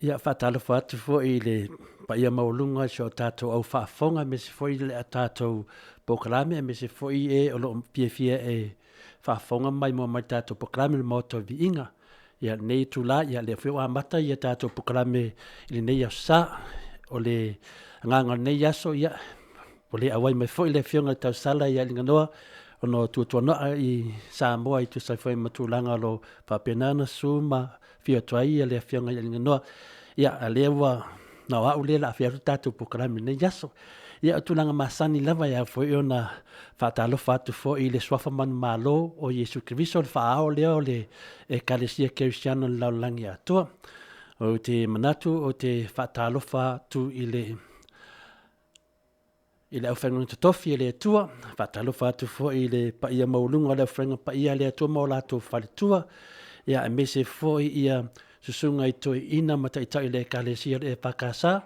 Ia whatalofa atu fo I le pa ia maulunga so tātou au whaafonga me se fo I le a tātou pokalame me se fo I e o lo PIAFIA e whaafonga mai mo mai tātou pokalame le Maota VIVIIGA. Ia nei tu la ia le whio amata ia tātou pokalame I le nei a sa o le nganga nei aso ia o le awai mai fo I le whionga tau sala ia linga noa o no tuatuanoa I Samoa I tu sai fo I matulanga lo whapenana suma fia tuai ia le whionga ia linga noa ia a lewa na wa ule la fia tatu pokalame nei yaso ia tulanga masani lava ia fo I ona fatalo fatu fo I le swafa man malo o Yesu Kristo le faao leo le e kalesia Cristiano laulangi Atua o te manatu o te fatalo fatu ile au whengu totofi ile Atua fatalo fatu fo I le pa ia maulunga le whengu pa ia le Atua maulato falitua ia me se fo ia susunga I toi ina mataitai le kalesia le pakasa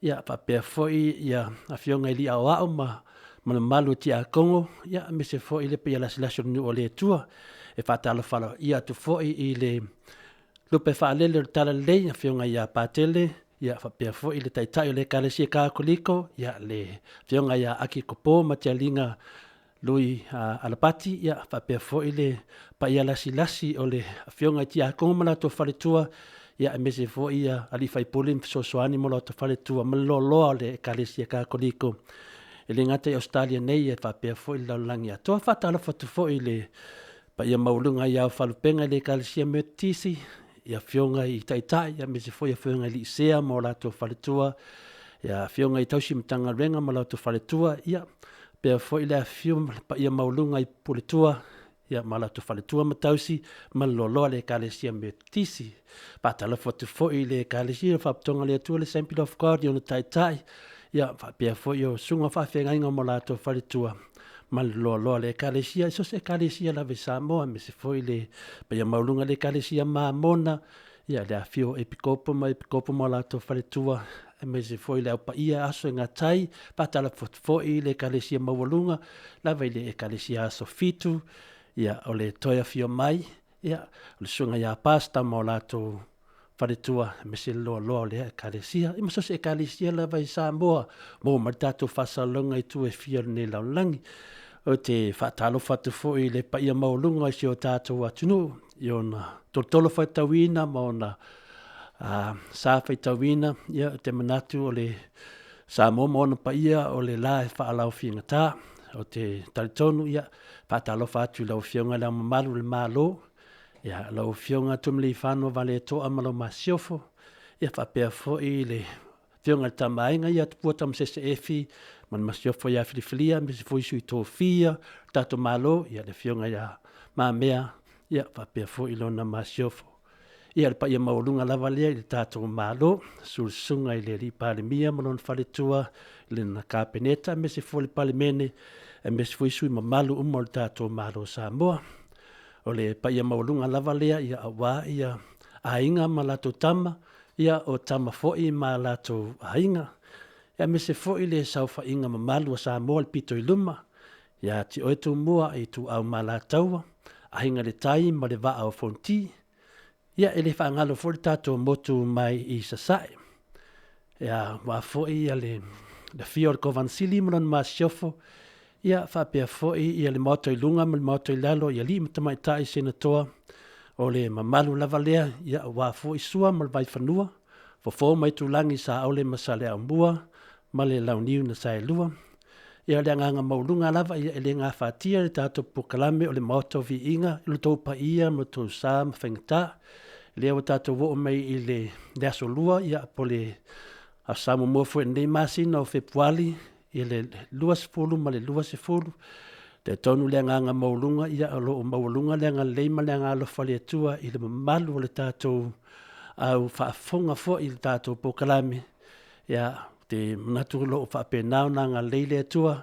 ia papea foi ia afionga ili awao ma malu ti a Kongo ia me se foi le pe la selection nu ole tua e fatalo falo ia tu foi I le lupe fa le tala le afionga ia patele ia papea foi le taitai le kalesia ka koliko ia le afionga ia aki kopo matialinga lui alapati ia papea foi le pa ia lasi ole afionga ti a Kongo mala to faletua ia me se fo ia ali fai polim so soani mo lo to fale tu malolo le kalesia ka koliko ele ngata Australia nei e fa pe fo il langi to fa tala fo tu fo ile pa ia maulunga ia falu penga le kalesia metisi ia fionga I taitai ia me se fo ia fionga li sea mo la to fale tu ia fionga I tausi mtanga renga mo la to fale tu ia pe fo ile fium pa ia maulunga I politua ia mala tu fale tua matausi malolo le kalesia metisi patala fotu fo le kalesia fa tonga le tu le Temple of God yo taitai ia fa pe fo yo sunga fa fenga inga mala tu fale tua malolo le kalesia so se kalesia la Samoa me se fo le pa ia maulunga le kalesia mamona ia le afio epikopo mala tu fale tua me se fo le pa ia aso ngatai patala fotu fo le kalesia mawalunga la le kalesia aso fitu ia ole toia fio mai ia le sunga ia pasta mo lato faletua me se lo le kalesia I so se kalesia la vai Samoa mo matatu fasalonga I tu e fio ne laulangi o te fatalo fatu fo I le pa ia maulunga I o tato atunu iona tolo fatawina mo na sa fatawina ia te manatu ole Samoa mo na pa ia ole la fa alau fingata o te talitonu ia patalo fatu lau fionga la malu le malo ia lau fionga tumli fano vale to amalo masiofo ia fa pe fo I le fionga tamainga ia puota msese efi man masiofo ia filifilia me se foi sui tofia tato malo ia le fionga ia mamea ia fa pe fo I lona masiofo ia le pa ia maulunga lava lea I tato malo sulsunga I le li palemia malon faletua le na kapeneta me se fo le palemene e me se foi sui mamalu umol tato malo Samoa o le pa ia maulunga lava lea ia awa ia ainga malato tama ia o tama foi malato ainga ia me se foi le saufa inga mamalu Samoa le pito I luma ia ti oetu mua I tu au malataua ainga le tai ma le va au fonti ia ele fa ngalo fo tato motu mai I sasai ia wa foi ia le fior kovansili mon masiofo ia fa pe foi ia le moto I lunga mal moto I lalo ia li mata mai tai senatoa o le mamalu lavalea ia wa foi sua mal vai fanua fo mai tu langi sa ole masale ambua male launiu na sai lua ia le nganga maulunga lava ia le nga fatia le tato pokalame o le Maota VIVIIGA I to pa ia mo to sam fengta le o tato wo mai I le aso lua ia pole a samu mo fo nei masina o februari ia le lua sefulu ma le lua sefulu te tonu le nganga maulunga ia lo maulunga le nganga leima le nganga lo faletua I le malu o le tato au whaafonga fo I le tato pokalame ia te manatu lo whaapenao na ngā leile atua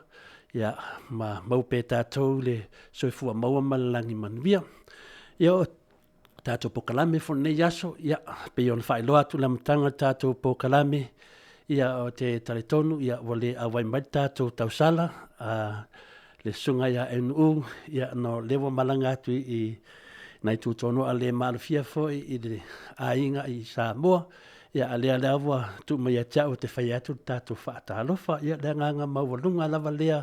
ia ma maupe tato le soifua maua malangi manuia ia o tato pokalame fo nei aso ia pe yon whailoa tu la matanga tato pokalame ia o te talitonu ia wale awai mai tato tausala le sunga ia NU ia no lewa malanga atu I nai tutono ale malafia fo I le ainga I Samoa ia alea lava tu mai atau te fai atu tatu whaatalofa ia le nganga maualunga lava lea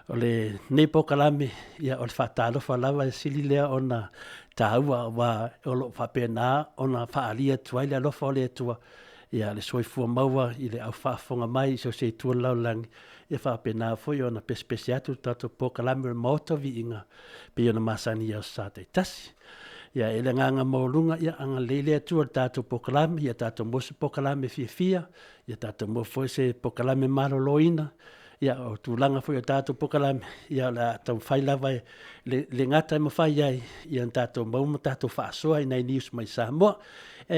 o le nei pokalame ia o le whaatalofa lava sili lea ona taua wa o lo whapena ona whaalia tuai le alofa o le atua ia le soifua maua i le au whaafonga mai so se tua laulangi ia whapena foi ona pespesi atu tatu pokalame le Maota Viiga pe ona masani au sa te tasi ia ele nganga maulunga ia anga lele atua tatu pokalame ia tatu mosu pokalame FIAFIA ia tatu mo foi se pokalame maloloina ia o tulanga foi o tatu pokalame ia la tau fai lava le ngata mo fai ai ia tatu mo tatu faasoa ina news mai Samoa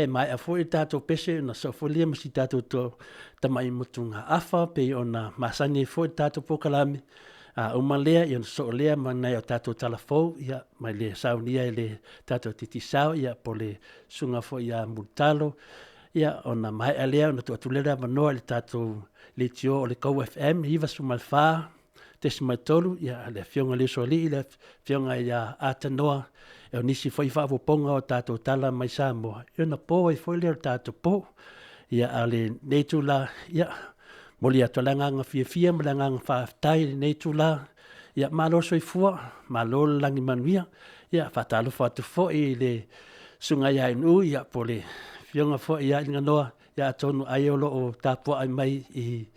mai a foi tatu pese na so folia mo si tatu to tamai mutunga afa pe ona masani foi tatu pokalame umalea ia so lea mana o tatu talafou ia mai le saunia le tatu titisau ia pole sunga fo ia mutalo ia ona mai alea ona tu lera manoa le tatu le tio o le kau FM iwa sumalfa te simatolu ia le fionga le soli le fionga ia atanoa e nisi foi fa ponga o tatu tala mai Samoa ia po e foi le tatu po ia ale netula ia moli atolanga nga FIAFIA mlanga nga faaftai netula ia malo soifua malo langi manuia ia fatalo fatu fo i le sunga ia inu ia pole fionga fo ia nganoa ia tonu aiolo o tapu ai mai i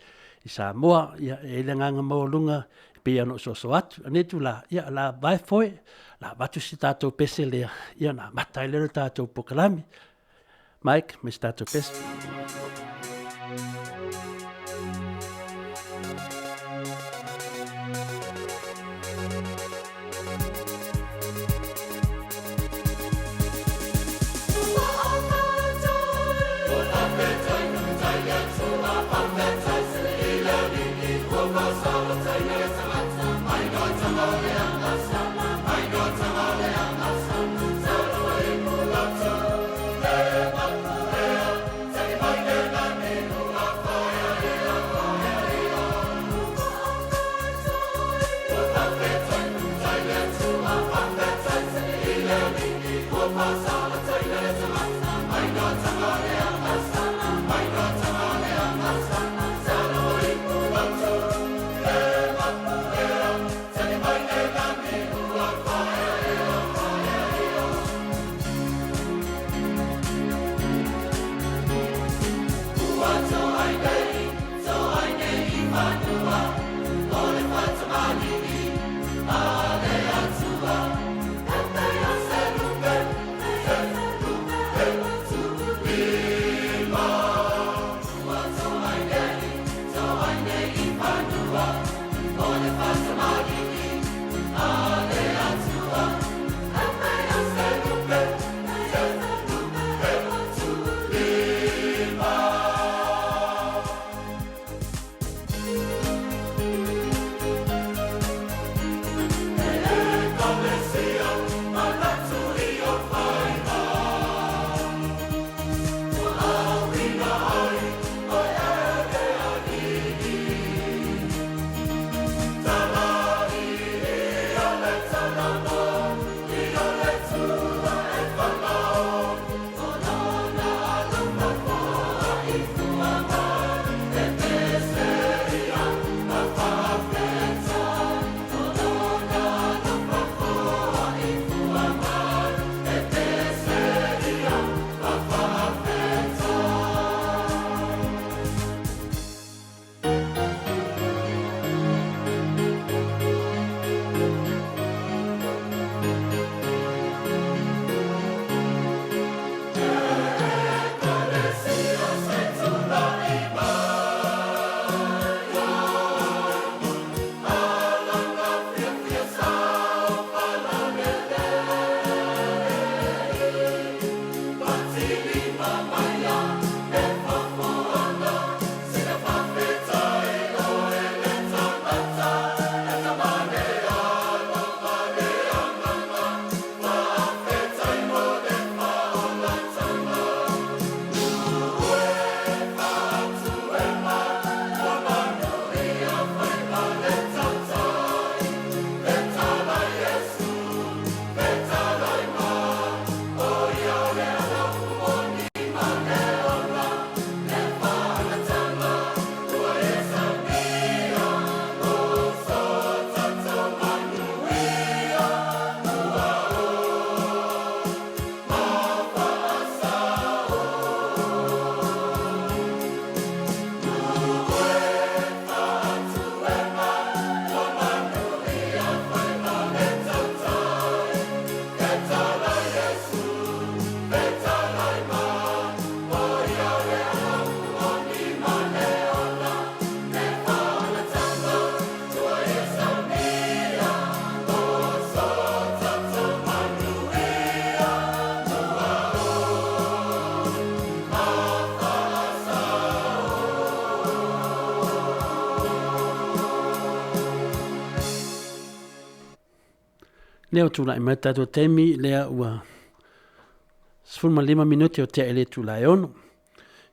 Samoa ia elenga nga maulunga pe ano so atu netula ia la vai foi la batu si tato pese lea ia na matai le tato pokalame Mike Mr. Pese Leo tula i mata to taimi lea ua 15 minuti o te ele tula e ono.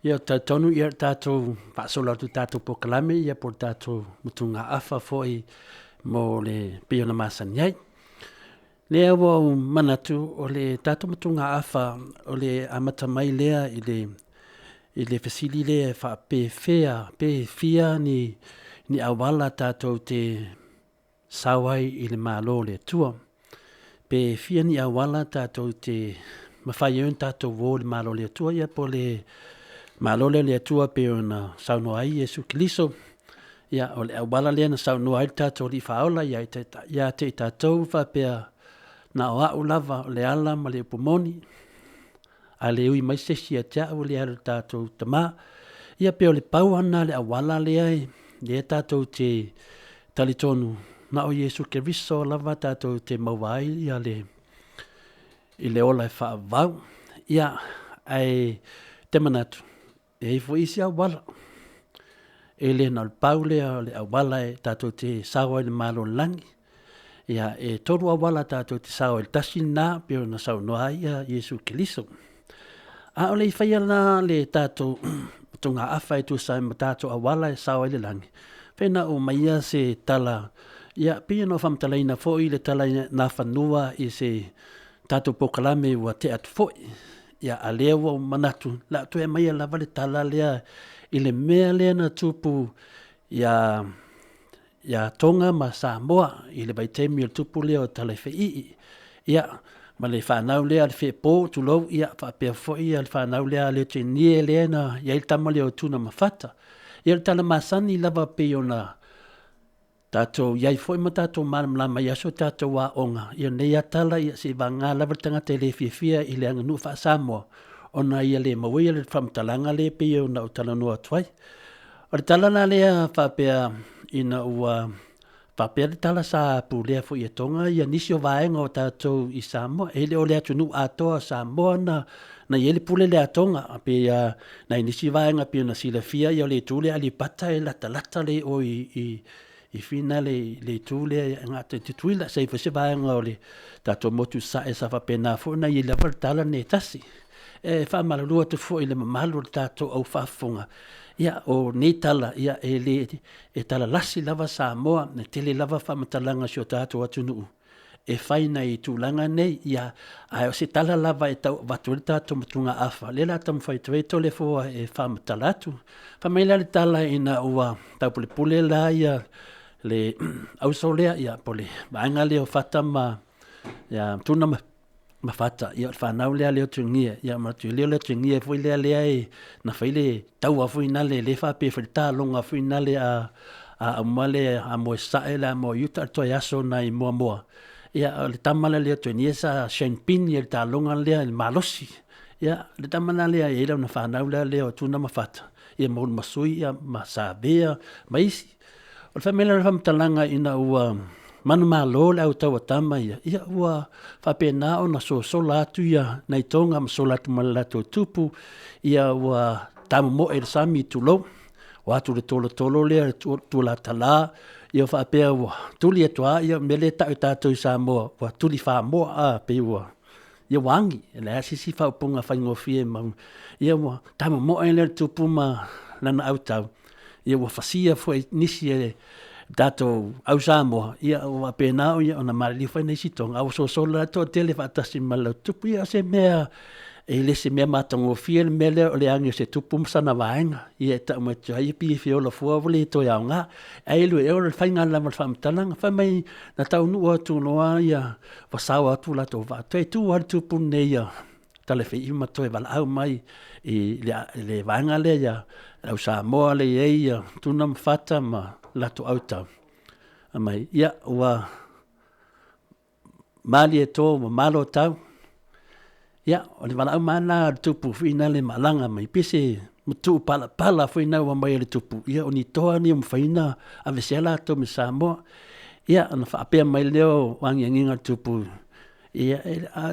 Ia tautonu ia tatou whaasola tu tatou pokalame ia por tatou mutunga afa foi mo le piona masani ai. Lea ua manatu o le tatou mutunga afa o le amata mai lea i le fasili lea wha pe fia ni awala tatou te sawai i le malo le tua. Pe fia ni awala tatou te mawhai eun tatou wō le malo le tua ia po le malo le tua pe ona sauno ai Yesu Kiliso. Ia o le awala lea na sauno ai tatou li whaola ia te tatou whapea na o au lava o le ala ma le upomoni. A le ui mai sesi a tia o le ala tatou tama. Ia pe o le pauana le awala lea le tatou te talitonu. Na o Yesu Kiriso lava tatou te mawai ia i le ola e whaavau. Ia ai te manatu. E fo isi a wala. E le na pau lea le a wala e tatou te sawa i le malo langi. Ia e toru a wala tatou te sawa i le tasi na pio na sau noa ia Yesu Kiriso. A o le i whaia na le tatou tunga awha e tu sa ma tatou a wala e sawa i le langi. Pena o maia se tala. Ia pia no whamtala ina fōi le tala na whanua i se tatou pokalame ua te atu fōi. Ia a lea o manatu. La tu e maia lava le tala lea i le mea lea na tupu ia tonga ma Samoa i le baitemi o tupu lea o tala i. Ia ma le whanau lea le whepō tu lau ia whapea fōi ia le whanau lea le te nie lea na ia il tama lea o tuna mawhata. Ia le tala masani lava pe o na tatou iai foi ma tatou malama ia so tatou wa onga ia nei atala ia se vanga lava tangata le fiafia i le anganu fa Samoa ona ia le mawai le famtalanga le pe o na utala noa twai o le tala na le fa pe ina ua fa pe le tala sa pu le fo ia tonga ia nisi o vaenga o tatou i Samoa e le o le atunu atoa Samoa na ia le pule le atonga pe na nisi vaenga pe na silafia ia le tule ali pata e lata le o i fina le tūlea ngata te tuila sei fa se vaenga o le tatou motu sa e sa fa pena fo na i level tala ne tasi e fa malalua te fo i le mamalu le tatou au fafonga ia o ne tala ia e tala lasi lava Samoa ne tele lava fa matalanga sio tatou atunu e faina i tūlanga nei ia a o se tala lava e tau watu le tatou matunga afa le la tam fai tue tole fo e fa matalatu fa maila le tala ina ua tau pule la ia le au solea ia pole vaenga leo fata ma ia tuna ma fata ia whanau leo tungia ia ma tu leo tungia foi lea e na faile tau a foi na le fa pe frita longa foi na le a male a mo sae la mo yuta to yaso na i moa ia le tamala leo tungia sa champagne ia ta longa lea il malosi ia le tamala lea e na whanau leo tuna ma fata ia mo masui ia ma sabea maisi o famela fam talanga ina ua manu malo le au tau tama ia ua fapena o na so atu ia nei tonga ma solatu malato tupu ia ua tamu mo e sami tulo watu le tolo le tu la tala ia fapea ua tuli etoa ia mele ta i Samoa ua tuli fa mo a pe ua ia wangi le asisi fa ponga fa ngofie ma ia ua tamu mo e le tupu ma lana au tau ia ua fasia foi nisi e dato au Samoa ia ua pena ia ona mali foi nisi tonga au so la to tele fatasi malo tupu ia se mea e le se mea matongo fiel mele o le angi se tupu msana vaenga ia ta mo tai pi fiola fua vole to ia nga ai lu e o fainga la mal fam talanga fa mai na tau nu o tu noa ia vasawa tu la to va tu al tupu ne ia tale fe ima to e vala au mai i le vaenga le ia au Samoa le ia tuna mfata ma lato auta mai ia ua mali e to malo tau ia o le vala au mana tupu fina le malanga mai pise mutu pala fina wa mai le tupu ia oni toa ni mfaina a vesela to mi Samoa ia na fa pe mai leo wanginga tupu ia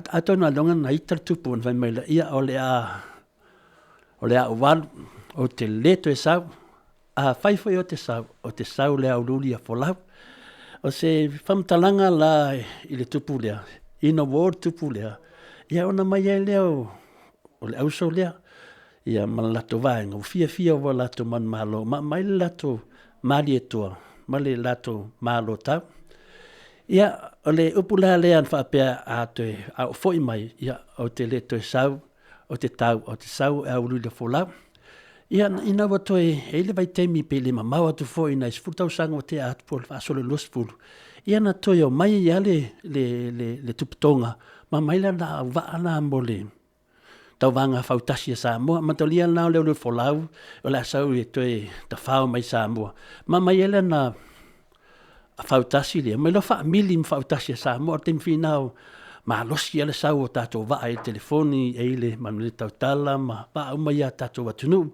atona longa na itar tupu vai mai ia o le a wal o te leto e sau a fai foi o te sau le au luli a folau o se whamtalanga la i le tupu lea, ina ward tupu lea, ia ona mai ai leo, o le auso lea, ia malato vaenga, o fia o lato man malo, mai le lato mali e toa, ma le lato malo tau. Ia, o le upula lea an whaapea a te au foi mai, ia, o te le toi sau, o te tau, o te sau, au lui le folau. Ia, ina watoi, e le vai teimi pe le mamawa tu foi na isfutau sanga o te atu po le whaasole losfulu. Ia na toi o mai ia le tuputonga, ma mai la na waana mo le tau vanga fautasi a Samoa, ma to lia nao leo le folau, o le asau e toi ta whao mai Samoa. Ma mai ele na fautasi le, mai lo whaamili ma fautasi a Samoa, te mwhinau, ma losi ele sau o tato waa e telefoni, e ile ma le tautala, ma waa umai a tato watunu.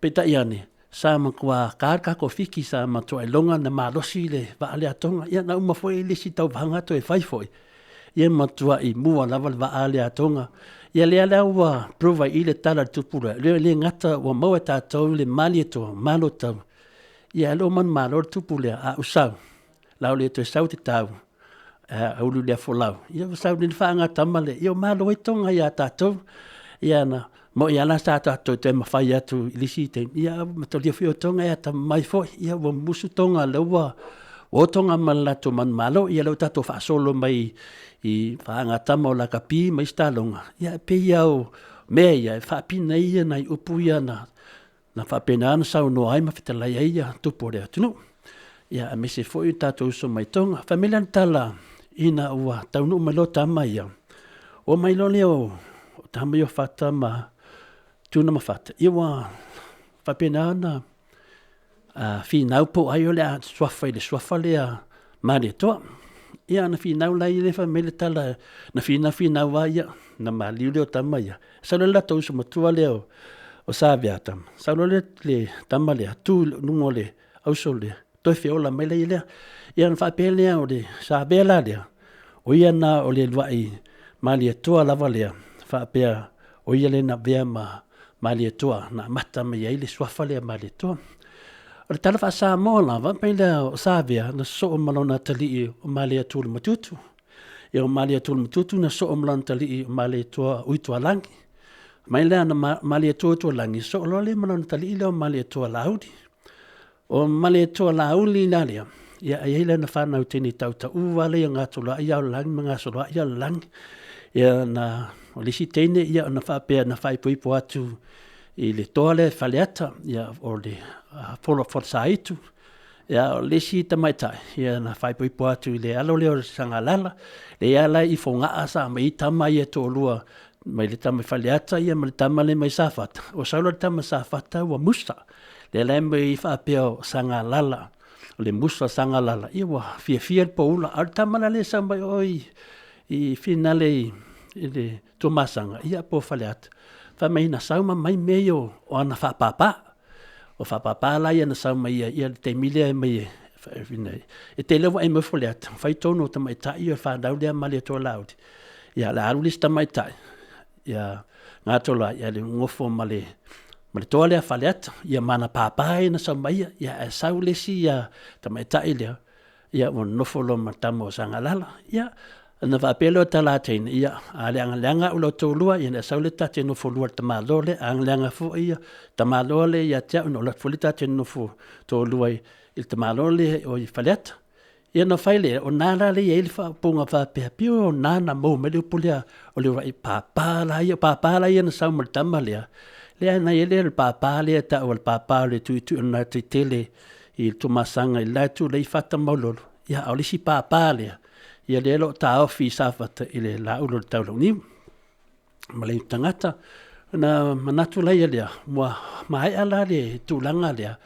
Peta iane, sa ma kua kārka ko fiki sa ma toa longa na ma losi le waa le atonga, ia na uma foi le si tau vanga to e fai foi. Ia ma tua i mua lava le waa le atonga, ia lea lea ua prova i le tala tupura, le ngata ua maua tātou le mali e toa, malo tau. Ia lo man malo tupulea a usau, lau le to e sau te tau, aulu lea folau. Ia usau ni whaanga tamale, ia malo e tonga ia tātou, ia na, mo ia la sa tātou te mawhai atu ilisi te, ia matolia whio tonga ia ta mai foi, ia ua musu tonga leua, o tonga malato man malo, ia lau tātou whaasolo mai i whaanga tama o la kapi mai stalonga. Ia pe iau mea ia, whaapina ia nai upu ia na whaapena ana sau no ai mawhitalai ia tupore atunu. Ia a mese foi tātou uso mai tonga, whamelan tala ina ua taunu mai lo tama ia. O mai lo leo, o tama i o whata ma tuna ma whata. Ia wa whaapena ana whinau po ai o lea swafa lea mare toa. Ia na whinau lai le whamele tala, na whinau wa ia, na maliu leo tama ia. Sau le tau uso matua leo o sāwea tama. Sau le tama lea, tū nungo le, auso le, toi whiola mai lei lea. Ia na whapea lea o le sāwea la lea. O ia na o le luai mali toa lava lea. Whapea o ia le na vea mali toa, na mata mai ai le swafa lea mali toa. O le tala wha Samoa lava, pai lea o sāwea, na so o malona tali o mali tūle matutu. Ia o mali tūle matutu, na so o malona tali o mali toa uitua langi. Mai lea na mali toa langi, so o le malona tali lea o mali toa laudi. O mali toa lauli la lea. Ia ai lea na whanau tini tau wale ia ngā tula ia o langi, ma ngā sola ia o langi. Ia na o lisi teine ia na whapea na whaipuipo atu i le toa le whaleata, ia o le polo whatsaitu. Ia o lisi tamaitai, ia na whaipuipo atu i le alo leo sangalala. Le ala i whongaa sa mai tama ia tō lua, mai le tama whaleata ia, mai le tama le mai sāwhata. O saula le tama sāwhata ua musa. Le ala mai whapea o sangalala, le musa sangalala. Ia wa fia po ula, al tama le sambai oi i finale i le tumasanga, ia po whaleata. Whamei na sauma mai meo o ana whapapa. O whapapa la ia na sauma ia te milea mai e te lewa e mawhaleata. Whai tono ta mai tai o whanau lea mali tō laudi. Ia la arulis ta mai tai. Ia ngā tola ia le ngofo male toa lea whaleata. Ia mana pāpai na sauma ia e sau lesi ia ta mai tai lea. Ia o nofo lo matamo sangalala. Ia na whapelo tala teina, ia, a leanga ulo tōlua, ia na saule tate nofo lua tamalole, a leanga fo ia, tamalole, ia tia, no la fuli tate nofo tōlua i tamalole o i whaleata. Ia na whaile, o nāra le ia ili whapunga whapea, pio o nāna mō, me leo pulea, o leo rai pāpāla ia na saumar tamalea. Lea na ia lea pāpāla ia ta o le pāpāla tu na te tele i tumasanga i laitu lei whata maulolo. Ia, o lisi pāpāla ia. Ia le lo ta ofi safata ile la ulo taulo ni malai tangata na manatu lai ia mo mai ala le tulanga le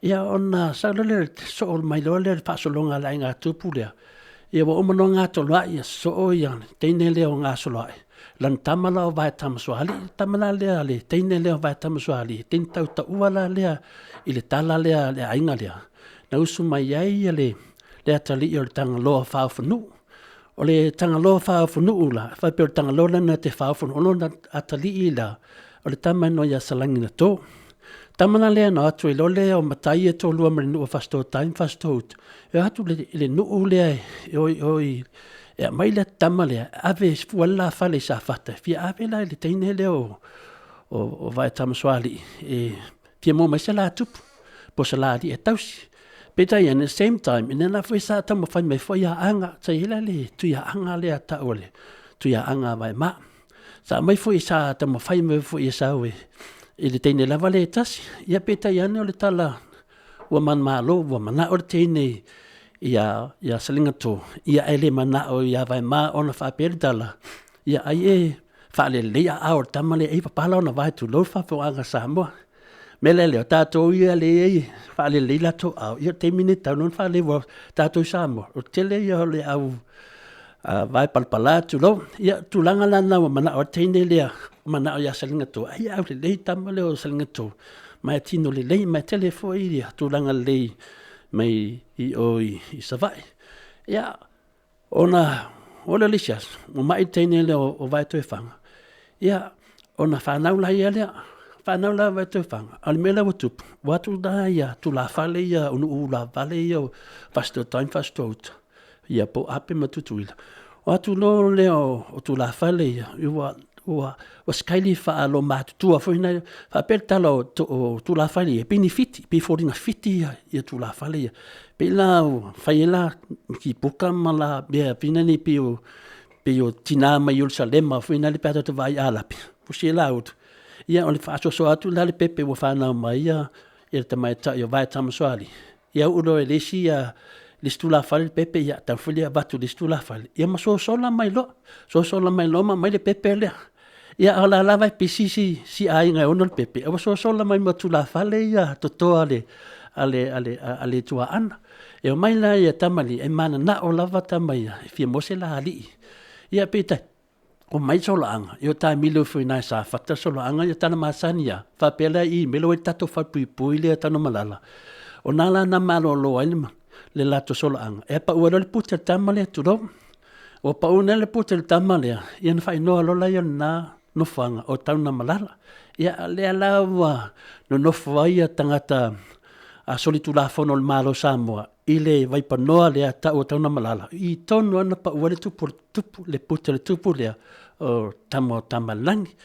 ia ona saulele so mai lo le fasolonga la nga tupulea ia wo umano nga to la ia so ia teine le nga so la lan tamala o vai tamsuali tamala le teine le o vai tamsuali tin tau ta uala le ile tala le ainga le na usu mai ai le atali o tanga lo fa funu o le tangaloa whaafunu la, whapeo tangaloa na te whaafunu, ono na atali i la, o le tamai no ia salangi na tō. tamana le no atu e lole o matai e tolu amari nu fasto time fasto ut. E atu le nu le oi e mai le tamale ave fuala fale sa fata. Fia ave la le teine le o vai tamaswali e fia mo mai sala tupu. Po sala di e tausi. Peta ia at the same time ina na foi sa tamo fai mai foi anga sai hila le tu ia anga le ata ole. Tu ia anga vai ma. Sa mai foi sa tamo fai mai foi sa we. Ele teine lava le tasi, ia peta ia ne o le tala ua man malo, ua mana o le teine ia salinga tō, ia ele mana o ia vai ma ona whapere tala, ia ai e whaale lea au tamale e papala ona vai tu lau whawhanga Samoa. Mele leo tātou ia le e whaale leila tō au, ia te mine tau non whaale wa tātou Samoa, o tele ia le au vai palpala tu lau, ia tu langa lana ua mana o teine lea, mana o ia salinga tō, ai au le lei tamale o salinga tō, mai tino le lei, mai telefo i ria, tu langa lei, mai i oi i savai. Ia, ona, ola lisias, o mai teine lea o vai tō e whanga. Ia, ona whanau lai lea, whanau lai vai tō e whanga, ali mela wa tupu, watu da ia, tu la whale ia, unu ula whale ia, fasto time fasto out. Ia po ape matutuila. O atu lo leo o tu la whale ia, ua skaili wha lo matutua whaina, wha pertala o tu la whale ia, pini fiti, pi whoringa fiti ia tu la whale ia. Pe la whaila ki puka ma la bea pina ni pi o tina mai Yerusalema whaina li pata tu vai alapi. Pusi la utu. Ia o le whaaso so atu la le pepe wa whanau mai ia te mai ta i o vai tamaswali. Ia ulo e lesi ia listula fale pepe ia ta folia batu listula fale ia ma so sola mai lo ma mai le pepe le ia ala la vai pisi si ai ngai ono le pepe ia so sola mai matula fale ia to ale tua ana ia mai la ia tamali e mana na o lava tamai ia fia mose la ali ia peta o mai sola anga ia ta milo foi na sa fata sola anga ia tana masania fa pela i melo tato fa pui le tano malala o nala na malo lo ai le lato sola anga. E pa ua le puta le tamale tu ro. O pa una le puta le tamale ia na whai noa lola ia na nofanga o tauna malala. Ia le alawa no nofa ia tangata a solitu la fono le malo Samoa. I le vaipa noa le ata o tauna malala. I tonu ana pa ua le tupu le puta le tupu lea o tamo tamalangi.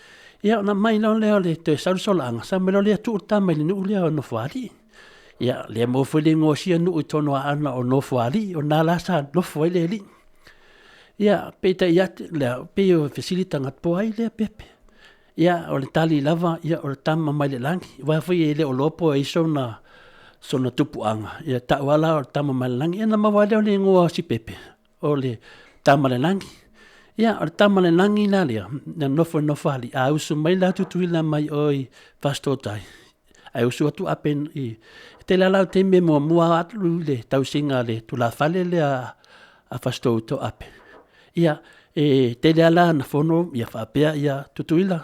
Ia ona mai lo leo le te saru sola anga. Sa melo lea tu tamale ni ulea o nofa ali. Ia le mo fole ngosia nu tono ana o no fuali o na la sa no fuele li. Ia peta ia le pe o facilita ngat poai le pepe. Ia o le tali lava ia o tama mai le langi. Wa foi le o lopo e sona tupu anga. Ia ta wala o tama mai le langi na mawale o le ngoa si pepe. O le tama le langi. Ia o le tama le langi na le na no fuali. A usu mai la tutuila mai oi fastotai. Ai usu atu apen i te la lau te me mua atu le tau singa le tu la fale le a fasto to ape. Ia te la la na fono ia whapea ia tutuila.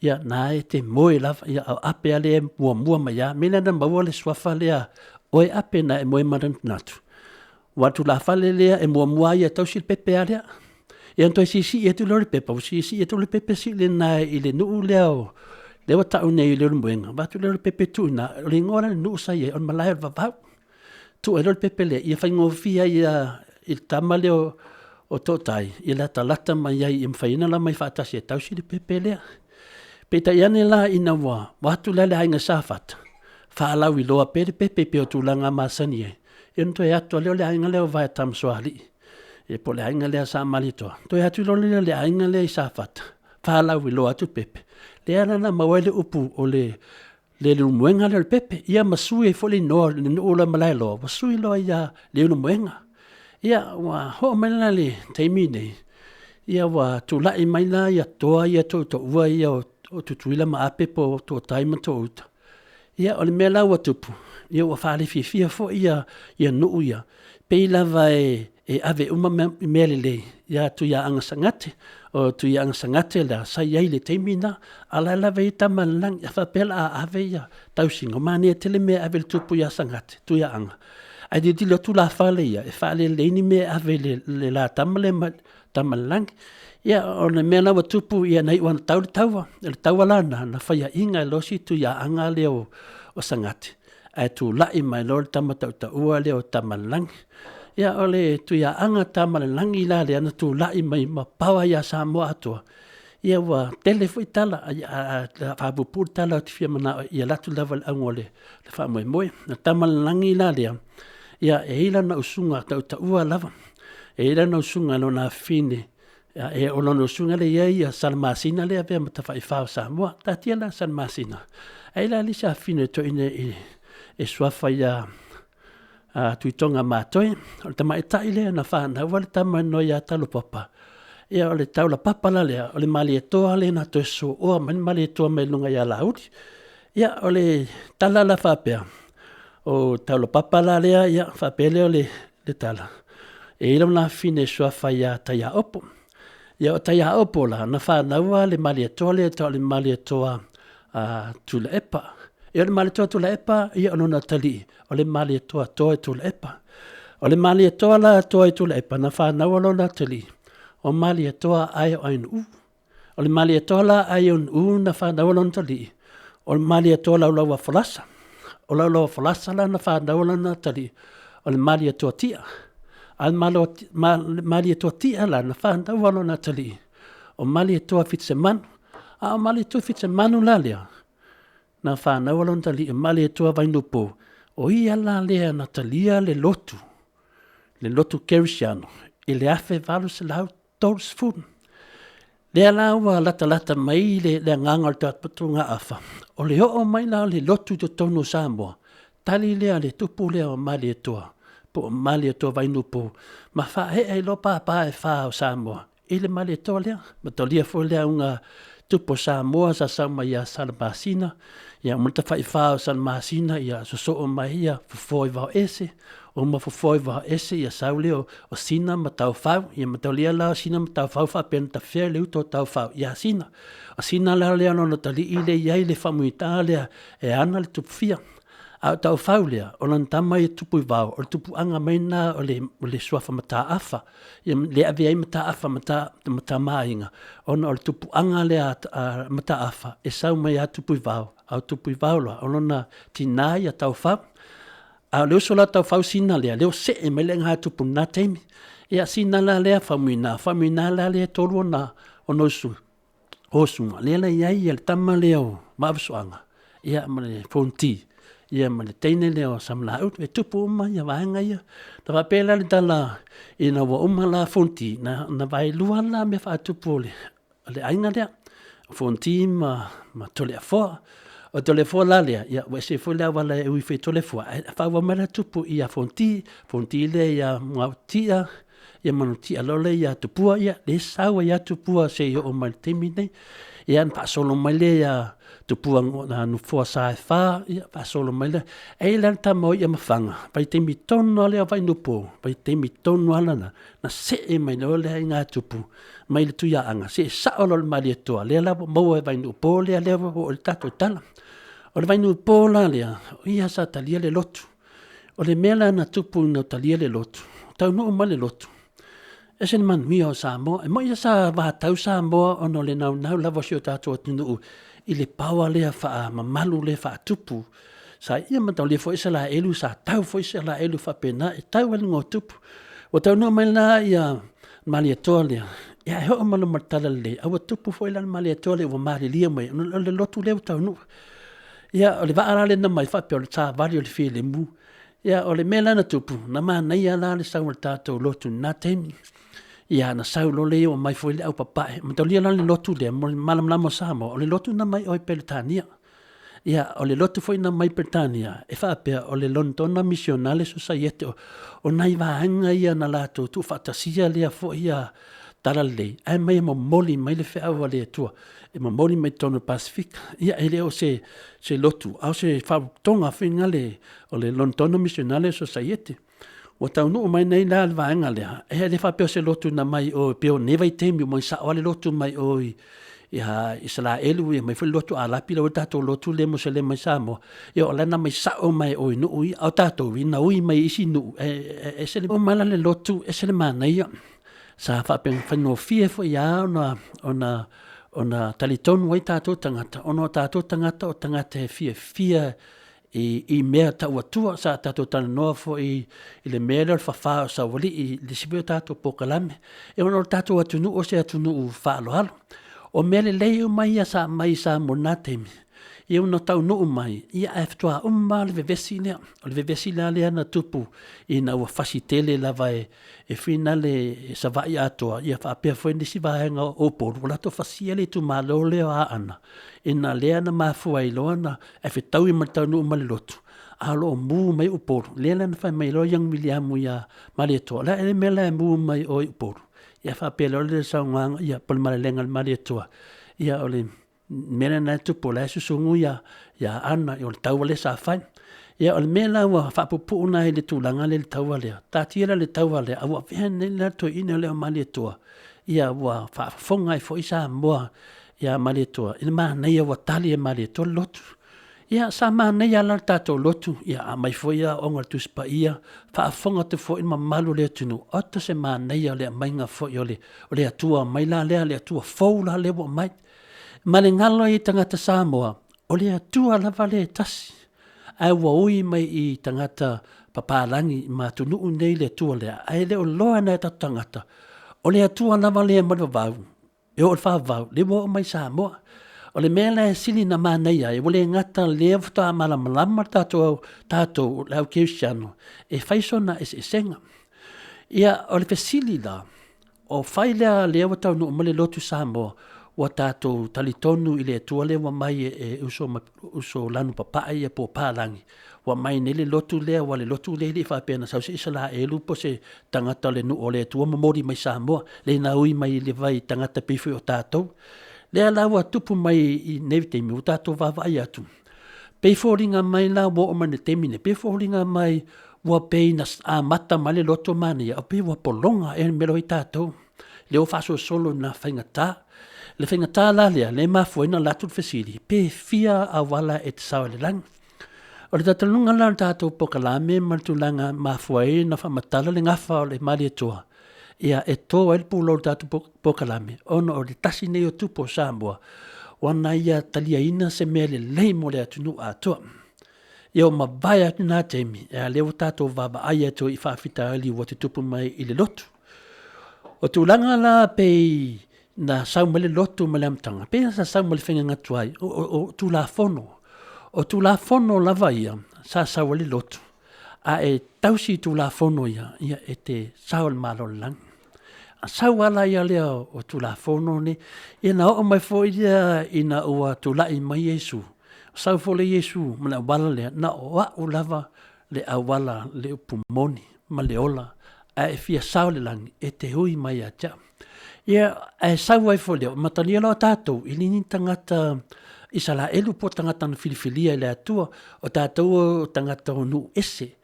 Ia na e te moe lava ia au ape ale mua mai ia. Mena na maua le swafa lea oe ape na e moe maran natu. Watu la fale lea e mua ia tau sil pepe alea. Ia ntoi si e tu lori pepe. Si e tu lori pepe si le na i le nuu leo. Le wa tau nei le mwenga ba tu le pepe tu na le ngora no sai on malai va va tu le pepe le ia fa ngofia ia il tamale o totai ia lata mai ia im faina la mai fata se tau si le pepe le peta ia ne la ina wa tu le ainga safat fa la wi lo pepe pe tu langa masani e to ia to le ainga le va tam soali e po le ainga le sa malito to ia tu le ainga le safat fa la wi lo atu pepe le ana na mawele upu o le mwenga le pepe ia masui fo le no la malai lo masui lo ia le mwenga ia wa ho mena le TAIMI nei ia wa tu la i mai la ia toa ia to ua ia o tutuila ma ape po to taima to uta ia o le mela wa tupu ia wa fale FIAFIA fo ia no ia pe la vai e ave uma melele ia tu ia anga sangate o tu ia anga sangate la sai ai le TAIMI na ala la ve tamalang ia fa pela ave ia tau singo mani tele me ave tupu ia sangate tu ia anga ai di lo tu la fale ia e fale le ni me ave le la tamale tamalang ia ona mea lawa tupu ia nei wana taua le taua lana na whaia inga e losi tu ia anga leo o sangati ai tu lai mai lo le tamata ua leo tamalang ia ole tu ia anga tamalang la le ana tu lai mai ma pawa ia Samoa Atua ia wa telefoi tala a fabupu tala te fia mana ia latu level angole le fa moi na tamalang la le ia e ila na usunga ua lava e ila na usunga lo na fine e ono no usunga le ia salmasina le ave mata fa fa Samoa tatia la salmasina e ila li sa fine to ine e swafa ia tuitonga matoi o tama eta ile na fa na wale tama no ia talo papa ia ole taula papa la le ole mali toa le na to so o man mali toa me lunga ia laudi ia ole tala la fa pe o taula papa la le ia fa pe le tala e ila na fine swafa ia taia opo ia taia opo la na fa na wale mali toa le to le mali toa tula epa ia le mali toa tula epa ia ono na tali o le mali toa tula epa o le mali toa la toa tula epa na fa na walo na tali o mali toa ai o inu o le mali toa la ai on na fa na walo na tali o le mali toa la lawa falasa o la lawa falasa la na fa na walo na tali o le mali toa tia al mali toa tia la na fa na walo na tali o mali toa fitsemanu a mali toa fitsemanu la lea na fa na walo na tali mali toa vainupo o ia la lea na talia le lotu kerisiano i le afe valu se lau tols fun lea laua lata mai le nganga o te atpatunga afa o le o mai la le lotu to tonu Samoa tali lea le tupu lea o mali toa po mali toa vainupo ma fa e lo pa e fa o Samoa i le mali toa lea ma tolia fo lea unga tupo Samoa sa sama ia salmasina ia multa fai fa san masina ia so o mai ia foi va ese o ma foi va ese ia sauleo o sina matau fa ia matalia la sina matau fa pen ta fe le to tau fa ia sina o sina la le no tali ile ia ile famuita le e ana le tupfia a tau fa le o lan tama e tupu va o tupu anga maina o le swafa mata afa ia le ave mata afa mata mainga ona o tupu anga le mata afa e sau mai tupu va au tupu vaula o lona tina ia tau fa a leo sola tau fa sina leo se e mele nga tupu na TAIMI ia sina la le famina la le tolu na ono su osunga le ia le tama leo mavsuanga ia male fonti ia male teine leo samla ut e tupu ma ia vanga ia ta pela le tala ina wa la fonti na vai luala me fa tupu le ainga le fonti ma tole fo o tole fo la le ia we se fo la wala e wi fe tole fo fa wa mala tupu ia fonti le ia Maota ia manutia lo le ia tupua ia le sawa ia tupua se o mal temine ia pa solo mai le ia tupua na no fo sa fa ia pa solo mai le e la tamo ia mafanga pai temi tono le vai no po pai temi tono ala na se e mai no le nga tupu mai le tu ia anga se sa o lo mai le to le la mo vai no po le o le tato tala o le vai no po la le ia sa talia le lotu o le mela na tupu no talia le lotu tau no mai le lotu e sen man mio Samoa e mo ia sa va tau Samoa ono le nau lava sio tato tunu i le pawa lea faa mamalu le faa tupu sa ia matau le fo isa la elu sa tau fo isa la elu fa pena e tau ngo tupu o tau no mai la ia mali toa lea ia ho malu martala le awa tupu fo ila mali toa le o mali lia mai le lotu le tau no ia o le vaara le na mai fa pe o le sa vali o le fie le mu ia o le mela na tupu na mana ia la le sa tato lotu na TAIMI ia na saulo le o mai foi le au papai ma tolia la le lotu le malam la mo Samoa o le lotu na mai o Peritania ia o le lotu foi na mai Peritania e fa pe o le London Missionale Society o nai va hanga ia na la tu fantasia le fo ia tarale ai mai mo moli mai le fe au le tu e mo moli mai tonu Pacific ia ele o se lotu au se fa tonga finale o le London Missionale Society o tau no mai nei la vaanga le le fa pe se lotu na mai o pe o neva TAIMI mo sa o le lotu mai o ia isla elu mai foi lotu ala pila o tato lotu le mo se le mai Samoa ia o la na mai sa o mai o no au tato wi na ui mai isi no e se le o mala le lotu e se le mana ia sa whapeng whanofia fo ia ona talitonu wai tātou tangata. Ono tātou tangata o tangata he FIAFIA i mea tau atua sa tātou tana noa fo i le mea leo whawha o sa wali i le sibe o tātou pokalame. E ono tātou atunu o se atunu u whaaloalo. O mea le leo mai a sa mai sa mona teimi. I ono tau nuu mai, ia aftoa umma le vevesi lea. O le vevesi lea na tupu i na ua fasitele lava e whina le savai atoa. Ia whaapea fwoi nisi vahenga o poru. Wala to fasia le tu malo leo a ana. Ina lea na mafua i loa na e whetau i matau nuu ma le lotu. Alo mu mai o poru. Lea na whai mai loa yang miliamu ia mali atoa. Lea ele mela e mu mai o poru. Ia whaapea loa le saunga ia palmare lenga mali atoa. Ia ole mena na tupu la susungu ya ana i o le tauale sa whai. Ia o le mela ua whapupu una i le tūlanga le tauale. Tā tira le tauale, a ua whihane le to ina leo mali atua. Ia ua whafonga i fo isa moa ia mali atua. Ina maa nei ua tali e mali atua lotu. Ia sa maa nei ala tātou lotu. Ia a mai fo ia onga tuspa ia. Whafonga te fo ina malu le tunu. Ota se maa nei a le mainga fo i o le atua maila lea le atua foula le wa mai. Ma le ngalo i tangata Samoa, o le atua lava le tasi. Ai ua ui mai i tangata papalangi ma tunuu nei le atua lea. Ai le o loa na ta tangata. O le atua lava le marvavau. E o le whavau, le wo mai Samoa. O le mea e sili na manei ai, o le ngata le futa malamalama tātou lau keusiano. E whaisona e senga. Ia o le fesili la, o whailea le watau no male lotu Samoa, wa tātou talitonu i le atua le wa mai e uso lanu papai e po pālangi. Wa mai nele lotu lea, wa le lotu le le whapena sausi isa la e lupo se tangata le nu o le atua mamori mai Samoa, le na ui mai le vai tangata pifu o tātou. Lea lawa tupu mai i nevi teimi o tātou vavai atu. Peifo ringa mai la wo o mane teimi ne, peifo ringa mai wa pei na a mata male loto mani, a pei wa polonga e melo i tātou. Le o faso solo na whaingata. Le whaingata la lea, le mafuena latu fesiri, pe fia a wala e te sawa le lang. O le tatalunga la tātou pokalame martulanga mafuai na whamatala le ngafa o le mali atua. Ia e toa el pulo tātou pokalame, ono o le tasi nei o tupo Samoa, wana ia talia ina se mea le lei mo le atunu atua. Ia o mawai atu nā teimi, e a leo tātou vava ai atu i whaafita ali wa te tupu mai i le lotu. O tūlanga la pei na saumale lotu male amtanga. Pea sa saumale whenga ngatuai, o tūla fono. O tūla fono lava ia, sa sauale lotu. A e tausi tūla fono ia e te saual malo lang. A sauala ia lea o tūla fono ne, ia na o mai fo ia ina ua tūla i mai Yesu. Sau fo le Yesu, mana wala lea, na o au lava le awala le upumoni, ma le ola. A e fia sauale lang, e te hui mai a tia. Ia e sau ai fo leo, matania loa tātou, ilini tangata isa la elu po tangata na filifilia le atua, o tātou o tangata o nu ese.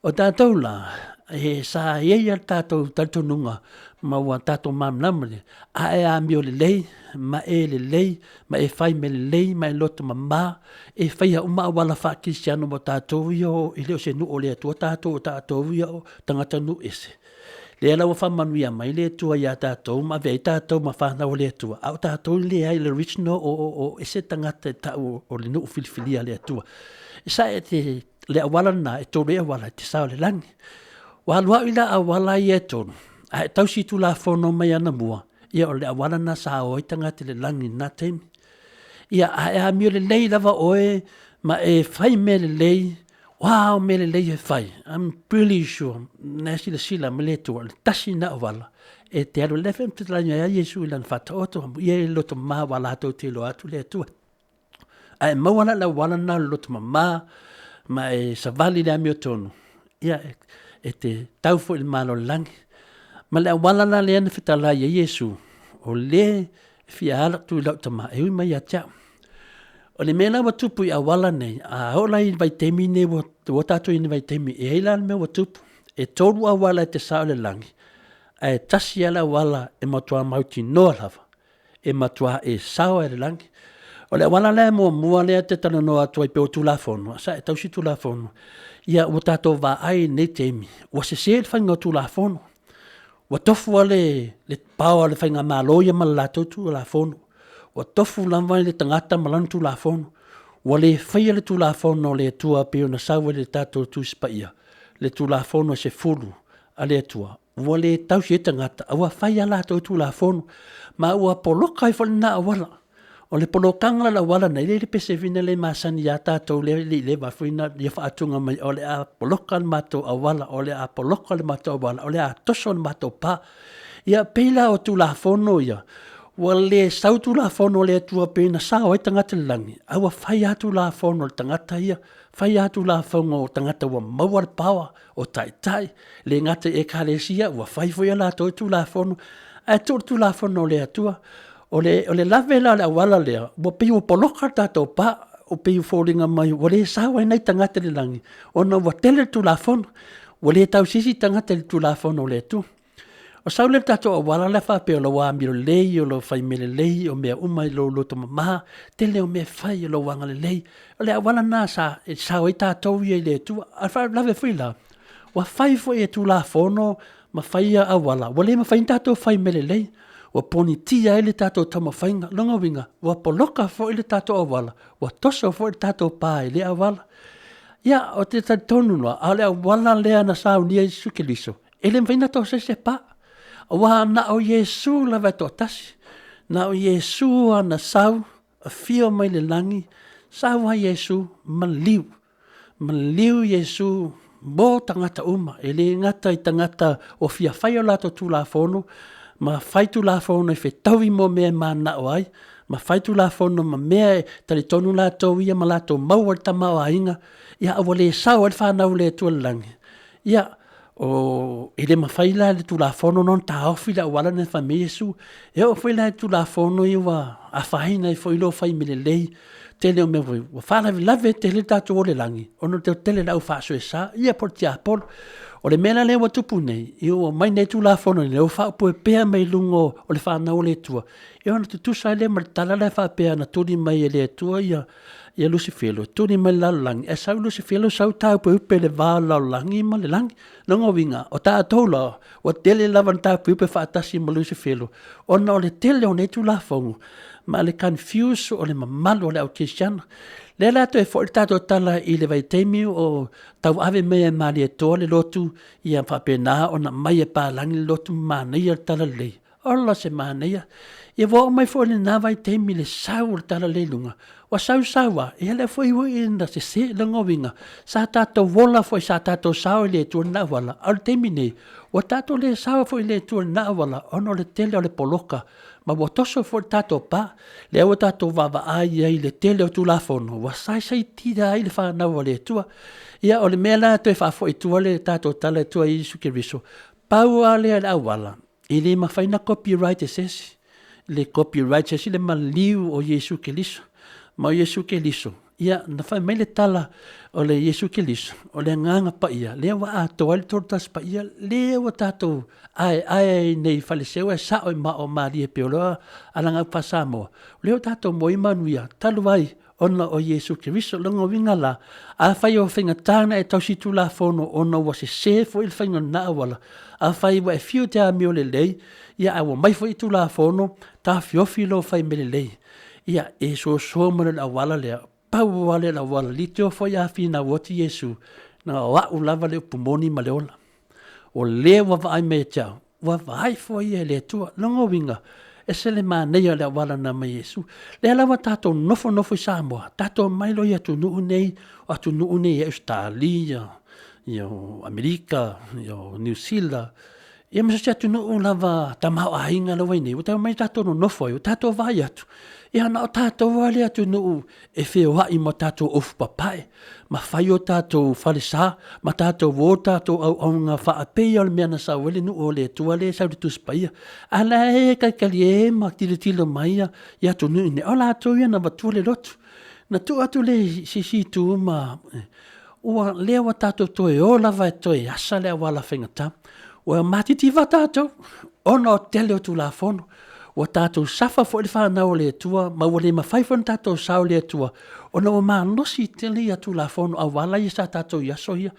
O tātou la, e sa iei tātou tātununga, ma ua tātou mamnamale, a e amio le lei, ma e le lei, ma e whai me le lei, ma e loto ma ma, e whaia uma wala wha kisiano mo tātou io, i leo se nu o le atua tātou io, tangata nu ese. Le ala wa whamanuia mai le tua ia tātou, ma vei tātou ma whanau le tua. Au tātou le ai le original o ese tangata tau o le nuu filifilia le tua. E sa e te le awala na e tō rea wala te sao le langi. Wa alua ila awala i e tōnu. A e tausi tu la whono mai ana mua. Ia o le awala na sa o i tangata le langi na teimi. Ia a e amio le lei lava oe, ma e whai me le lei. Wow, me le lei e whai. I'm pretty sure. Nā sila me le tua. Le tasi na awala. E te aru lewem te lanya a Yesu ilan whata oto. Ia e loto maa wala atou te lo atu le tua. A e mawana la wala na loto maa. Ma e savali le amio tonu. Ia e te taufo il malo langi. Ma le wala la le ane whitala ia Yesu. O le fia ala tu lau tama. E ui mai a tia. O le mena wa tupu i awala nei, a hola i vai temi nei wa tātou i vai temi, e heila me wa tupu, e tōru awala e te sao le langi, a e tasi ala awala e matua mauti noa lava, e matua e sao e le langi. O le awala lea mua lea te tana noa atua i peo tūlafono, sa e tausi tūlafono, ia wa tātou wa ai nei temi, wa se se le whainga tūlafono, Ua tofu le pao le whainga malo ia malato tu la fono. Ua tofu lama le tangata malanu tu la fono. Ua le whaia le tu la fono le tua peo na sawa le tato tu spaia. Le tu la fono se fulu a le tua. Ua le tau si tangata. Ua whaia la tu la fono. Ma ua poloka i whale na awala. O le polokanga la wala nei le pese vina le masani ya tato le wafuina ia whaatunga mai o le a poloka le mato awala o le a poloka le mato awala o le a toso le mato pa ia peila o tu la fono ia wa le sau tu la fono le tua pena sa o tangata langi awa whai atu la fono le tangata ia whai atu la fono o tangata wa maua le pawa o tai le ngata e kalesia wa whai foia la tu la fono a tu la fono le atua o le lave la le awala lea, wa piu poloka tato pa, o piu fōringa mai, wa le sawa nei tangata le langi, o na wa tele tu la fono, wa le tau sisi tangata le tu la fono le tu. O sau le tato awala le whapea lo wa miro lei, o lo whai mele lei, o mea umai lo loto mamaha, tele o mea whai o lo wanga le lei, o le awala nā sa, e sawa i tatou ia i le tu, a wha lave whila, wa whai fo e tu la fono, ma whai a awala, wa le ma whai tato whai mele lei, wa poni tia ele tato tama whainga, longa winga, wa poloka fo ele tato awala, wa toso fo ele tato pā ele awala. Ia, o te tonu noa, a le awala lea na sao nia i sukeliso, ele mwhaina to se pa. Wa na o Yesu la vato tasi, na o Yesu ana sao, a fio mai le langi, sao wa Yesu maliu Yesu, mo tangata uma, ele ngata i tangata o fia whai o lato tu la fono, ma faitu la fono e whetaui mo mea mana o ai, ma faitu la fono ma mea tali tonu la tau ia ma la tau maua ta maua inga, ia awa le sao al whanau le tua langi. Ia, o ele ma whaila le tu la fono non ta ofi la wala ne wha Yesu, e o whaila le tu la fono i wa a whaina i whailo whai mele lei, tele o mea voi, wa whalavi lave tele tatu o le langi, ono te tele lau whaso e sa, ia por te apolo, o le mena le wa tupu nei, i o mai nei tu la fono ni, o whaapu e pea mai lungo o le whanau le tua. I ona te tusa ele ma le tala le whaapea na tuni mai e le tua ia Lucifelo, tuni mai la langi. E sau Lucifelo sau tau pe upe le vā lau langi ma le langi. Nongo winga, o ta atoula, o tele lawan tau pe upe whaatasi ma Lucifelo. Ona o le tele o nei tu la fono, ma le confuse o le mamalo o le autisiana. Le lato e fo il tato tala i le vai teimi o tau ave mea mali e toa le lotu i a whapena o na mai e pālangi le lotu māneia tala lei. Ola se māneia. I a wao mai fo le nā vai teimi le sau le tala lei lunga. Wa sau sawa, e hele fo iwa i nda se lango winga. Sa tato wola fo i sa tato sao i le tua na wala. Al teimi nei, wa tato le sao fo i le tua na wala. Ono le tele o le poloka. Ma wa toso fo tato pa, le awa tato wawa ai ai le tele o tu la fono, wa sai tira ai le whanau le tua. Ia o le mea la to e whafo i tua le tato tala tua i suke riso. Pau a le awala, i le ma whaina copyright e sesi. Le copyright sesi le ma liu o Yesu ke liso. Ma o Yesu ke liso. Ia na whai mai le tala o le Yesu ke liso, o le nganga pa ia, le wa ato al tortas pa ia, le wa tato ai nei fale sewa sa o ma o mari e peoloa alanga pa Samoa. Le o tato mo imanuia, talu vai ona o Yesu Kiriso longo winga la, a whai o whinga tāna e tausi tu la fono ona wa se fo il whinga na wala, a whai wa e fiu te a mio le lei, ia awa mai fo i tu la fono, ta fiofi lo whai me le lei. Ia e so mana la wala lea, pau wale la wala li te o fo ia fina woti Yesu na wa ulava le pumoni ma le ola o le wa vai me tau wa vai fo ia le tua longo winga e se le manea le wala na ma Yesu le ala tato nofo Samoa tato mai lo ia tu nu nei o tu nu nei Australia io Amerika io New Zealand ia me se tu nu lava tamau ainga lo nei o ta mai tato nofo o tato vai atu ia na o tato wale atu nuu e wheo hai ma tato of papai. Ma whai o tato whalesa, ma tato wo tato au ngā whaapea o le mea na sa wale nuu o le tua le sau le tuspaia. Ala e kaikali e ma tilo mai ia tu nuu ne. Ola atu ia na watu le lotu. Na tu atu le sisi tu ma ua lea wa tato toe o lava e toe asa lea wala whengata. Ua matiti wa tato, ona o tele o tu la fono. Wa tatou safa fo le whanau le tua, ma wale ma whaifon tatou sao le tua, o na o maa nosi tele atu la fono a wala i sa tatou yaso ia,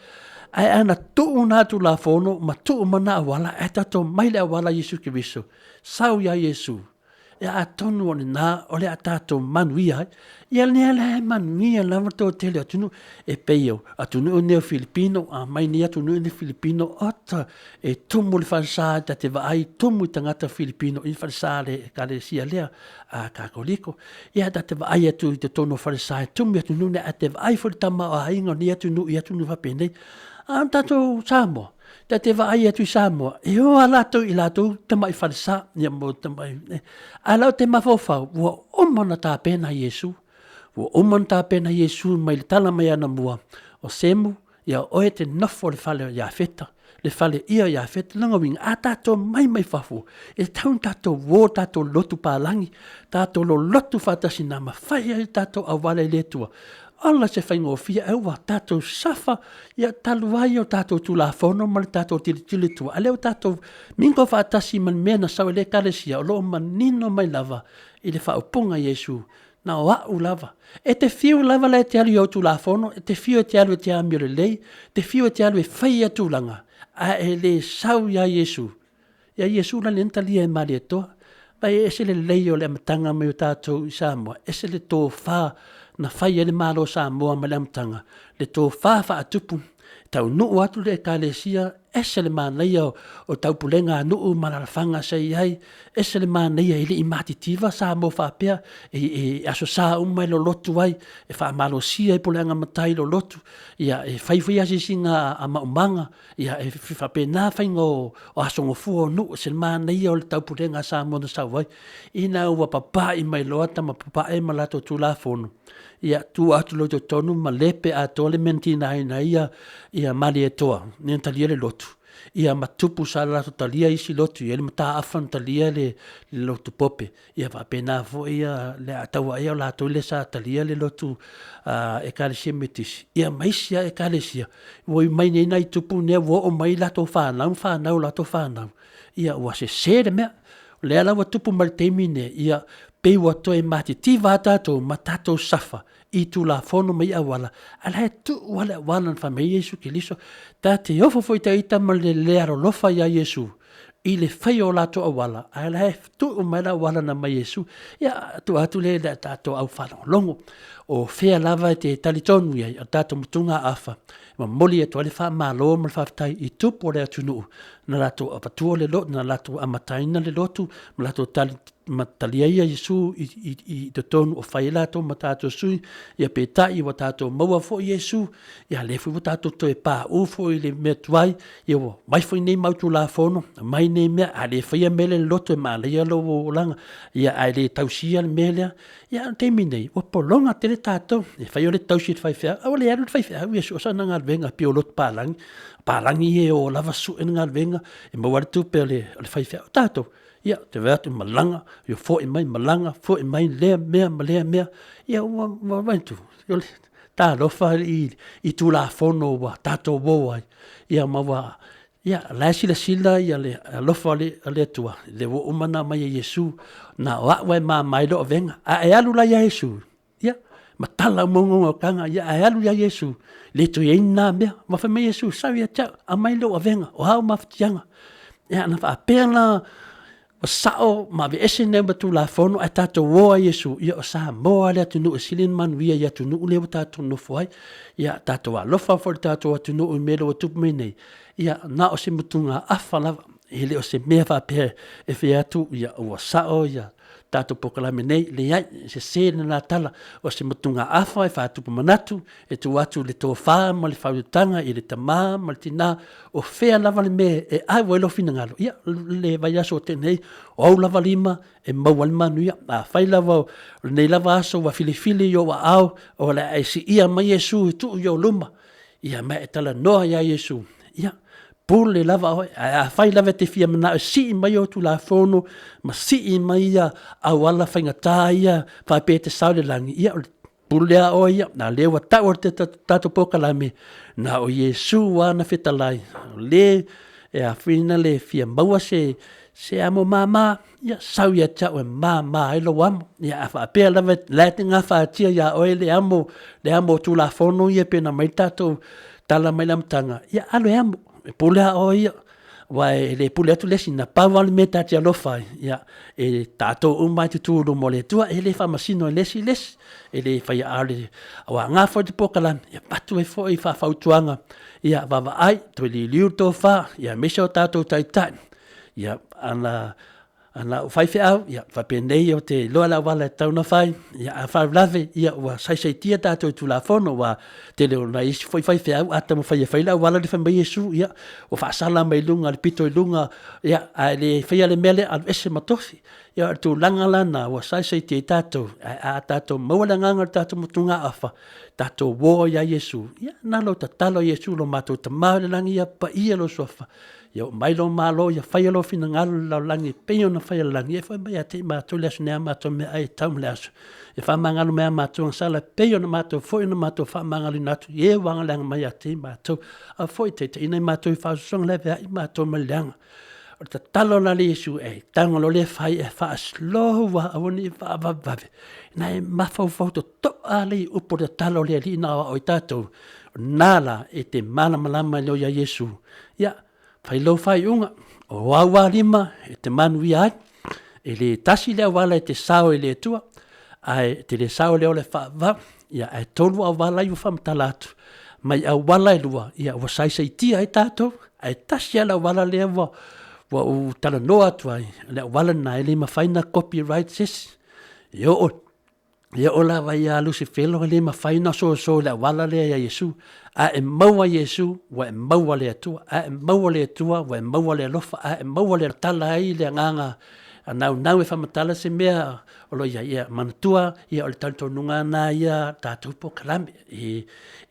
ai ana tu na tu la fono ma tu mana wala e tato mai le wala Yesu Kristo sau ya Yesu ya atonu ona na ole atato manuia ia le manuia lava to tele atunu e peio atunu ne Filipino a mai ni atunu ne Filipino ata e tumu le fansa ta te vai tumu tangata Filipino in fansa le kalesia le a katoliko ia ta te vai atu te tono fansa tumu atunu ne ate vai fo tama a ingo ni atunu va pene an tato Samoa ta te vai atu Samoa e o alato ilato te mai fansa ia mo te mai ala te mafofa wo omona ta pena Yesu wo omona ta pena Yesu mai le tala mai ana mua o semu ia oe te nofo le fale ia feta le fale ia feta langa wing a tato mai fafu e taun tato wo tato lotu palangi tato lo lotu fatasina ma fai tato awale le tua alla se fai ngofia e wa tato safa ia taluai o tato tulafono ma le tato tili tua aleo tato mingo fatasi man mena sa le kalesia o lo manino mai lava i le whaupunga Yesu na o lava e te fiu lava le te alu o tulafono e te fiu te alu te amio le lei te fiu te alu e fai atulanga a e le sau ya Yesu la lenta lia e mali e toa vai e se le lei o le amatanga me o tato i Samoa e se le tō wha na fai ele malo Samoa ma le amatanga le tō wha atupu tau nuu atu le kalesia ese le manaia o tau pulenga nuu malalafanga sei ai ese le manaia ili i matitiva Samoa whapea e aso sa umai lo lotu ai e wha malo sia i pulenga matai lo lotu ia e whaiwhia singa a maumanga ia e whapena whainga o asongo fua nuu se le manaia o le tau pulenga Samoa na sauai ina ua papa i mai loata ma papa e malato tulafono ia tu atu lo to tonu ma lepe a tole mentina ia mali e toa ni talia le lotu ia matupu sala to talia isi lotu ia mata afan talia le lotu pope ia va pena vo ia le atawa ia la to le sa talia le lotu e kalesia metis ia maisia e kalesia voi mai nei nai tupu ne vo o mai la to fa na la to fa na ia wa se de me le ala wa tupu mal temine ia pe wato e mati ti vata to matato safa i tu la fono mai awala ala tu wala fa me Yesu Kristo ta te ofo foi te ita mal le aro lofa ya Yesu i le fai o lato awala ala tu mai la wala na mai Yesu ya tu atu le ta to au fa longo o fea lava te talitonu ia tato mutunga afa ma moli e to le fa malo mal fa tai i tu po le tunu na lato apatu le lot na lato amataina le lotu ma lato matalia ia Yesu i te tonu o whailato ma tātou sui ia pētai wa tātou maua fo Yesu ia lefu wa tātou toe pā ufo i le mea tuai ia wa mai fo i nei mautu la fono mai nei mea a le whaia mele loto e māleia lo o langa ia a le tausia le melea ia teimi nei wa polonga te le tātou e whai o le tausi te whaifea au le aru te whaifea Yesu o sa nangar venga pio lot pālangi e o lava su e nangar venga e mawari tupe le whaifea o tātou ia te vatu malanga yo fo i mai malanga fo i mai le mea ia wa vantu ta lofa i tu la fono wa tato wo ia ma ia la sila ia le lofa le tua le wo umana mai Yesu na wa ma mai do venga a e alu la Yesu ia matala mongo kanga ia e alu ya Yesu le tu ina mea ma fa me Yesu sa ia cha a mai do venga o ha ma ftianga ia na fa pena o sao ma ve ese ne batu la fono a tato wo Yesu ia o Samoa le tunu silin man via ia tunu le tato no foi ia tato wa lofa for tato tunu o melo tu mene ia na o se mutunga afala ele o se me va pe e fia tu ia o sao ia tato POLOKALAME nei le ia se na tala o se mutunga afa e fa tu manatu e tu atu le to fa ma le fa tanga i le tama ma le tina o fea lava le me e ai wo lo fina ngalo ia le vai aso te nei o lava lima e mau al manu ia a fai lava nei lava aso wa filifili yo wa au o la ai si ia mai Yesu tu yo luma ia me tala no ia Yesu ia pule lava a fai lava te fia mana si mai o tu la fono ma si mai ia a wala fainga taia fa pe te saule langi ia pule o ia na lewa ta o te tato POLOKALAME na o Yesu wa na fetalai le e a fina le fia maua se amo mama ia sau ia cha o mama ai lo wam ia fa pe lava la tinga fa tia ia o le amo tu la fono ia pe na mai tato tala mai lamtanga ia alo amu e pula o ia wa le pula tu lesi na pawa me ta tia lo fai ia e tato mai tu lo mole tua e le fa masino lesi e le fai ale wa nga fo di pokalan ia patu e fo i fa tuanga ia va ai to li liu to fa ia me so tato tai ia ana fai fe au ia fa penei o te lo ala wala tau na fai ia fa lave ia wa sai tia tato tu la fono wa te le na is foi fai fe au ata mo fai la wala de fa mai Yesu ia o fa sala mai lunga le pito lunga ia ale fai ale mele al ese matosi ia tu langa lana wa sai tia tato a tato mo la nganga tato mutunga afa tato wo ia Yesu ia na lo tatalo Yesu lo mato tama le langi ia pa ia lo sofa ia mai lo malo ia fai lo fina ngalo la langi peio na fai langi e foi mai ate ma to le sne ma to me ai tam le aso e fa mangalo me ma to sala peio na ma to foi na ma to fa mangali na to e wanga lang mai ate ma to a foi te ina ma to fa song le ve ma to me lang o ta talo na le Yesu e tango lo le fai e fa slow wa oni fa va na e ma fa to ali upo de talo le li na o tato nala e te malama lo ya Yesu ia fai lo fai unga o wawa lima e te manu ia e le tasi lea wala e te sao e le tua ai te le sao leo le wha ia e tolu au wala i uwha mtalatu mai au wala e lua ia wa sai tia e tato ai tasi ala wala lea wa u tala noa tuai lea wala na e le mawhaina copyright sesi ia o la vai a lusi felo le mawhaina so lea wala lea ia Yesu a e maua Yesu wa e maua le atua a e maua le atua wa e maua le lofa a e maua le tala ai le nganga nau e whamatala se mea o lo ia manatua ia o le talto nunga na ia tātou POLOKALAME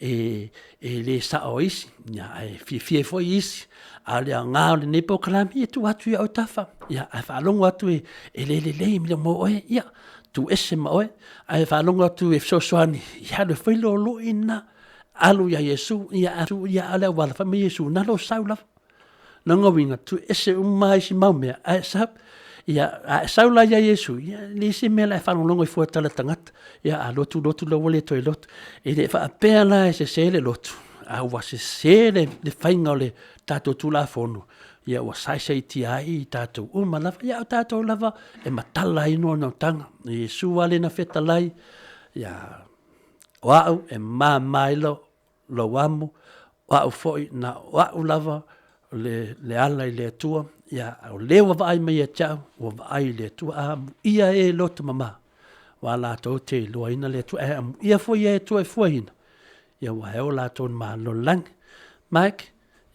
e le sao isi ia e fie foi isi a le ngā o le ne POLOKALAME ia tu atu ia o tafa ia a whaalongo atu e le mi le mo oe ia tu ese ma oe a e whaalongo atu e fsosoani ia le whailo lo ina alu ya Yesu ia atu ia ala wala fa me Yesu na lo saula na ngawinga tu ese mai si maumea a sap ia a saula ya Yesu ia le se mela fa longo i fuata tangata ia a lotu lo wole to lot e le fa pela ese sele lotu a wa se sele le fainga le tato tu la fono ia wa sai ti ai tato lava ia tato lava e matala ino na tanga Yesu ale na feta lai ia wau e mailo lo wamo wau foi na wau lava le ala i le atua ia o lewa vai mai e tau o vai le atua ia e lotu mama wala to te lo ina le atua ia foi e tu e foi ina ia wa e o la ton ma lo lang Mike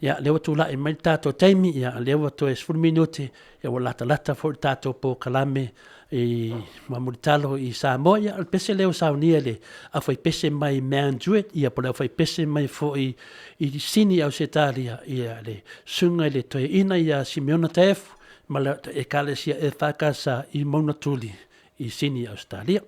ia lewa tu la i mai tato TAIMI ia lewa to e 10 minuti ia wa lata for tato POLOKALAME i mamuritalo i Samoa ia al pese leo saunia le a foi pese mai manjuet ia po leo foi pese mai fo i sini au setalia ia le sunga le toe ina ia Simeona Taefu ma le e kalesia e whakasa i Mauna Tuli i sini Australia.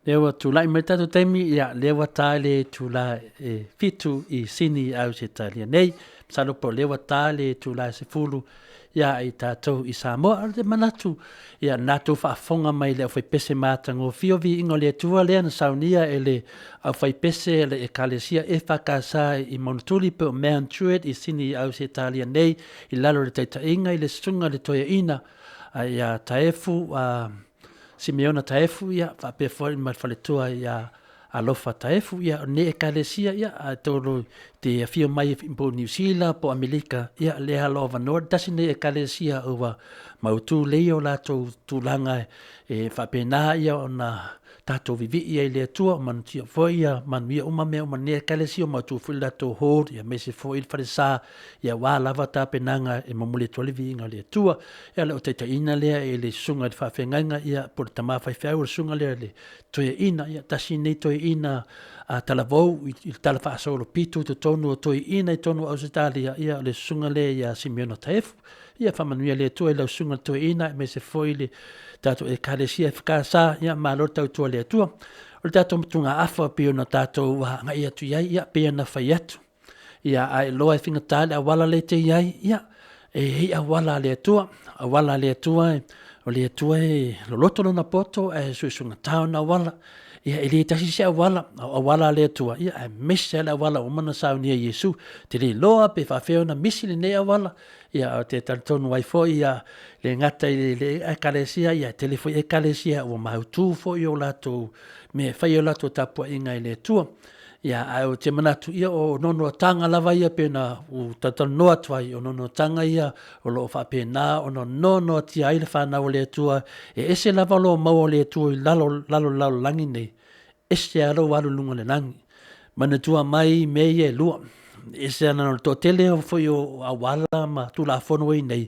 Lewa tula i metatu taimi ia lewa tale tula fitu i sini au se talia nei. Salo po lewa tale tula se fulu ia i tātou i Samoa. Ar te manatu ia nātou whaafonga mai le au whai pese mātango fio vi ingo le tua lea na saunia e le au whai pese le e kalesia e whakasa i monotuli pe o mea antuet i sini au se talia nei i lalo le taita inga i le sunga le toia ina ia taefu Simeona taefu ia whape fwoi mai whaletua ia alofa taefu ia ne e kalesia ia a tolo te fio mai po New Zealand po Amerika ia le halo ova nord tasi ne e kalesia ua mautu leo la tūlanga e whape nā ia o na tātou VIVIIGA i le atua man tia fwoi ia man mia uma mea uma ne e kalesia mautu fwoi la tō hōr ia me se fwoi il whare sā ia wā lava tā penanga e mamule tole VIVIIGA le atua ia le o teita ina lea e le sunga le whawhengainga ia por tamā whaiwhau le sunga lea le toia ina ia tasi nei toia ina a talavou i tala whaasolo pitu te tonu o toia ina i tonu Ausitalia ia le sunga lea ia Simeona taefu ia whamanuia le atua i lau sunga toia ina me se fwoi le tātou e kālesia e whakasā ia mālo tau tua le atua o le tātou mtunga awha pio na tātou wa ngai atu iai ia pia na whai atu ia ai loa e whingatale a wala le te iai ia e hei a wala le atua o le atua e lolotolo na poto e suisunga tau na wala ia e le tasi se a wala le atua ia e mese le wala o mana saunia Yesu te le loa pe whawheo na misi le ne a wala ia o te taritonu waifo ia le ngata i le ekalesia ia telefoi ekalesia o mautu fo i o lato me whai o lato tapua inga i le atua ia au te manatu ia o nono tanga lava ia pena u tatanoa tuai o nono tanga ia o lo fa pena o nono tia ai le whanau le atua e ese lava lo mau le atua i lalo langi nei ese alo walu lunga le langi manatua mai me ia lua ese ana no to tele o foi o awala ma tu la fono i nei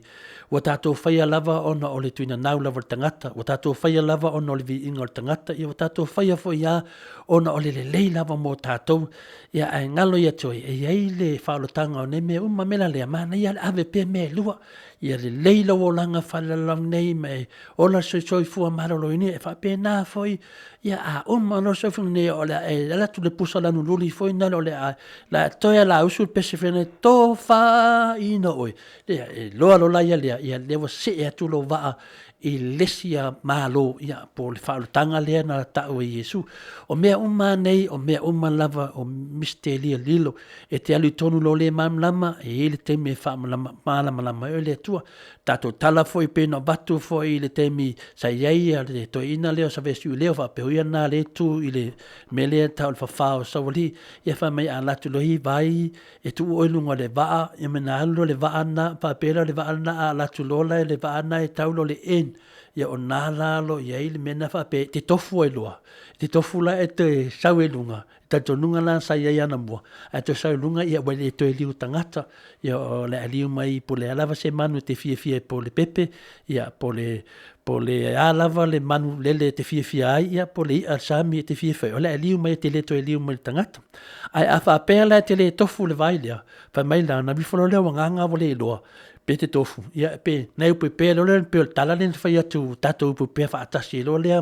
o tatou whaia lava ona o le tuina nau lava le tangata o tatou whaia lava ona o le viiga o le tangata ia o tatou whaia foi ia ona o le lelei lava mo tatou ia ai ngalo ia toi e iai le whaolotanga o ne me uma mela lea mana ia le ave pe me lua ia le leila o langa whalalang nei me ola soi fua marolo ini e whape nā foi ia a no soi fua nei o le e la tu le pusa lanu luli foi na o le a la toia la usul pese fene to fa ino oi le loa lo la ia le wa se e tu lo va i lesia malo ia po le whaolotanga lea na tau e Yesu. O mea uma nei, o mea uma lava o mistelia lilo. E te alu tonu lo le mamlama, e ele te me whaamalama e le atua. Tato tala foi pena batu foi le temi sa iai le to ina leo sa vesi leo fa pe na le tu ile mele tau fa fa sa wali ia fa mai ala tu lohi vai e tu o lunga le va e mena alo le va na pa pera le va na ala tu lola le va na e tau lo le en ia o nala lo ia ile mena fa pe te tofu e loa te tofu la e te sau e lunga ta tonunga la sa ia na mo e te sau lunga ia wale to e liu tangata ia o le aliu mai po le alava se manu te fia po le pepe ia po le alava le manu lele te fia ia po le a sami te fia o le aliu mai te le to e liu mai tangata ai a fa pela te le tofu le vai lea fa mai la na bifolo le wanga vole loa pe te tofu ia pe na upe pe lo le pe tala le fa ia tu tato upe pe fa atasi lo le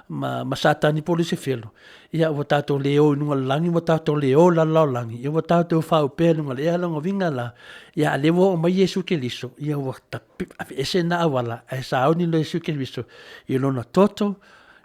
ma satani polisi felo ia o tato leo nunga langi o tato leo la langi ia o tato fa upe nunga le ala ngovinga la ia le wo mai Yesu Keristo ia o ta ese na awala e sa oni le Yesu Keristo ia lona toto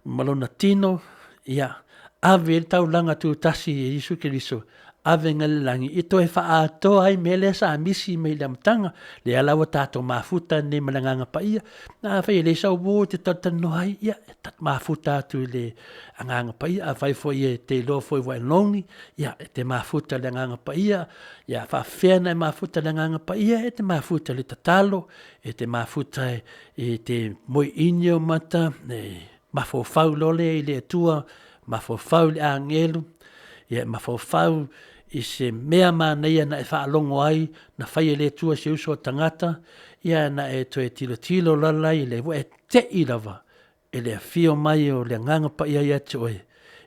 malona tino ia ave tau langa tu tasi Yesu Keristo ave ngalangi ito e fa ato ai mele sa misi me le mtanga le ala o tato mafuta ne malanga pa ia na fa le sa wo te tatano ai ia tat mafuta tu le anga pa ia vai fo ia te lo fo wa longi ia te mafuta le anga pa ia fa fena mafuta le anga pa ia e te mafuta le tatalo e te mafuta e te moi inyo mata e mafo fau lole le tua mafo fau le angelu ia mafo fau i se mea māneia na e whaalongo ai, na whaia le tua se uso tangata, ia na e to e tilo lalai, le e te i lava, e le fio mai o le nganga pa ia ia te oe.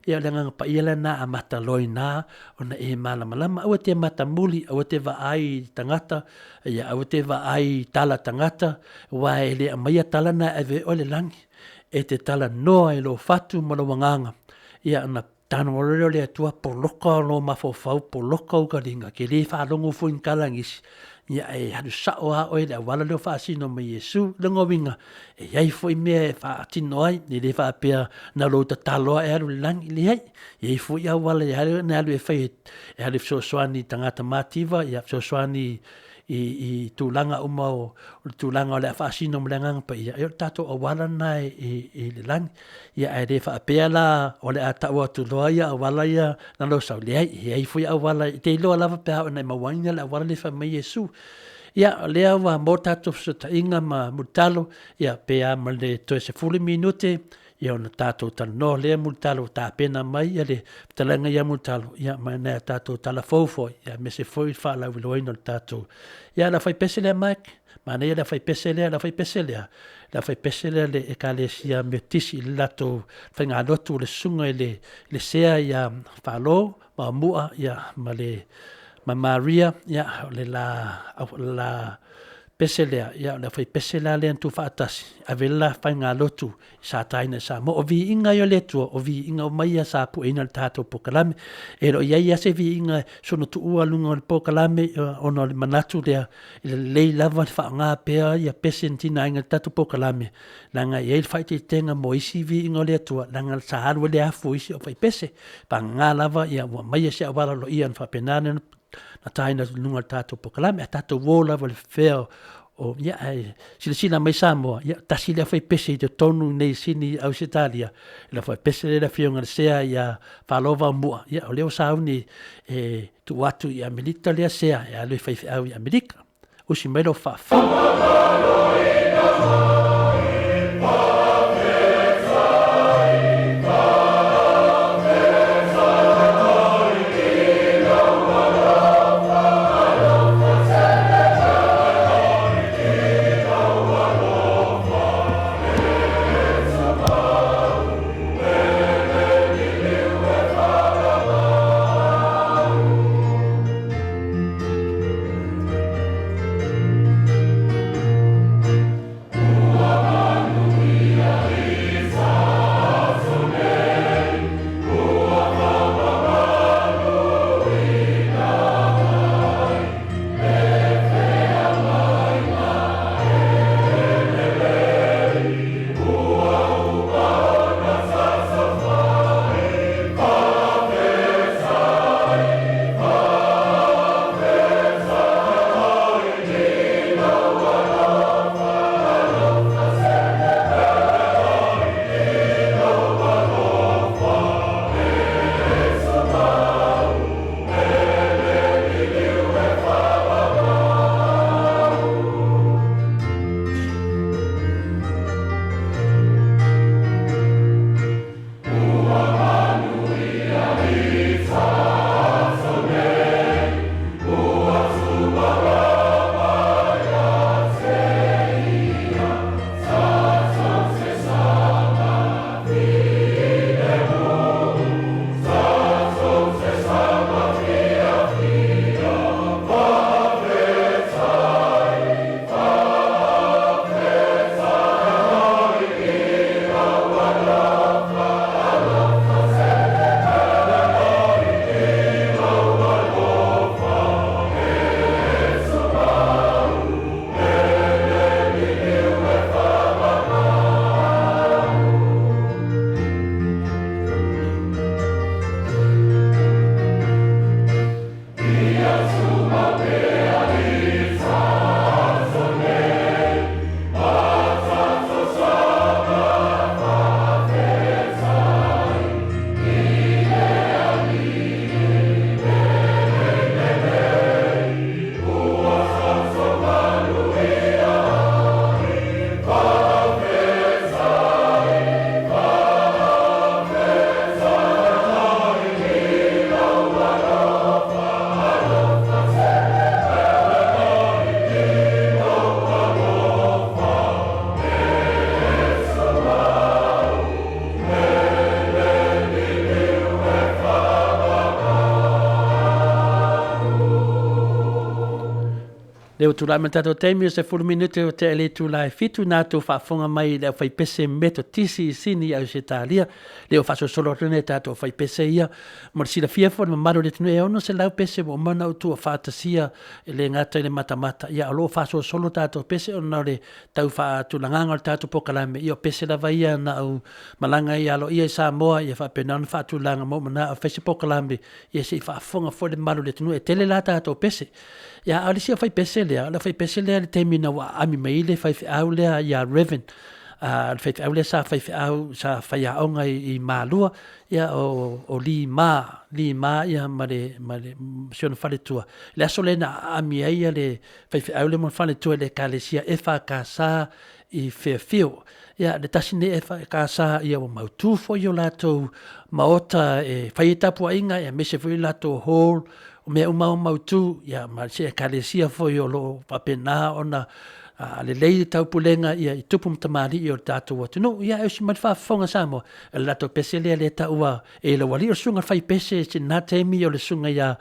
Ia le nganga pa ia le na a mata loi nā, o na e malama, au te mata muli, au te wa ai tangata, ia au te wa ai tala tangata, wa e le maia tala na e ve o le langi, e te tala noa e lo fatu ma lo wanganga, ia na tano oreo le atua poloka lo mafofau poloka o karinga ke le whaalongo fu in kalangisi ia e hadu sao a oe le wala leo whaasino mai Yesu lango winga e iai fo i mea e whaatino ai ni le whaapea na lo ta taloa e haru langi le hai iai fo i awala e haru na haru e whai e haru fsoswani tangata mativa ia fsoswani i tūlanga umau tūlanga o le whaasino mlengang pa ia e tato awala na e le langi ia e re whaapea la o le ataua tuloa ia awala ia na lo sau lea i ei fui awala i te iloa lava pēha o nei mawainga le awala le whamai Yesu ia lea wa mo tato fsota inga ma mutalo ia pēha ma le toe se fuli minute ia ona tato tala no lea mutalo ta pena mai ia le talanga ia mutalo ia ma nea tato tala fofo ia me se foi whala wiloina le tato ia la fai pese lea Mike ma nea la fai pese lea la fai pese lea le e ka le sia me tisi lato fai ngā lotu le sunga le sea ia whalo ma mua ia ma le ma Maria ia le la peselea ia le fai peselea le tu fatasi avela fai ngā lotu sa taina sa mo o viiga yo le tu o viiga o mai sa pu ina tato pokalame e ro ia se viiga sono tu ua lunga o pokalame ono le manatu le lava fa ngā pea ia pesentina inga tato pokalame langa ia fai te tenga mo isi viiga le tu langa sa haru le afu isi o fai pese pa ngā lava ia mai se awala lo ian fa penane na taina lunga tato pokalame tato wola val feo o ia sila mai Samoa ia tasi le fai pese te tonu nei sini Australia la fai pese le fionga sea ia falova mua ia o leo sauni tu watu ia milita le sea ia le fai au ia Amerika o si mai lo fa Leo tu la matato taimi se fulu minute o te ele tu la fitu na tu whaafonga mai leo whai pese meto tisi sini au se talia. Leo whaso solo rene tato whai pese ia. Marisila fiafo na maro le tunu e ono se lau pese mo mana utu a whaatasia le ngata le mata. Ia alo whaso solo tato pese o na le tau whaatu langanga tato pokalame. Ia pese la vaia na au malanga ia alo ia Samoa ia whaapenana whaatu langa mo mana a whese pokalame. Ia se whaafonga fo le maro le tunu e tele la tato pese. Ya alisia fai pese lea, la fai pese lea le temina wa ami maile fai au lea ya Reven. Fai au lea sa fai au sa fai aonga I malua ya o li ma ya mare siona fale tua. Le aso le na ami aia le fai au le mon fale tua le kalesia efa ka sa I FIAFIA. Ya le tasine efa ka sa ia o mautu fo yo lato Maota fai tapu inga ya mese fo lato hall o mea umau mautu, ia marisia kalesia foi o lo papena ona le lei tau pulenga ia I tupu mtamari I o tato watu. No, ia eusi matwhafonga Samoa, e lato pese lea le taua e la wali o sunga fai pese se na TAIMI o le sunga ia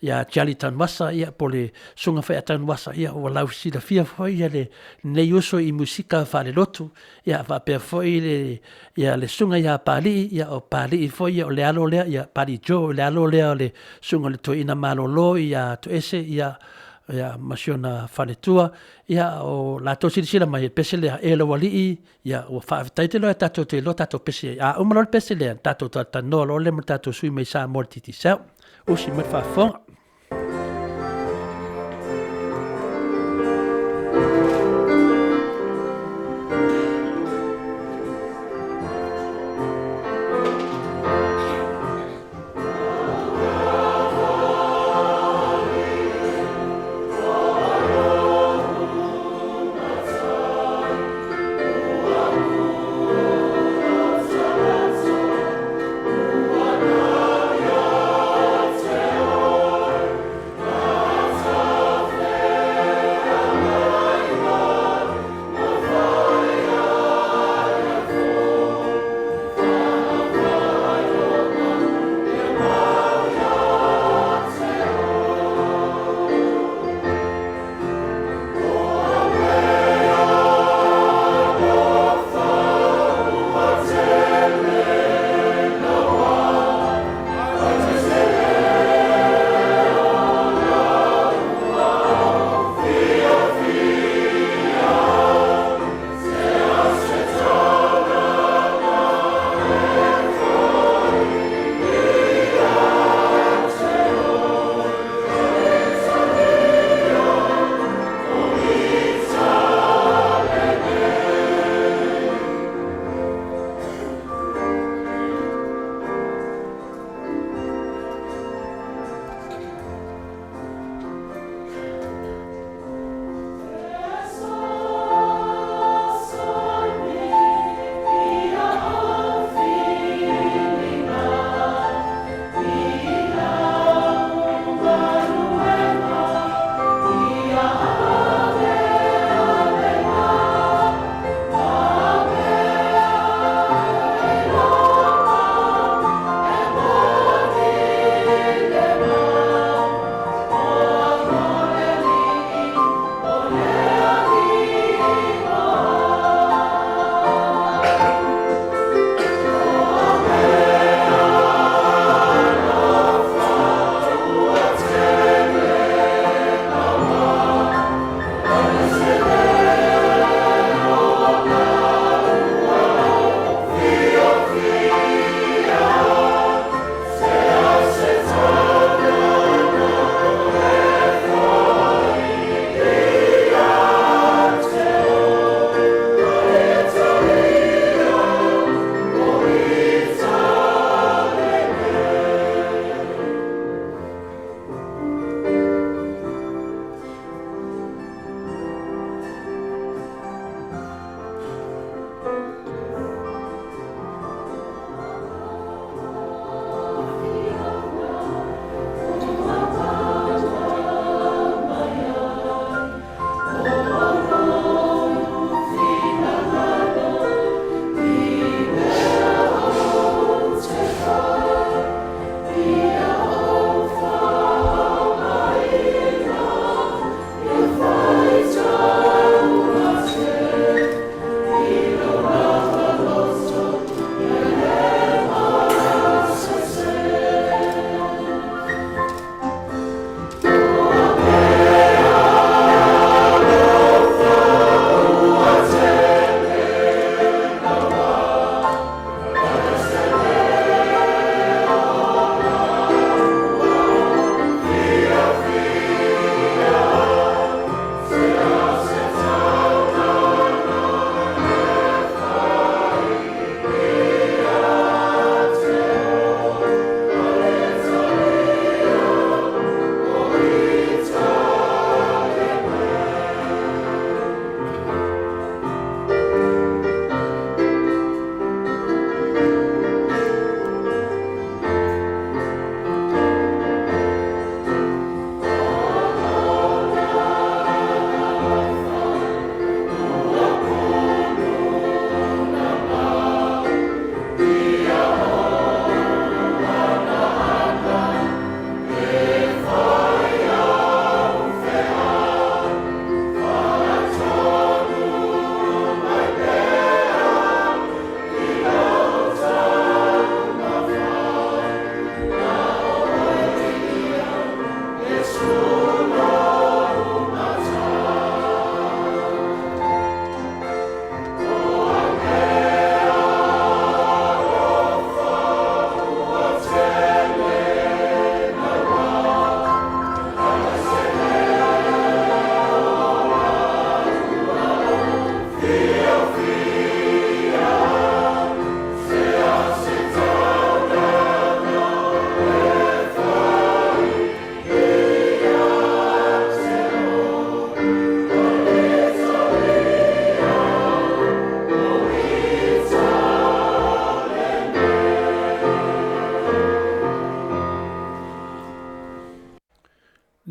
Jali Tanwasa, ia po le sunga fai Tanwasa, ia o lau si la fia foi ia le nei uso I musika whale lotu, ia whapea foi ia le sunga ia pali, ia o pali foi ia o le alo lea, ia pali jo, le alo lea o le sunga le to ina malo lo, ia to ese, ia masiona whale tua, ia o la to sila mai pese lea e la wali, ia o whaafitaite loa tato te lo tato pese, a umalo pese lea, tato tano lo le mo tato sui mai sa mortiti sao, o si mai whaafonga.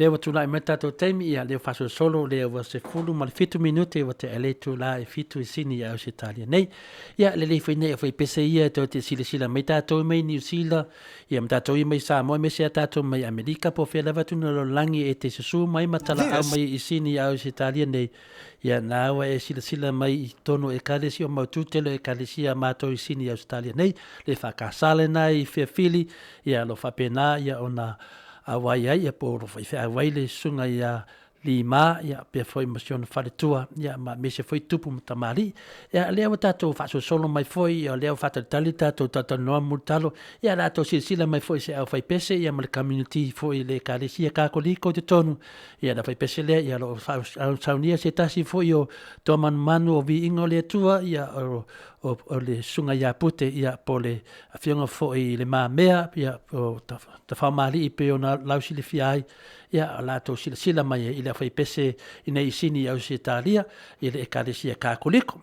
leo tula mai tatou taimi ia leo faso solo leo wa se fulu ma le fitu minute wa te ele tula e fitu I sini ia o se Italia nei ia le le fine foi pese ia to te sila mai tatou mai New Zealand ia tatou I mai Samoa me se tatou mai Amerika po fe lava tuna lo langi e te susu mai matala au mai I sini ia o se Italia nei ia na wa e sila mai I tono e kalesi o maututelo e kalesi a matou I sini ia o se Italia nei le fa kasale nai FIAFILI ia lo fa pena ia ona awai ai ia po fai fa awai le sunga ia lima ia pe foi motion faletua ia ma me se foi tupu mutamali ia le tato fa solo mai foi ia le fa tali tato no mutalo ia la to sila mai foi se au fai pese ia ma community foi le kalesia ka koliko te tonu ia da fai pese le ia lo fa saunia se tasi foi o to manu o VIVIIGA le tua ia o le sunga ia pute ia po le afionga foi le mea ia o ta fa mali pe ona lausi le fiai ia la to sila mai ile fai pese ina I sini au se Italia ile kalesia ka koliko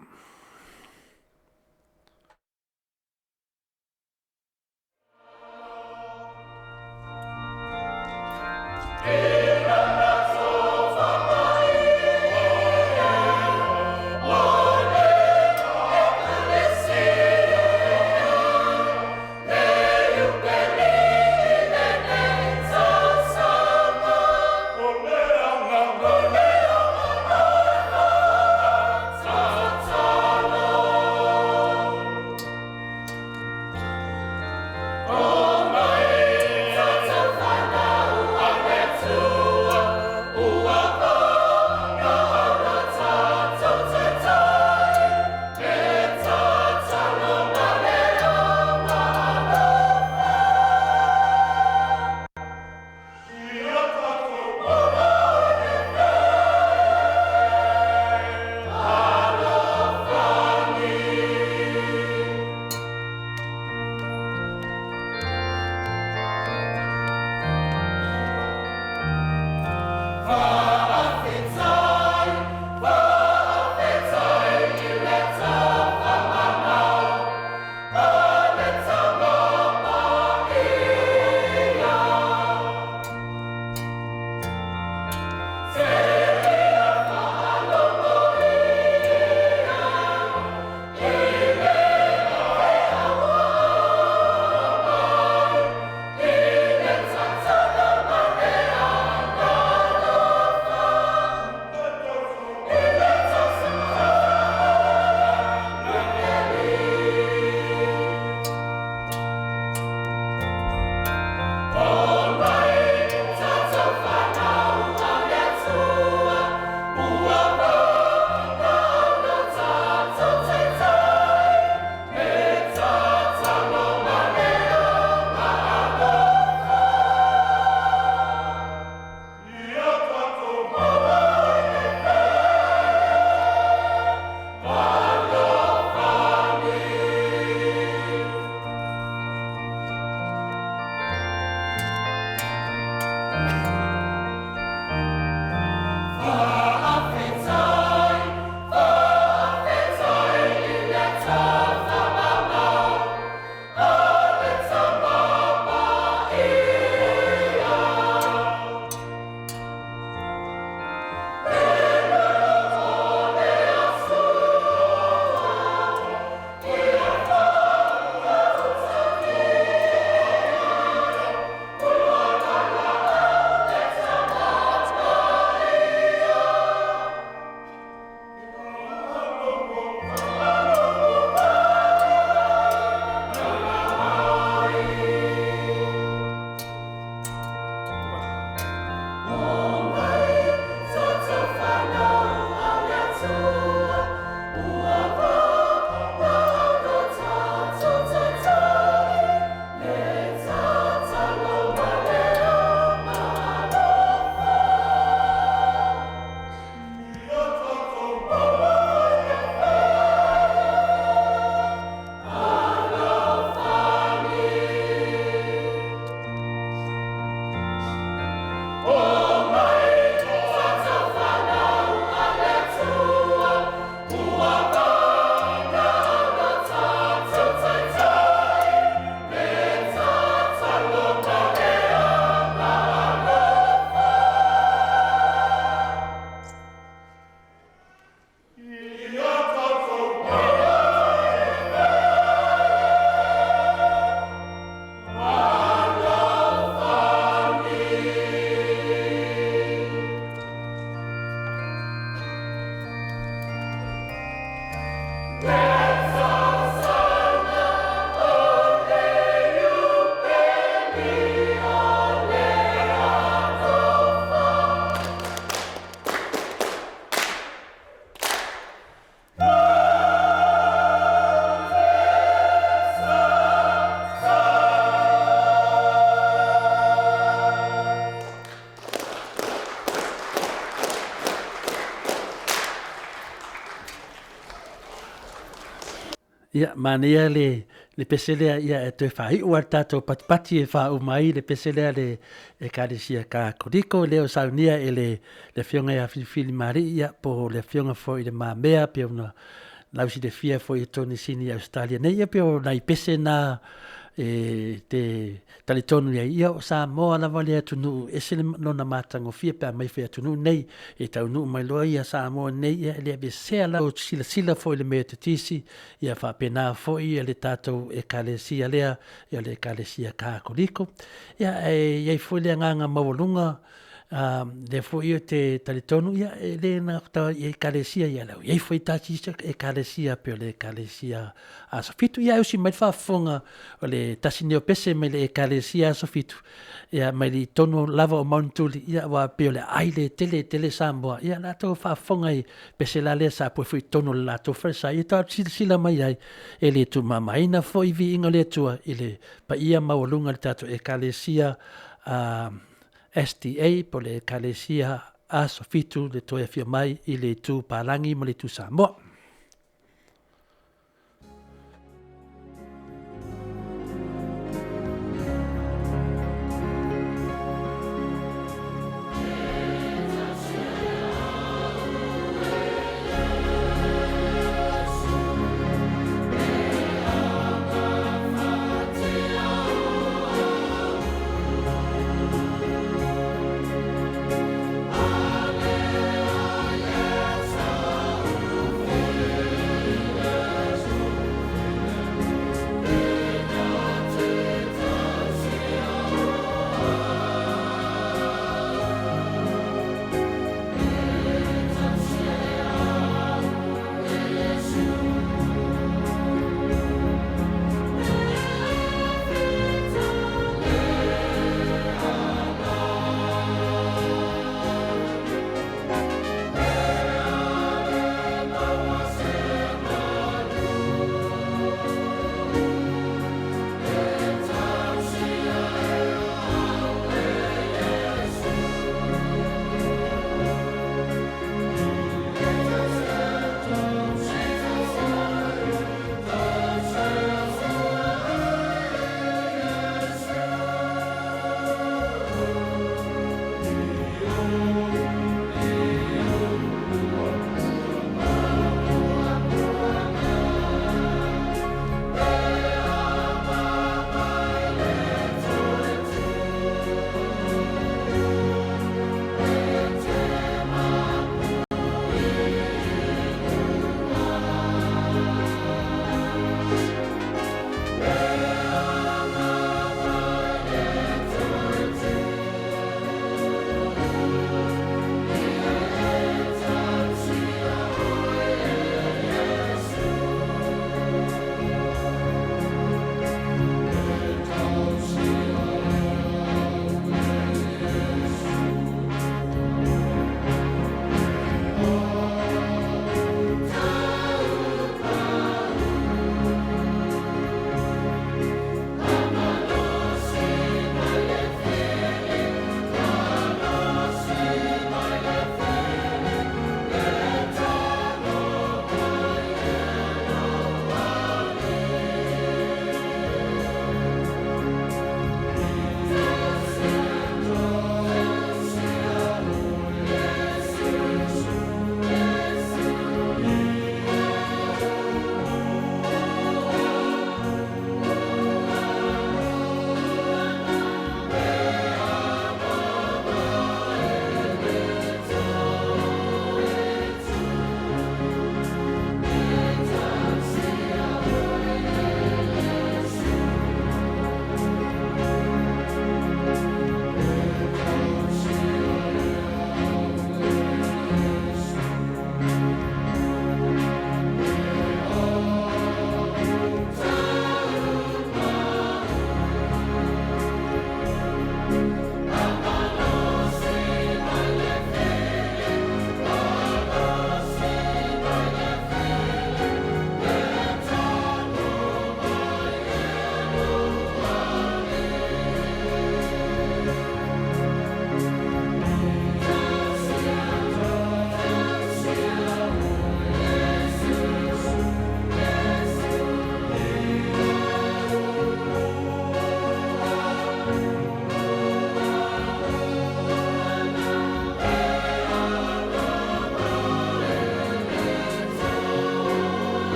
Ia mania le peselea ia e te whai ua tātou patipati e wha umai le peselea le kāresia ka koriko leo saunia e le whionga ia whiwhili mari ia po le whionga fo i le mamea pe una lausi le fia fo i toni sini Australia nei ia pe o nai pese na te talitonu ia o Samoa lava le atunu e sele nona matango fia pe mai fia atunu nei e tau nu mai loa ia Samoa nei ia le be sea la o sila fo i le mea te tisi ia wha pena fo i le tātou e kalesia lea ia le kalesia ka koriko ia iai fo le nganga mawalunga le fo i te talitonu ia le na ta e kalesia ia lau iai fo i tati e kalesia pe le kalesia a sofitu ia usi mai fa fonga o le tasineo pese mai le kalesia a sofitu ia mai li tonu lava o mauntuli ia wa pe le aile tele Samoa ia la to fa fonga i pese la le sa po fo tonu la to fresa ia ta sila mai ai e le tu mamaina fo i viiga le tua i le pa ia maulunga le tato e kalesia STA po le kalesia a sofitu le toia fia mai i le tu palangi ma le tu Samoa.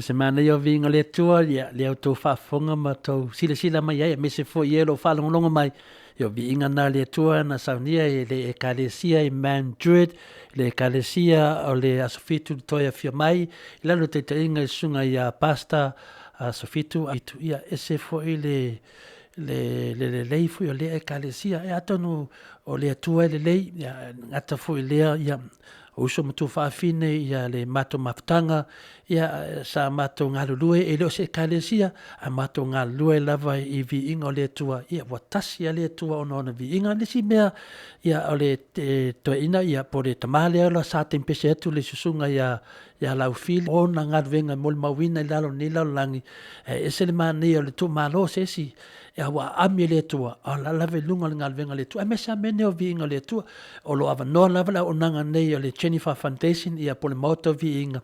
semana yo vinga le tua ya le auto whaafonga ma tau sila mai ai me se fo ielo whalonga mai yo vinga na le tua na saunia le ekalesia i Mandrid le ekalesia o le asofitu toia fia mai lalo te inga sunga ya pasta asofitu itu ia ese fo le leifu o le ekalesia e atonu o le tua le lei ya ngata fo le ya uso mtu whaafine ia le mato mafutanga ia sa mato ngalulue e leo se kalesia a mato ngalulue lava i viiga o le tua ia watasi a le tua ona viiga lesi mea ia o le toeina ia po le tamale ala sa tempese atu le susunga ia laufili ona ngaluvenga mo le mauina i lalo ni lalo langi ese le mani o le tu malo sesi ia wa ami le tua o la lave lunga le ngalvenga le tua me sa mene o viiga le tua o lo avanoa lava la onanga nei o le Jennifer Foundation ia po le Maota viiga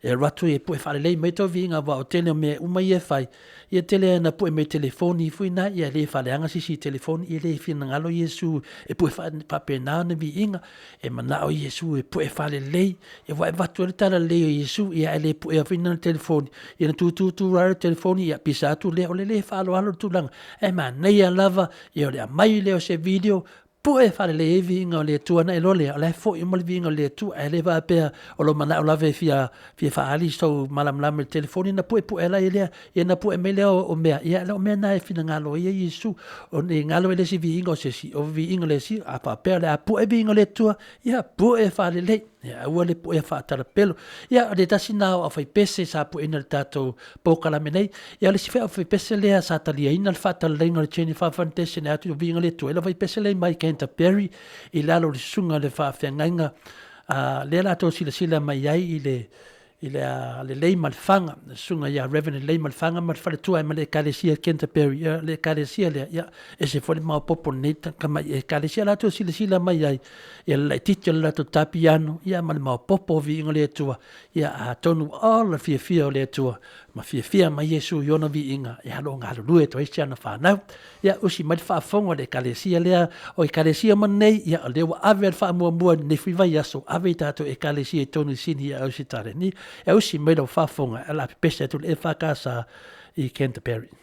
e ratu e pu e whalelei mai tau viiga wa o tele me umai e whai ia tele na pu e me telefoni fuina ia le whaleanga sisi telefoni ia le fina ngalo Yesu e pu e whapena na viiga e mana o Yesu e pu e whalelei e wa e watu le tala le o Yesu ia le pu e fina na telefoni ia na tu rara telefoni ia pisa atu le o le whalo alo tulanga e ma nei a lava ia o le amai le o se video pu e whare le evi inga o le tua na e lole o le fo i mali vi inga o le tua e le va pea o lo mana o lave fia whaali so malam telefoni na pu e la ilea ia na pu e mele o mea ia o mea na e fina ngalo ia Yesu o ne ngalo e le si vi inga o se si o vi inga le si a pa pea le a pu e vi inga o le tua ia pu e whare le ia ua le pu e whaatara pelo ia o le tasi nao a whai pese sa pu ina le tatou POLOKALAME nei ia le si whai a whai pese lea sa talia ina le whaatara leinga le Jennifer Foundation e atu vi inga le tua ila whai pese lei mai Perry i lalo le sunga le whaafengainga le la to sila mai ai i le lei malfanga sunga ia Reverend lei malfanga ma fale tua ma le kalesia Canterbury le kalesia le ia e se fole ma popo neta kama e kalesia la to sila mai ai ia le teacher la to tapiano ia ma ma popo vi ngole tua ia a tonu all fia le tua ma fia ma Yesu yona vi inga e halo ngalo lue to isia na fa na ia usi ma fa fonga le kalesia le o kalesia ma nei ia le wa ave fa mo ne fiva yaso ave tato e kalesia tonu sini ia usi tare ni e usi mai lo fa fonga la pesa tu e fa casa i Canterbury.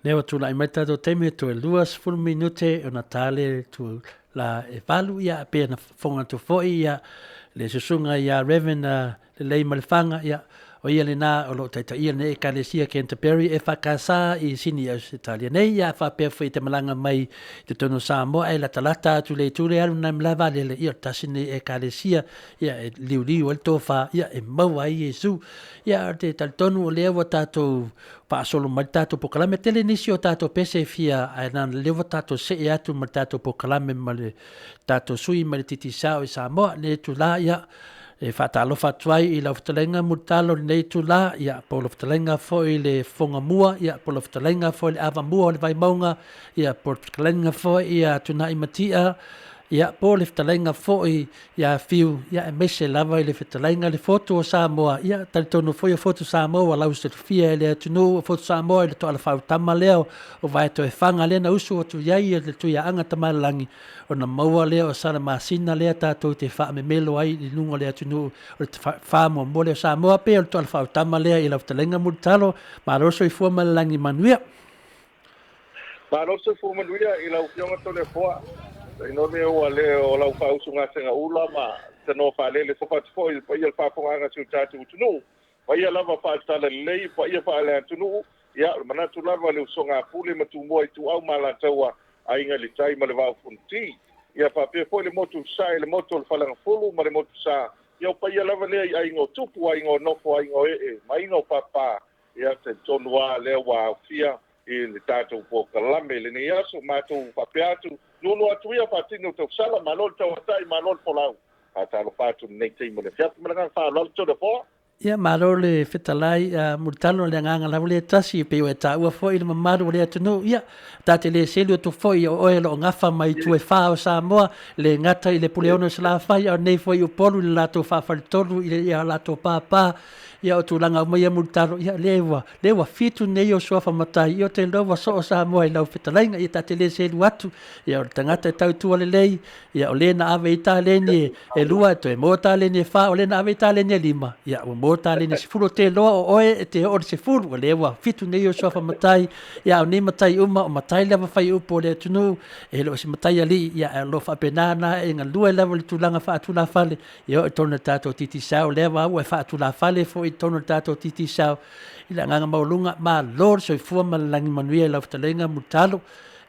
Leo tu la imeta do teme tu e 2 minute o Natale tu la e valu ia pe na fonga tu foi ia le susunga ia Reverend le lei malfanga ia o ia le na o lo taita ia ne ekalesia Canterbury e whakasa i sini aus Italia nei ia whapea te malanga mai te tono Samoa e la talata tu le ture alu na mlava le ia tasini ekalesia ia e liu el tofa ia e maua i Jesu ia te tal tonu o lewa tatou pa solo mal tatou POLOKALAME tele nisi o tatou pese fia ai na lewa tatou se e atu mal tatou POLOKALAME male tatou sui male titi sao i Samoa le tu la ia e whatalofa tuai i lau whatalenga mutalo nei tu la ia polo whatalenga fo i le whongamua ia polo whatalenga fo i le awamua o le vaimaunga ia polo whatalenga fo i a tunai matia ia polo whatalenga fo i a fiu ia e mese lava i le whatalenga le foto o Samoa ia talitono fo i a foto Samoa lau se fia i le atunu o foto Samoa i le toa la whautama leo o vai to e whanga lea na usu o tu iai le tu ia anga tamalangi o na maua lea o sana masina lea tātou te wha me melo ai i lungo lea tunu o te wha mo mo lea Samoa pe o le toa la whautama lea i lau whatalenga mutalo ma roso i fua malangi manuia ma roso i fua manuia i lau fionga tole fua ino me o ale o lau fausunga senga ula ma tano fa lele so fa foi pa ia fa fonga su tatu tunu pa ia lava fa tala lei pa ia fa le tunu ia mana tu lava le songa pule ma tu mo tu au mala tawa ainga le tai ma le va funti ia fa pe foi le motu sai le motu fa la fulu ma le motu sa ia pa ia lava le ai ngo tupu ai ngo no fo ai ngo mai ngo papa ia te tonua le wa fia i le tatu POLOKALAME le ni aso ma tu fa peatu Lulu atu ia patino te sala malol te watai malol polau. Ata lo patu nei te mo le fiat mo nga fa lol to de fo. Ia malol le fetalai mutalo le nganga la le tasi pe o ta ua fo il mamaru le tunu ia ta te le selu to fo i o lo ngafa mai tu e fa o Samoa le ngata i le puleono sala fa ia nei fo i o polu la to fa fa tolu i ia la to papa ia o tulanga mai mutalo ia lewa fitu nei o sofa matai ia te lova so Samoa i lau fetalai ia ta te le selu atu ia o tangata tau tu le lei ia o le na ave ita le ni e lua to e mota le ni fa o le na ave ita le ni lima ia o mota le ni sifuru te loa o oe te o se furu lewa fitu nei o sofa matai ia o ni matai uma o matai leva fai upo le tunu e lo si matai ali ia lo fa penana e nga lua leva le tulanga fa atula fale ia o tona tato titi sao lewa o e fa atula fale fo i tona tato titi sao ila nganga maulunga ma lor so i fua malangi manuia la ftalenga mutalo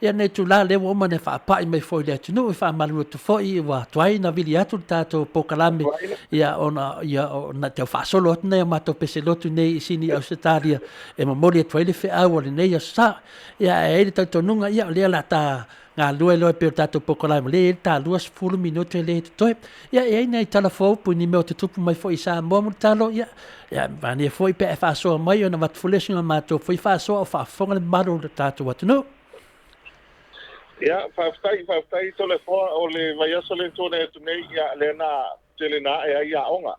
ia nei tu la le wo mane fa pa i mai foi le tunu fa malu tu foi wa twai na vili atu tato POLOKALAME ia ona te fa solo nei ma to peselotu nei sini Australia e mo mori twai le fe awa nei sa ia e le tato nunga ia le la ta nga lue loe pe tato POLOKALAME le ta 2 minuto le toi ia e nei telefon pu ni me te tupu mai foi sa mo talo ia vani foi pe fa so mai ona vat fulesinga ma to foi fa so fa fonga maru tato wat no Ia, whaftai tole fua o le vaiaso le tōne tu nei ia le na telena e ia onga.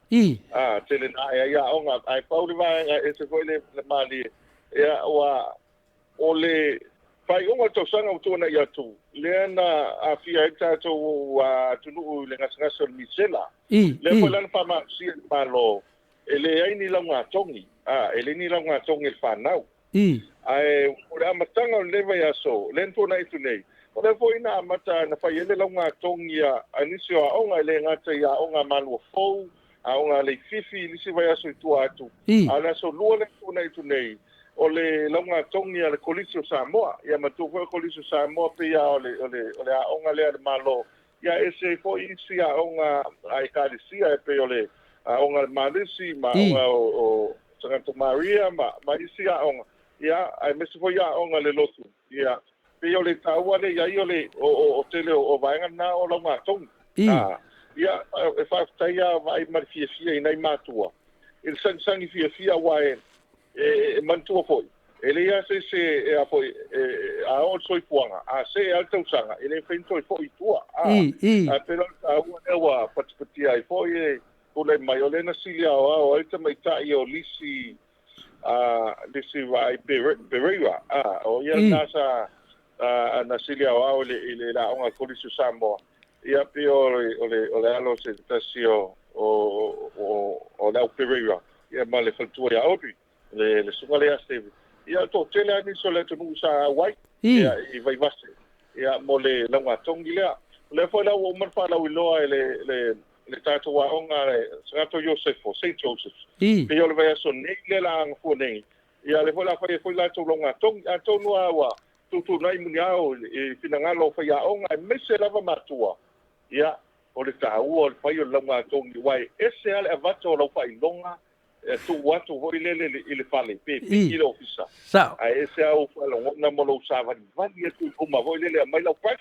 Telena e ia onga. Ai pauri vaenga e se foi le mali. Ia o le whai onga tau sanga o tōna ia tu. Le na a fia hekta tau tunu le ngasangasa misela. Le foi lana pama sia malo. E le aini launga tongi. E le ni launga tongi le whanau. Ai, o le amatanga o le vaiaso. Le tōna i tu nei. O le foi na mata na fai ele launga tongia anisio a onga ele ngata ia onga malua fou, a onga le fifi lisi vai aso i tua atu. A le aso lua le tuna i tunei. O le launga tongia le kolisio Samoa, ia matu fwe kolisio Samoa pe ia o le a onga lea le malo. Ia ese foi isi a onga a ikarisia e pe o le aonga malisi ma aonga o Santa Maria ma isi aonga ia ai mesi foi aonga le lotu ia pe o le taua le ia o tele o vaenga na o longa tong ia e fa taia vai marfia ina matua il sangi fia wae e mantua foi ele ia se e a foi a o soi puanga a se alta usanga ele fento foi tua a pero a wa patpatia ai foi o le maiolena silia o alta mai tai o lisi vai Viiga o ia nasa na silia o le la onga kolisi Samoa ia pe o le alo se tasio o la Viiga ia male faltua ia opi le sungale aste ia to tele ani so le tunu sa wai ia I vai vaste ia mole longa tongilea le foi la o man fa la wiloa le tato wa onga Santo Josefo Saint Joseph pe yo le vai so nei la ngo nei ia le foi la to longa tong a to no wa tu nai muniao e finangalo fa ya onga me se lava matua ia o le tau o le pai o longa tong wai ese ale avato lo fa longa tu watu hoi le fale pe i le ofisa a ese au falo na molo sava vali tu uma hoi le mai lo prax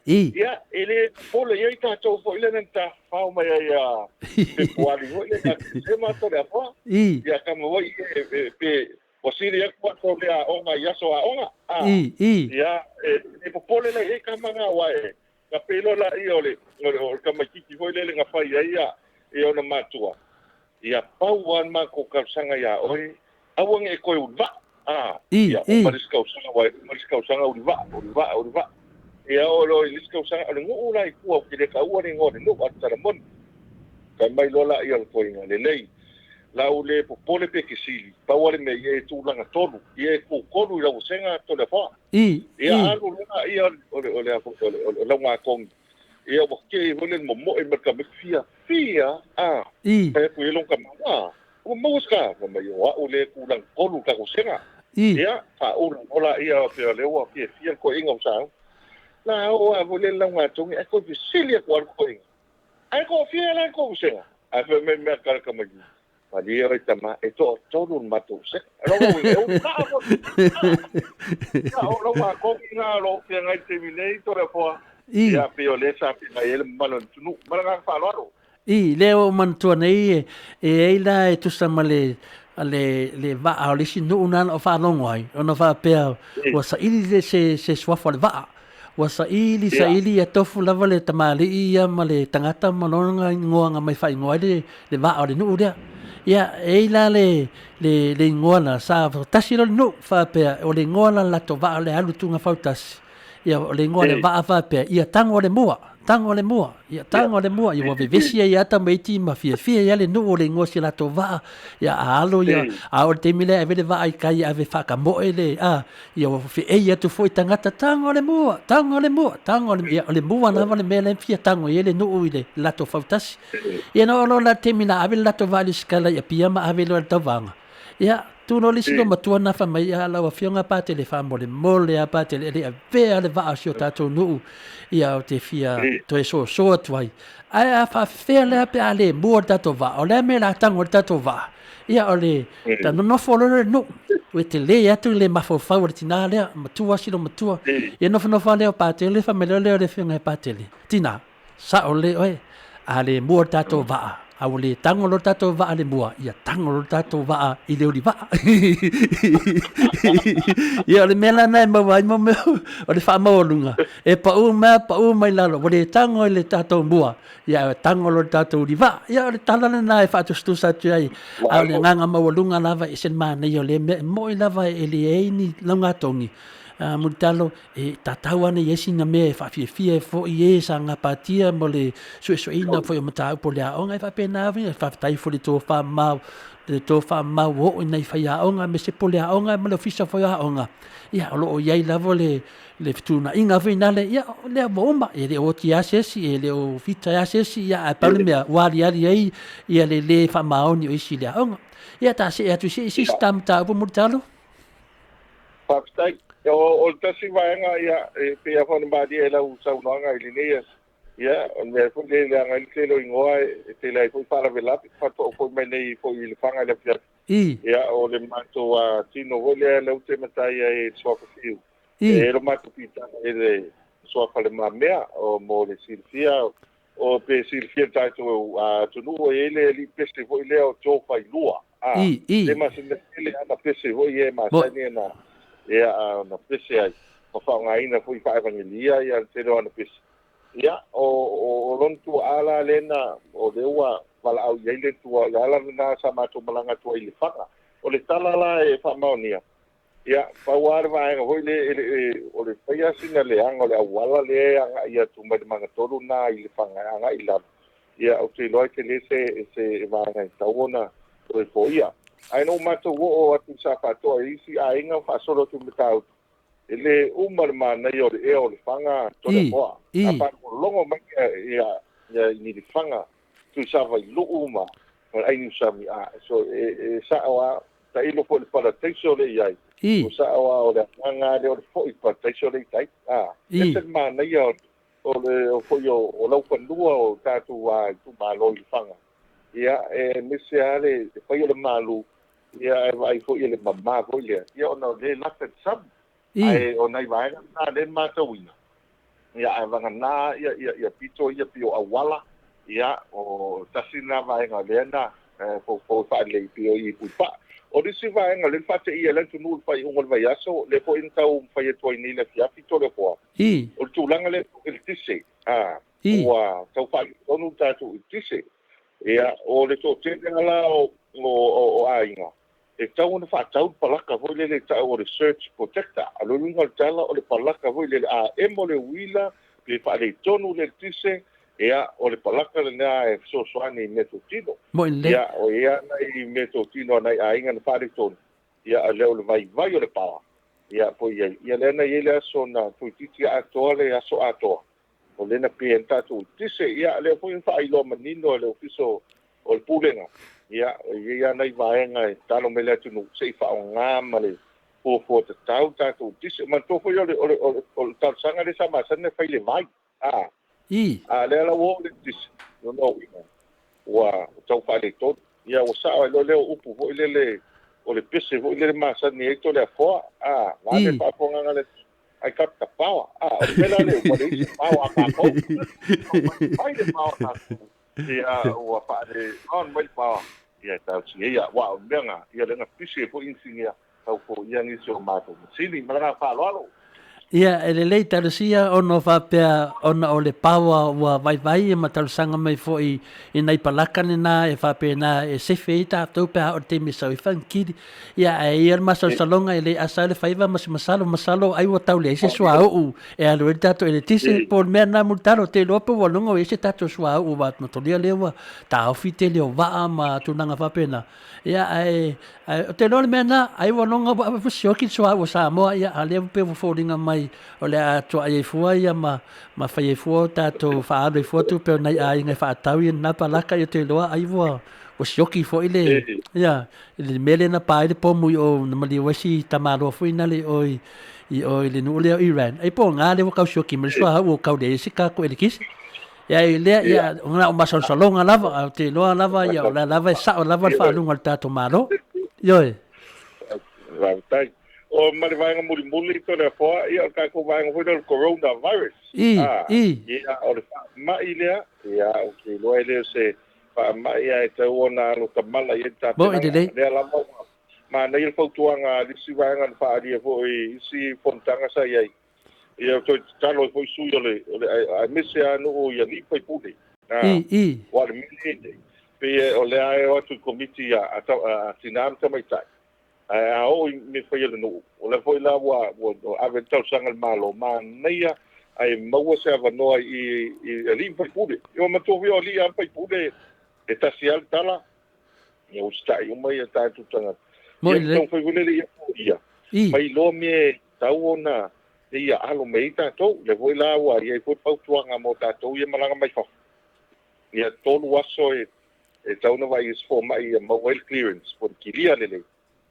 ia ele pole ia ta to hoi le nta fa mai ia pe puali hoi le se ma to le fa ia kama hoi pe posiri e kwa to le onga ia so onga ia e pole le e kama nga wa ka pelo la i ole kama kiki hoi le nga fa ia e ona matua ia pauan ma ko kalsanga ia oi awang e ko uva ia mariskau sanga uva ia olo liskau sanga ale ngu lai ku ki le ka ua ngo no atara mon ka mai lola ia ko inga LENEI la ule popole pe kisili pauale me ia tu langa tonu ia ko kolu la usenga to le fa ia alu luna ia ole longa kong ia mo ke holen mo e merka me fia pe ku elong ka o mo ska mo mai o le ku lang kolu ka usenga ia fa ola ia pe le o fia ko inga usang la o a volen longa tongi e ko visilia ko inga ai ko fia la ko usenga a fe me merka ka mai Padi ora tama e to un matu se. Ro o ma ko ina ro ke ngai terminator fo. Ia pe o le sa pe mai ele malon tunu. Mala fa lo. Leo mantua nei e ila e tu samale le va a le sinu unan o fa longoi. Ona fa pe o sa ili se swafa le va. Wa sa ili ya tofu lava le tamali ia male tangata malonga ngoanga mai fa ngoi le va o le nu dia. Ia eila le ngoana sa tasi lo no fa pe o le ngoana la to va le alu tunga fautasi ia o le ngoana va fa pe ia tango le mua ia wa vivisia ia ta meiti ma fia ia le no o le ngosi la to va ia alo ia a o te mile ave le va ai kai ave fa ka mo ele ia wa fi ia tu foi tangata tango le mua ia le mua na vale mele fia tango ia le no ile la to fautasi ia no la temina ave la to va le skala ia pia ma ave lo to vanga ia tu no le sino matua na fa mai ala wa fionga pa te le fa mole a pa te le ve le va sio tato no ia o te fia to e so tuai ai a fa fe le pe ale mo tato va o le me la tango tato va ia o le ta no follow no we te le ia tu le mafo favortina le matua sino matua ia no fa le pa te le fa me le fionga pa te le tina sa o le oi ale mo tato va awole tango lo tato va ale mua ia tango lo tato va I le uli va ia le mela nai ma vai mo o le fa mo lunga e pa u mai lalo wole tango le tato mua ia tango lo tato uli va ia le tala nai fa tu stu sa ai a le nganga ma lunga lava I sen ma nei o le mo I lava e le ni longa tongi mutalo e tataua ne yesi na me fa fia fo I sa nga patia mo le so ina fo mata po le onga fa pena fa tai fo le to fa ma wo ina fa ya onga me se po le onga mo le fisa fo ya onga ia lo o yai lavo le ftuna inga finale ia le bomba e le o tia sesi e le o fita ya sesi ia pa le me wali ai ia le fa maoni o isi le onga ia ta se atu se system ta po mutalo Pakistan o tasi vaenga ia pe a fona ba dia la usa unanga I LENEI ia on me fu le ngai ke lo ingoa te lai fu para vela fa to ko me nei fu il fanga le fia ia o le mato a tino vole le te matai e so ko fiu e lo mato pita e le so fa le mamea o mo le silfia o pe silfia tai to a to no e le li peste vo le o to fa lua le ma se le ana peste vo e ma sa ni na e na peste ai o fa ngai na fu fa evangelia ia te lo na peste ia o lon tu ala lena o deua wala au yele tu ala na sa ma tu malanga tu ile faka o le tala la e fa maonia ia fa war va e hoile o le faya sina le anga le wala le anga ia tu ma manga toru na ile fanga anga ila ia o te loi te lese se va nga tauna o fo ia ai no ma tu o atu sa fa to isi a inga fa solo tu metau ele umar mana yo e o le fanga to le boa apa longo mai ia ni le fanga tu sa vai lu uma o ai ni sa mi so sa wa ta ilo fo le para tenso le ia o sa wa o le fanga le o fo i para tenso le tai ese mana yo o le fo yo o lo pandua o ta tu wa tu ma lo i fanga ia me se ale fo yo le malu ia ai fo yo le mama fo ia no le la sab ai o nai vai na le mata wina ia ai vanga na ia pito ia pio awala ia o tasina vai nga lena fo fa le pio i pupa o disi vai nga le fate ia le tunu fai ungol vai aso le fo intau fai to ni le fia pito le fo o tu langa le il tise o tau fai onu tatu tise ia o le to te la o ainga e tau na fa tau palaka foi le tau research protector alo linga tala o le palaka foi le emo le wila le fa le tonu le tise ia o le palaka le na e so swani metotino ia o ia nai metotino nai ainga na fa le tonu ia le o le vai o le pa ia po ia le na ile so na tuiti atole aso ato o le na pienta tu tise ia le foi fa ilo manino le ofiso o le pulenga ia nai vaenga talo mele tunu sei fa nga male po te tau tu dis man to fo yo o tal sanga de sama sane fa le vai le la wo le dis no wa tau fa le tot ia o sa le upu fo le o le pese fo le ma sane to le fo va le pa po nga le ai kap ta pa o mela le o le pa pa po ai le pa ia o pa le on mai pa ia tau ia wa menga ia lenga pisi po insinia tau po ia ni so mato sini mala fa lo ia ele lei tarusia ono fa pe ona ole pawa wa vai ma talusanga mai fo i nai palaka na e fa pe na e se feita to pe o te mi so fan kid ia e ia ma so salonga ele asale faiva mas masalo ai wa tau le se swa o e alo tato ele tise por me na multaro te lo po longo ese tato swa o va no to dia lewa ta ofite le va ma tu nanga fa pena ia ai te lo me na ai wa longa ba fo ki swa o Samoa ia ale pe fo dinga mai o le atua e fua ia ma fai e fua tato fa abre fua tu pe nai ai ngai fa tau ia na palaka ia te loa ai wa o sioki fo ile ia ile mele na pa ile po mui o na mali wasi tamaro fo ina le o ile no le Iran ai po nga le ka sioki me swa o ka de sika ko ele kis ia ile ia nga o maso salonga lava te loa lava ia la lava sa o lava fa lunga tato malo yo o mari vaenga muli to le fo ia ka ko vaenga fo del coronavirus ia o le ma ile ia o ke lo ile se pa ma ia te ona lo tamala ia ta le la ma nei il fautuanga di si vaenga fa dia fo i si fontanga sa ia ia to talo fo su le a mese anu ia ni foi pude wa le mili pe o le ai o tu committee a tinam tamaitai o me foi ele no o le foi lá o avental sangal malo ma neia ai mau se avano i ali foi pude eu me tô vio ali a foi pude e tasial tala eu stai uma ia tá tu tanga então foi ele ia mai lo me tau na ia alo me ta to le foi lá o ia foi pau tuanga mo ta to ia malanga mai fa ia tolu aso e tau na vai is for mai mobile clearance por kilia lele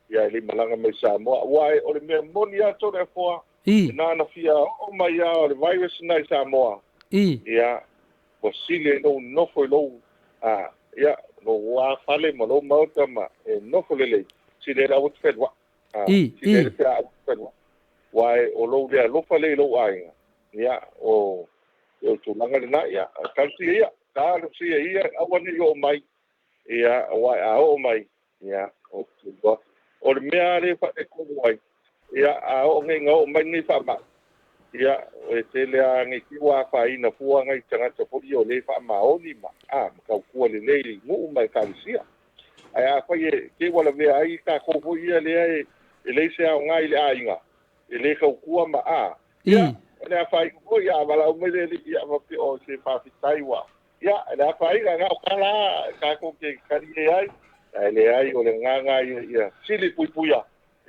ia ele malanga mai Samoa wai o le mea moni ato le foa na fia o mai ia o le virus nai Samoa ia po sile no foi lo ia no wa fale mo lo Maota ma no foi le sile la ut fedwa sile ta ut fedwa wai o lo dia lo fale lo ai ia o tu langa na ia kansi ia ka si ia awani yo mai ia wai o mai ia o tu o le mea le fa e ko wai ia o ngai ngau mai ni fa ma ia o te lea ngai kiwa fa ina fua ngai tangata po i o le fa maoni ma ka kua le nei ngu mai kalisia ai a fa ye ke wala ve ai ka ko fo ia le le se a ngai le ainga le ka kua ma ia le a fa i ko ia wala o me le ia va pe o se fa fi taiwa ia le a fa i nga kala ka ko ke kari ai le ai o le nganga ia sili puipuia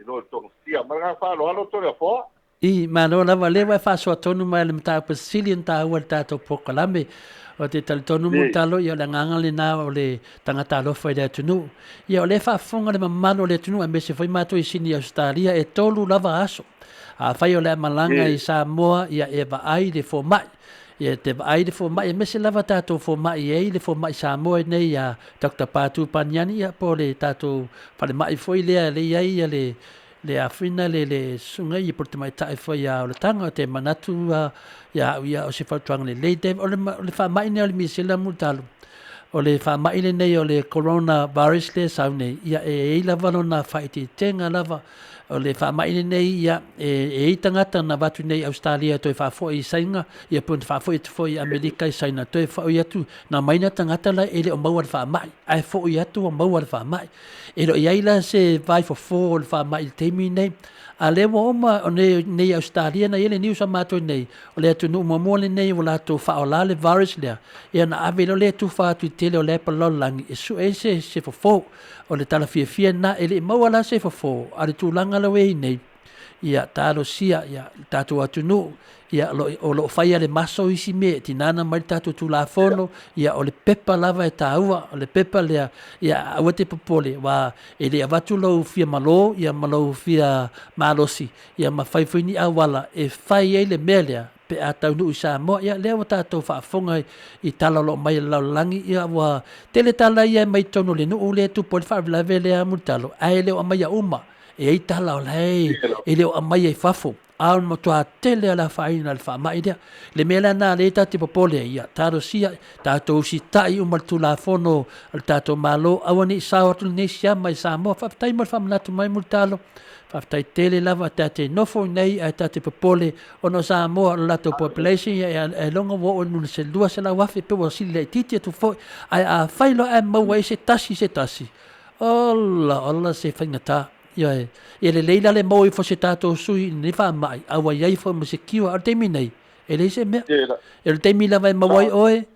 no to tia ma fa lo alo to le fo mano lava le vai fa so tonu mai le mata Brazilian ta o tato POLOKALAME o te tonu mo talo ia le nganga le na o le tangata lo foi le tunu ia o le fa fonga le mamalo le tunu a me se foi mato i sini Australia e tolu lava aso a fai o le malanga i Samoa ia e va ai de fo mai ia te va ai de fo mai me se lava tato fo mai e le fo mai Samoa nei ia Dr. Patu Paniani ia po le tato fa le mai foi le ia le afina le sunga i porte mai tai foi a o tanga te manatu ia o se fatuang le te o le fa mai ne o le misela mutalo o le fa mai le nei o le corona virus le sa nei ia e lava na faiti tenga lava o le fa mai le nei ia e tangata na watu nei Australia to fa foi sainga ia pun fa foi America i saina to fa ia tu na mai na tangata la ele o mau fa mai ai fo ia tu o mau fa mai ele ia ila se vai for fa mai TAIMI nei a le mo ma o nei Australia na ele news ma to nei o le tu no mo le nei o la to fa o la le virus le ia na avelo le tu fa tu tele o le palo lang su ese se fo o le tala FIAFIA na ele mau ala se fo ale tu langa la we nei ia talo sia ia tatu atu no ia lo fai le maso isi me tinana mai tatu tu la fono ia o le pepa lava e taua o le pepa le ia o te popole wa ele avatu lo fia malo ia malo fia malosi ia ma fai fini awala e fai ele melia pe atau nu Samoa ia le tatu fa fonga i tala lo mai la langi ia wa tele tala ia mai tono le no le tu por fa la vele amutalo ai le o mai uma e tala o lei ele o mai e fafo al mo to tele ala faina al fa mai dia le mela na le tati popole ia taro sia tato si tai o mal tu la fono al tato malo awani sa tu ne sia mai sa mo fa tai mo fa na tu mai multalo fa tai tele lava tate no fo nei ai tate popole ono sa mo la to population e longo wo on se dua se la wafi pe wo si le titi tu fo ai a failo e mo we se tasi Allah se fingata ia ele leila le moi fo se tato sui ni fa mai awa ia fo mo se kiwa ar TAIMI nei ele se me el TAIMI la vai mai oe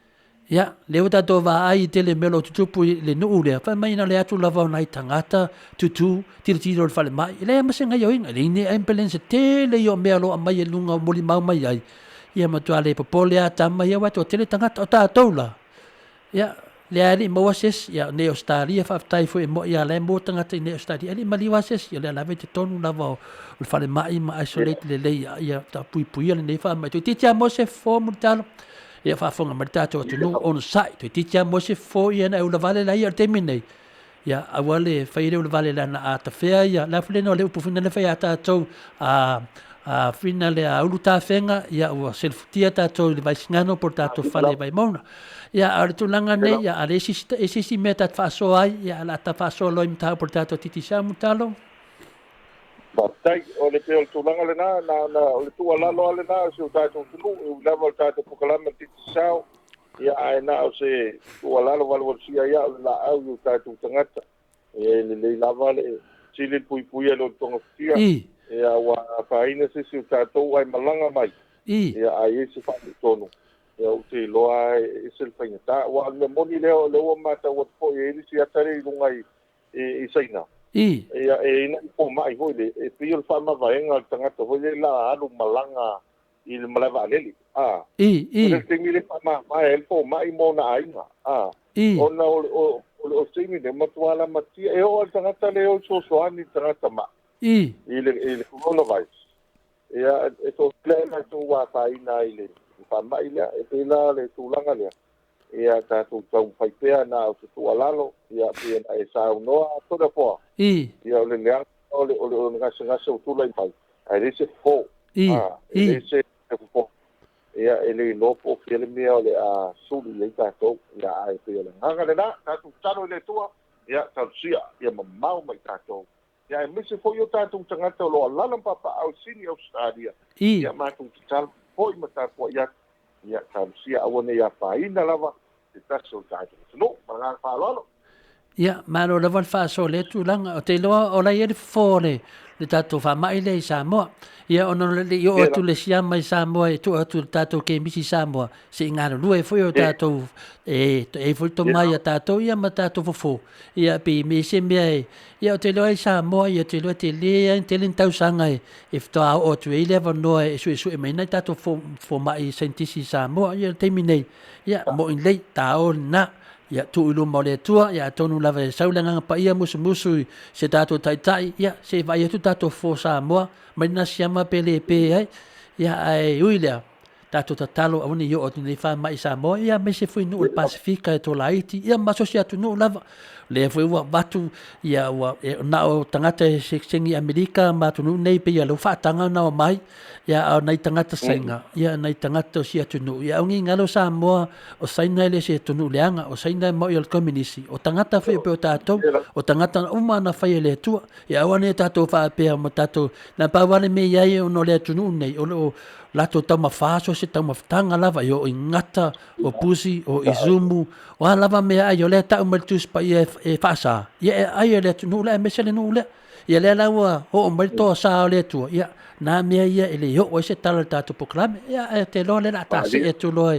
ia le uta to va ai tele melo tupu le no ule fa mai na le atu la va nai tangata tutu tiro fa le mai le ma se ngai oinga le ni ambulance tele yo melo mai e lunga moli mai ai ia ma to ale popole ata mai wa to tele tangata o ta tola ia le ali mo ses ya ne Australia fa tai fo mo ya le mo tanga te ne Australia ali mali wases ya le la vete tonu la va o fa le mai ma isolate le ya ta pui le ne fa ma to ti mo se fo mo tal ya fa fonga ma ta to no on site to ti mo se fo ya na la vale la ya termine ya awale fa ile la vale la na ata fe ya la fle no le pu fina le fa ya ta to a finale a uluta fenga ya o selfutia ta to le vai ngano portato fale vai mona ya artu langa ne ya esi meta fa so ai ya la ta fa so lo imta portato titi sa mutalo ba tai o le pe tu langa le na o le tu ala lo le na se ta to tu o la volta to POLOKALAME titi sa ya ai na o se tu ala lo valor sia ya la au ta tu tangata le la vale chile pui lo tonga sia ia wa faina se tatou ai malanga mai ia ai se fa tonu ia o te loa e se faina ta wa me moni leo mata wa fo e si atare lungai e saina ia e ina po mai ho le e pio fa ma vaenga tanga to ho le la alu malanga i le malava leli le tingi le fa ma e po mai mo na ainga ona o tingi le matuala matia e o tanga leo so ani tanga ma ile coronavirus ia e to plena to wa faina ile fa mai le e pela le tulanga le ia tātou tau whaipea nā o te tualalo, ia pia e sāu noa toda poa. Ia o le leang, o le ngasa o tula i pai. Ai rese fo. Rese fo. Ia ele lopo ke le mea o le a suli le tātou, ia ai pia le nganga le nā, tātou tano le tua, ia tātou sia, ia mamau mai tātou. Ia e mese fo yo tātou tangata o loa lalam papa au sini au stadia. Ia mātou te talo, hoi ma tātua ia, ia tātou sia awane ia whaina lava, te taso tātou. No, maranga whalalo. Ia, maro lava le whaaso le tūlanga, o te loa o lai ere fōre, le tātou whamai le i Samoa. Ia ono le i o atu le siama i Samoa, e tu atu le tātou ke misi Samoa, se ingaro lua e fwoi o tātou, e fwoi to mai a tātou, ia ma tātou fofo. Ia pi me se mea e, ia o te loa i Samoa, ia te loa te lea, te lin tau sanga e ftoa o tu e lewa noa e sue sue mai nei tātou fo mai sentisi Samoa, ia teimi nei, ia mo in lei, tā o na, ia tu ilu mo le tua ia tonu lava e saulanga pa ia musu se tato tai ia se vai tu tato fo Samoa mai na siama pele pe ai ia ai uila tato tatalo oni yo o ni fa mai Samoa ia me se foi no Pasifika e to laiti ia maso se atu no lava le foi wa batu ia wa na o tangata se sengi Amerika ma tu nei pe ia lo fa tanga na mai ia nei tangata senga ia nei tangata si atu no ia ngi ngalo Samoa o saina le se tu no leanga o saina mo il community o tangata foi pe o tato o tangata uma na fai le tu ia wane tato fa pe mo tato na pa wale me ia o no le tu no nei o lato tama faso se tama tanga lava yo ingata o pusi o izumu o lava me ai yo le ta umaltus pa e fasa ia ai le tu no le mesele no le ia le lawa o malto sa le tu ia na me ia ele yo o se tala tato POLOKALAME ia te lo le la ta se tu lo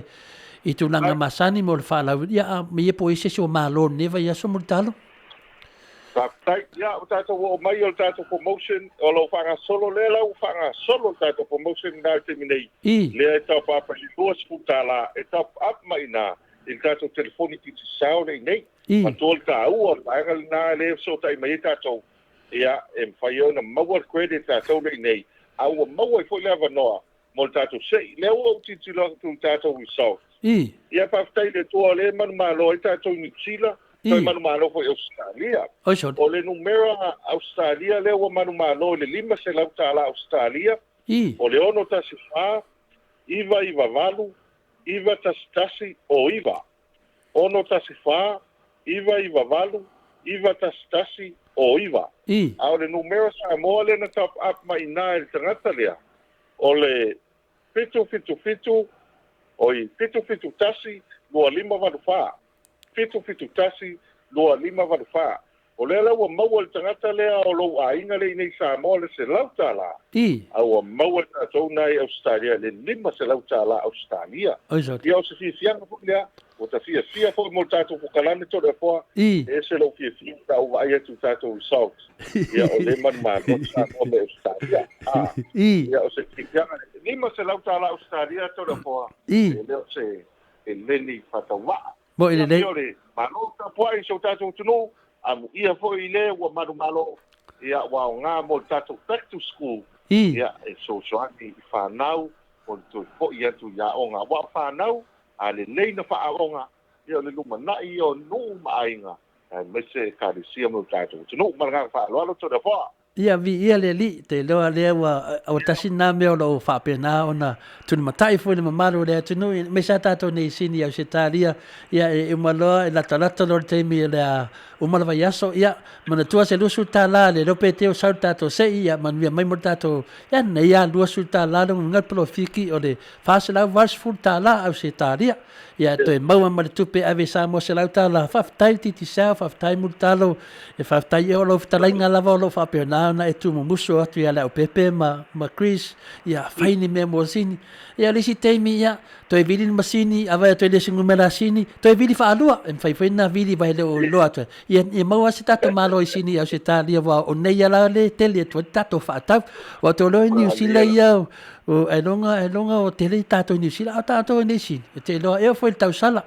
i tu langa masani mo le fala ia me po ise so malo neva ia so multalo Tai, ia, o tātou o mai o tātou promotion, o lo whanga solo le lau, whanga solo tātou promotion nā te minei. Lea e tau papa i lua sputa la, e tau up mai nā, i tātou telefoni ki te sao nei nei. Ma tōl tā ua, paengal nā le so tai mai tātou. Ia, e mwhai o na maua credit tātou nei nei. Au a maua i fo lewa noa, mo tātou sei. Lea ua utiti la tu tātou i sau. Ia, paftai le toa le manu malo i tātou ni sila. Toi manu malo foi Australia. O le numero Australia le o manu malo le lima se lau tala Australia. O le ono tasi wha, iva valu, iva tasi o iva. Ono tasi wha, iva valu, iva tasi o iva. A o le numero Samoa le na top up mai na el tangata lea. O le fitu, oi fitu tasi, lua lima valu wha. Fitu tasi, loa lima valufa. O lea lau a maua le tangata lea o lou a inga le nei Samoa le se lau tala. Au a maua le tātou nai Australia, le lima se lau tala Australia. Ia o se fiafianga po lea, o ta fiafia po mo tātou POLOKALAME to le poa, e se lau fiafia tau vai atu tātou South. Ia o le manuma no Samoa me Australia. Ia o se fiafianga, lima se lau tala Australia to le poa, e leo se LENEI whatawaa. Mo ile le Maota poai so tātou tunu amu ia fo ile wa malo ia wa nga mo tātou back to school ia e so ani whanau o tu fo ia tu ia onga wa whanau a le leina whaonga ia le luma nai o nu mainga me se karisia mo tātou tunu maranga whaaloalo to da poa ia Viiga le li te loa le wa o tasi na me o lo fa pena ona tunu matai fo le mamalo le tunu me sa tato nei sini au se talia ia e malo la talata lo TAIMI le o malava yaso ia mana tua se lusu tala le lo pete o sa tato se ia man via mai mo tato ia nei ia lusu tala no ngal profiki o le fa se la vas fu tala au se talia ia to e mau ma tupe ave sa mo se la tala fa tai ti sa fa tai multalo e fa tai o lo tala nga lava lo fa pena na e tu muso atu ia la o pepe ma Chris ia faini me mo sini ia le si TAIMI ia to e vili masini ava to le singu mela sini to e vili fa alua en fai na vili vai le o lo atu ia e mau se tato malo i sini au se talia wa o nei ala le tele to tato fa tau wa to lo ni usila ia o e longa o tele tato ni usila tato ni sini te lo e foi tau sala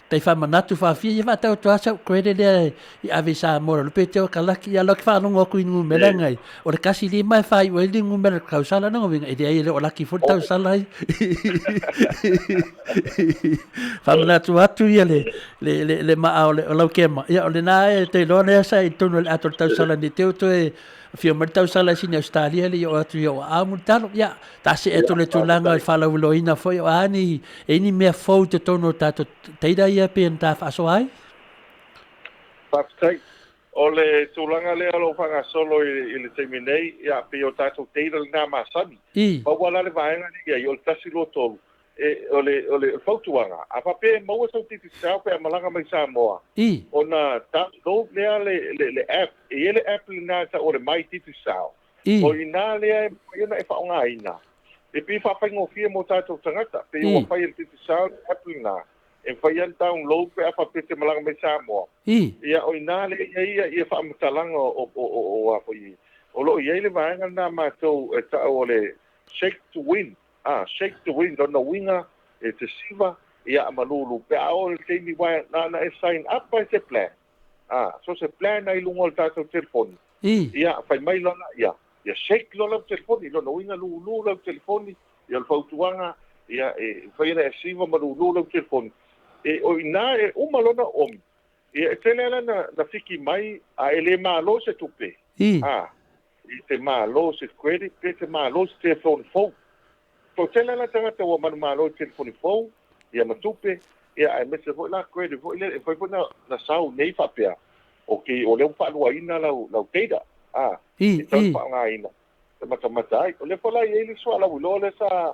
tai fa manatu fa fi ia tau to asa krede le I avisa mo le pe te kalaki ia lok fa no ku inu melangai o le kasi li mai fa I le ngu mel kausala no vinga I le o laki fu tau sala fa manatu atu ia le ma o le o lau kema ia o le na te lo ne sa I tonu le ato tau sala ni te to e fio mar tau sala sini Australia le o atu ia o amu talo ia ta se eto le tulanga I fa la uloina foi o ani e ni mea fou te tono tato teira ia pe ta fa so ai Papai, o le tulanga le alo whanga solo I le teimi nei, ia pe o tātou teira ngā masani. Pa wala le vaenga ni ia, o le tasi lo tolu. O le fautuanga. A pa pe maua sau titi sao pe a malanga mai Samoa. O na tātou lea le app, le app le nā ta o le mai titi sao. O I nā lea ia na e whaonga ina. E pi whawhaingo fia mo tātou tangata, pe o whai le titi sao le app le nā. E whai an download pe a whapete malanga mai Samoa. Ia o ina le ia whamatalanga o apo I. O lo ia le vaenga nā mātou e ta o le shake to win. Shake to win. Dona winga e te siva ia malulu. Pe a o le teimi wai na e sign up by se plan. So se plan na ilungo le tātou telefoni. Ia whai mai lona ia. Ia shake lona telefoni. Dona winga lulu la telefoni. Ia le fautuanga. Ia e whai na e siva malulu la telefoni. E o ina e umalona om. E tele ala na fiki mai a ele malo se tupe. I te malo se credit, te malo se telefone phone. So tele ala tangata wa manu malo telefone phone, ia matupe, ia ai mese foi la credit, foi le foi na sau nei fa pea. Okay, o le fa lua ina lau teida. I fa nga ina. Te mata ai, o le fa la ele so ala ulo le sa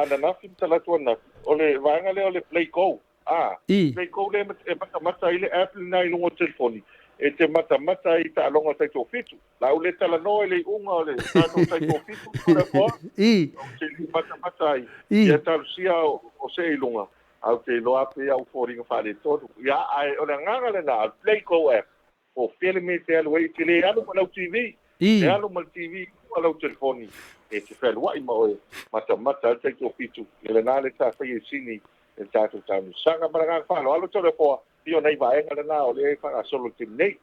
ana nafi tala tuana. O le vanga le o le play go. Play go le mata ile Apple na ilungo telefoni. E te mata I ta alonga tai to fitu. La ule tala no ele unga o le tato tai to fitu. O te mata I. Ia talu sia o se ilunga. Au te loa pe au fōringa whare todo. Ia ai o le nganga le na play go app. O filme te alu e te le alu ma lau TV. Te alu ma TV ma lau telefoni. E te whelua I ma oe. Mata tai to fitu. E le nā le tā whai e sini. E tātou tānu. Sanga maranga whalo. Alo tole poa. Io nei vaenga le nā o le whanga solo tim nei.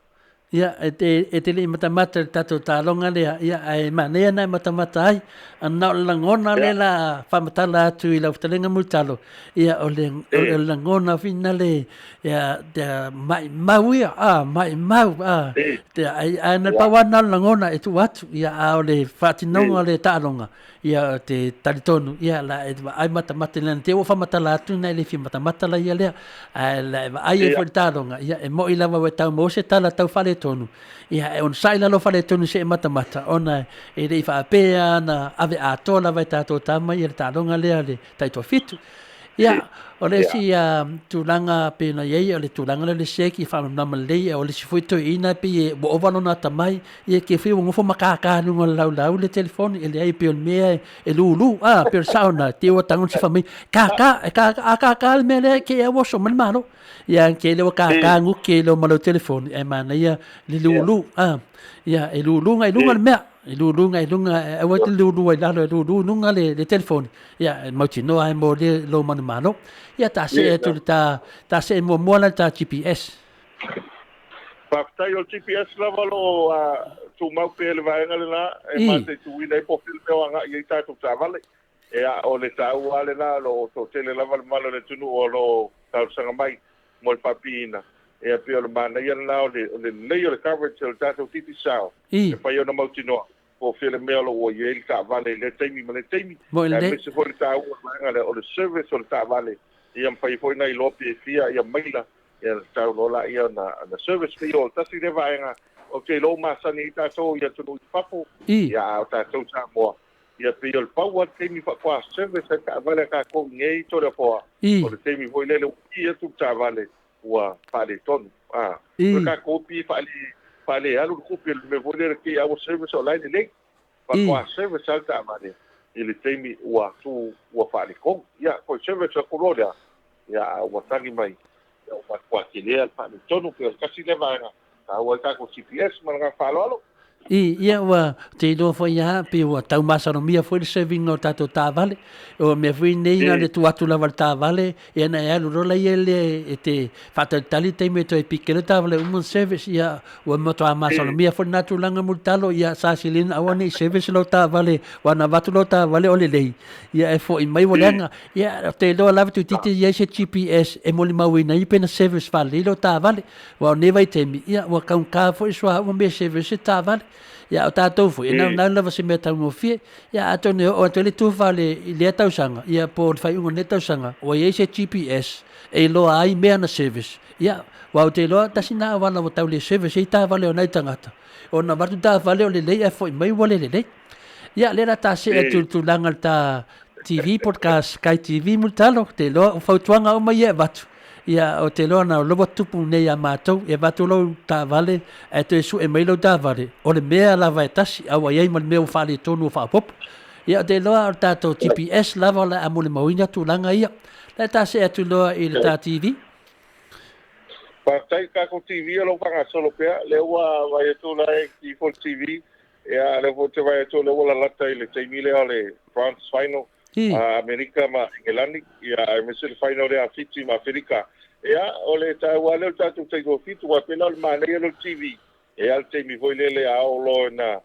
Ia, e te li matamata tatou tālonga lea, ia, e manea nai matamata ai, anau langona le la whamatala atu I lau talenga multalo, ia, o le langona fina le, ia, te mai mau ia, mai mau, te ana pawana langona e tu atu, ia, o le whatinonga le tālonga, ia, te taritonu, ia, la, ai matamata lena, te o whamatala atu nei le fi matamata la ia lea, ai e fwori tālonga, ia, e mo I lava we tau mo se tala tau whale tonu. Ia e on saila lo fale tonu se mata ona e rei fa pea na ave a tola vai tato tama I le talonga lea le taito fitu. Ia o le si tulanga pe na ye o le tulanga le seki fa na male o le si foi to ina pe e bo ovalo na tamai e ke fi ngofo makaka no lau le telefone e le ai pe me e lulu pe sauna te o tangon si fa mi kaka me le ke e wo so malo ia ke le kaka ngu ke le malo telefone e mana ia le lulu ia e lulu ngai lunga me e lunga e wa te lulu ai la lulu nunga le telefone ia mo tino ai mo le lo malo ia ta se tu ta se mo mola ta GPS Papai o GPS lava lo tu mau pe le vaenga le na e mate tu ina po fil pe anga I ta tu tavale e o le tau ale na lo to tele lava malo le tunu o lo tau sanga mai mo le papina e a pe o mana ia na o le le coverage o ta tu titi sao e pa yo na mau tino po fil me lo o ye ta vale le taimi me le taimi e se for ta o le service o ta vale ia pai foi ngai lopi fia ia maila ia tau lola ia na service fee o tasi le vaenga o ke lo masani ta so ia tunu papo ia ta so Samoa ia pe o pau te mi fa kwa service ta vale ka ko ngei to le po o te mi foi le ia tu ta vale wa pale ton ka ko pi pale alu ko pi me voler ke a service online le pa kwa service ta vale ele te mi wa tu wa pale ko ia ko service ko lola ia wa tangi mai o kwa kilea pa tonu pe kasi le vaenga ta wa ka ko GPS malanga falolo ia ua te ilo foi ia pe ua tau masanomia foi le saving o tatou tavale o me foi nei na le tu atu lava le tavale e na e alu rola ia le e te faatalitali taimi e toe pike le tavale human service ia ua matoa masanomia foi na tulaga mulitalo ia sasilina aua nei service lo tavale ua na vatu lo tavale o lelei ia e foʻi mai ua leaga ia te iloa lava tuititi ia se GPS e molimauina i pena service falelei lo tavale ua o nei vaitemi ia ua kaunaka foʻi soaua me service e tavale ia o tatou foi na lava se mea taugofie ia atone o atu le tufa le lea tausaga ia po le faiuga le tausaga ua iai se GPS e iloa ai mea na service ia ua o te iloa tasina avala ua tau le service ei tavale ona i tagata ona vatu tavale o lelei e foʻi mai ua le lelei ia le la tase e tulanga le ta TV podcast Sky TV multalo te iloa o fautuaga o mai e vatu ia o te loa na loa tupu nei a mātou e vatu lau tāwale e te su e mailo tāwale o le mea lava e tasi au ai ma le mea o whale tonu o whapopo ia o te loa o tātou GPS lava la a mole mauina tūlanga ia le tase atu loa i le tā TV Patai kako TV lo panga solo pea le ua vai tu la ki for TV ia le vo te vai tu le ua lata i le TAIMI le ale France final Amerika ma England ia me se final le afiti ma Afrika ia o le tau le tatu te go fitu wa pela le mana le TV ia le TAIMI voi le ao lo na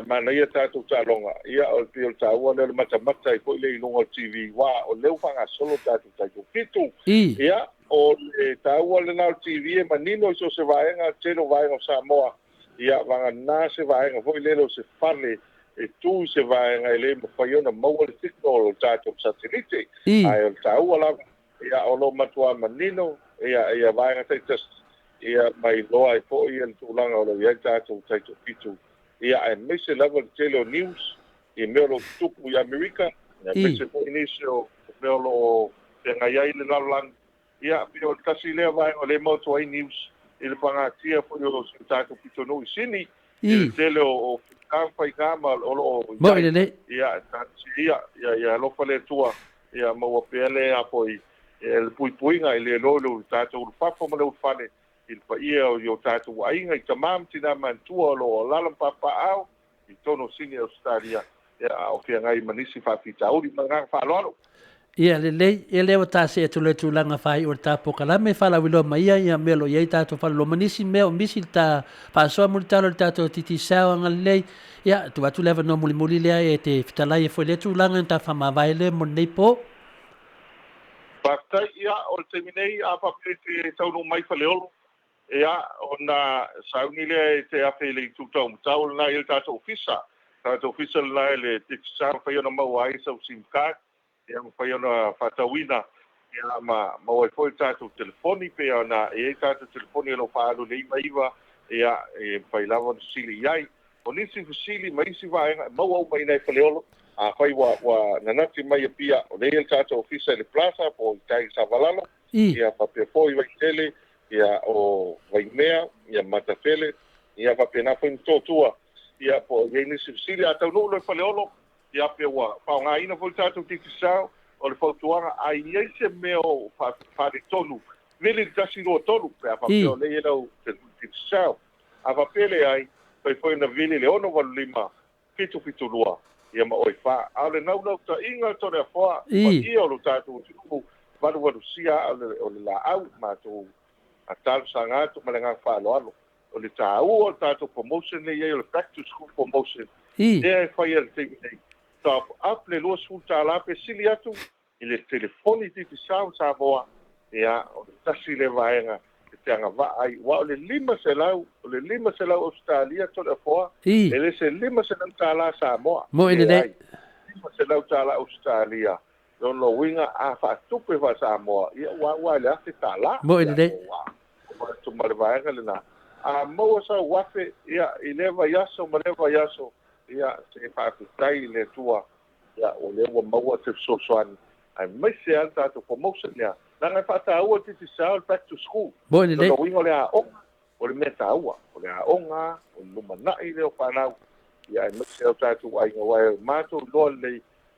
mana ia tatu talonga ia o le tau le mata mata i foi le longa TV wa o le fanga solo tatu te go fitu ia o le tau le na TV e manino so se vaenga telo vaenga Samoa ia vanga na se vaenga foi le lo se fale e tu se vaenga ele mo fai ona mau le signal tatu satellite ai o tau la ia o lo matua manino ia vaenga te test ia mai loa i po ia tulanga o le ia tatu tatu pitu ia e mese level telo news i melo tupu i Amerika ia mese po inisio melo tenga ia ile nalang ia pio kasi le vaenga o le moto ai news il panga tia po yo tatu pitu no sini il telo o kampa i kama o mo ile ia ia lo fale tua ia mo pele apoi el puipuinga ile lolo tatu ulfafo mo le ufale il pa ia o yo tatu ainga i tamam tina mantua lo lalam papa au i tono sini Australia ia o fia ngai manisi fa fita uri manga fa lolo ia lelei e lea ta se tu le tulaga fai o ta pokalame fala wilo mai ia melo ia tatou fala lo manisi me o misi ta pasoa mo talo tatou titi sao ngalei ia tu atu leva no muli lea e te fitalai e foi le tulaga ta fama vai le mo nei po Patai ia o te minei a papete taunu mai faleolo ia ona sauni le te afe le tutau mutau na il tatou ofisa na le tiksa fai ona mau ai sau simcard ia fai ona fatawina ia ma o foi tatou telefoni pe ona e tatou telefoni lo faalu le maiva ia e fai lava sili ai o nisi fusili mai si vai mau mai nei faleolo a fai wa nanati mai pia o le tatou ofisa le plaza po tai savalalo ia pape foi vai tele ia o vaimea ia matafele ia papena foi totua ia po geni sili ata no le faleolo ia pe wa pa nga ina foi tatou tikisao o le fautuanga ai ia se meo fa de tonu vele tasi no tonu pe pa pe o le elo tikisao a papele ai foi na vile le ono valima fitu lua ia ma oi fa ale nau ta inga to le fa ia o tatou tu valu sia o le la au ma to atal sanga to malenga fa lo o le tau o tatou promotion le ia o le back to school promotion e fa ia te top up le lo sulta la pe siliatu ile telefoni ti Samoa ia o tasi le vaenga te anga va ai wa le lima se lau Australia to le foa ele se lima se tala Samoa mo ile dai lima se lau tala Australia don lo winga a fa tupe va Samoa ia wa le ate tala mo ile dai tu malvaenga le na a mo sa wafe ia ileva yaso ia se fa tai le tua ia o le wa mo te soan ai mai se alta to promotion ia nanga fata ua ti sao back to school mo ile dai no wingo le a o le meta ua o le a onga o luma na ile o pana ia mai se alta to ai ngwa mato lo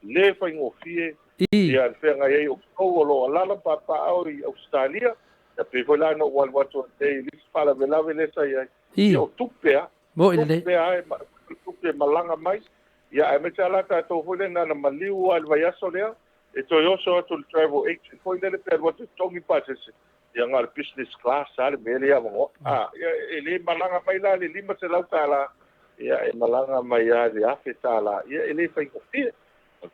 le fa ngofie ia fenga ia o lo la papa au i Australia e pe vola no wal watu e lis fala vela vele sai ia o tupea Mo ile. Pe ai malanga mai. Ia e me tala ta to hole na maliu al vai aso lea. E to yoso to travel agent foi dele per what tongi passes. Ia ngal business class al mele ia mo. Ele malanga mai la le lima se lautala. Ia e malanga mai a le afetala. Ia ele fai ko ti.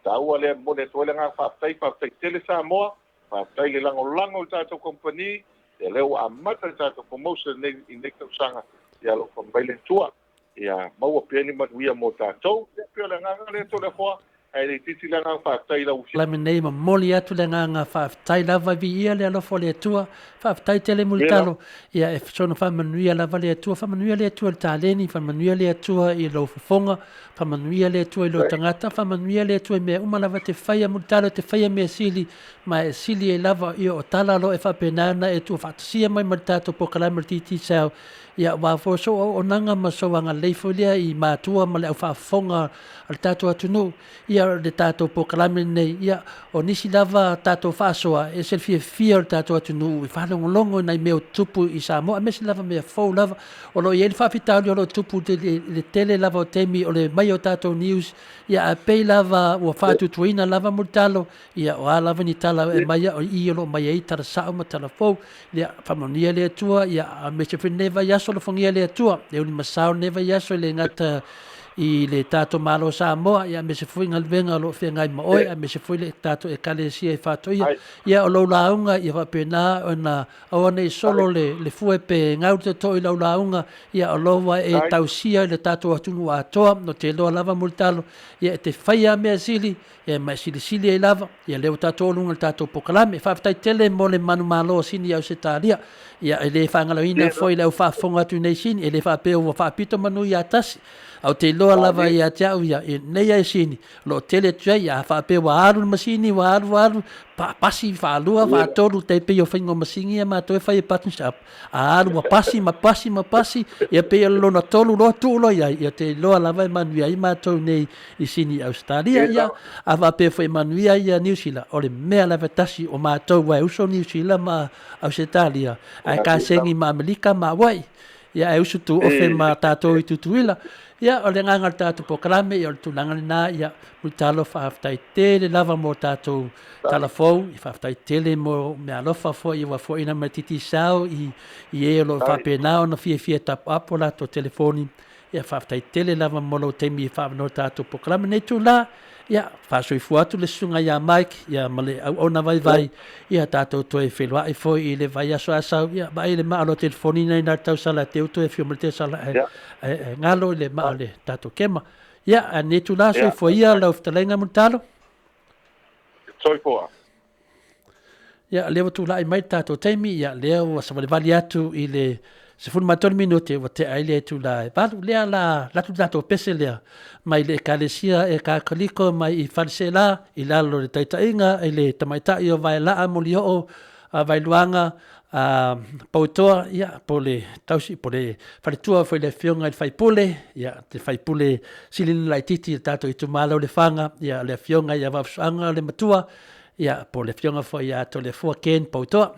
Tau ale mo le tole nga fa tai tele Samoa. Fa tai le lango tato company. E leo a mata tato promotion in the sanga. Ia lo ko baile tua. Ia mau pe ni manuia mo tato. Pe le nga le tole fo. Ai le titi le nga fa tai la usi. La menei ma moli atu le nga fa tai la va via le fo le tua. Fa tai tele multalo. Ia e sono fa manuia la vale tua. Fa manuia le tua taleni. Fa manuia le tua I lo fonga. Fa manuia le tua I lo tangata. Fa manuia le tua me uma lava te faia multalo te faia me sili. Ma e sili e lava I o tala lo e fa penana e tua fa sia mai maltato po kalama titi sao. Ia wa fo so o nanga ma so anga leifolia I matua ma le au fa fonga al tato atunu. Ia le tato po kalame nei ia o nisi lava tato fasoa e se FIAFIA o tato atunu I whalongo nei meo tupu I Samoa me se lava mea fau lava o lo iei whawhitao o lo tupu le tele lava o temi o le mai o tato news ia a pei lava o whatu tuina lava mutalo ia o a lava ni tala e mai o I o lo mai ei tara sao ma tala fau ia whamonia le atua ia a me se wheneva yaso lo whangia le atua e uni masao neva yaso le ngata I le tato malo Samoa ia me se fui ngal venga lo fe ngai moe a me se fui le tato e kalesia e fatoia ia o lo launga ia va pena ona ona solo le fue pe ngau te to I lo launga ia o lo wa e tausia le tato atunu atoa no te lo lava multalo ia te faia me sili ia me sili e lava ia le tato lunga tato POLOKALAME fa tai tele mo le manu malo sini au se talia ia le fanga ina foi le fa fonga tu nei sini e le fa pe o fa pito manu ia tasi au te loa lava ia tau ia e nei ai sini lo tele tua ia fa pe wa aru masini wa aru pasi fa lua fa tolu te pe o fingo masini ia ma to fa e patins up aru ma pasi ia pe lo na tolu lo tu lo ia te loa lava manu ia ma to nei I sini Australia ia ava pe foi manu ia New Zealand o le mea lava tasi o ma to wa uso New Zealand ma Australia ai ka sengi ma Amerika ma wai ia e usu tu ofe ma tato I tutuila ia o le nganga tato POLOKALAME ia o le tulanga na ia mutalo whaaftai tele lava mo tato talafou I whaaftai tele mo me alofa fo I wa fo ina matiti sao I e lo whapenao na FIAFIA tap apo la to telefoni ia whaaftai tele lava mo lo teimi whaafano tato POLOKALAME nei tu la ia whaasoi fuatu le sunga ia Mike ia male au ona vai ia tato to e whelua I fo I le vai aso asau ia ba I le maa lo telefoni nei na tau sala teu to e fio male te sala ngalo le maa le tato kema ia a ne tu la soi fo ia lau ftalenga mutalo Soi foa ia lewa tu la I mai tato taimi ia leo sa vale vali atu I le se fun matoni minute wa te aile tu la balu lea la tu tato pese lea mai le kalesia e ka kaliko mai I falsela I lalo le taitainga I le tamaitai o vai laa moli o vai luanga pautoa ia po le tausi po le faletua foi le fionga I faipule ia te faipule silin lai titi tato I tumalo le fanga ia le fionga ia vafsanga le matua ia po le fionga foi ia to le fua ken pautoa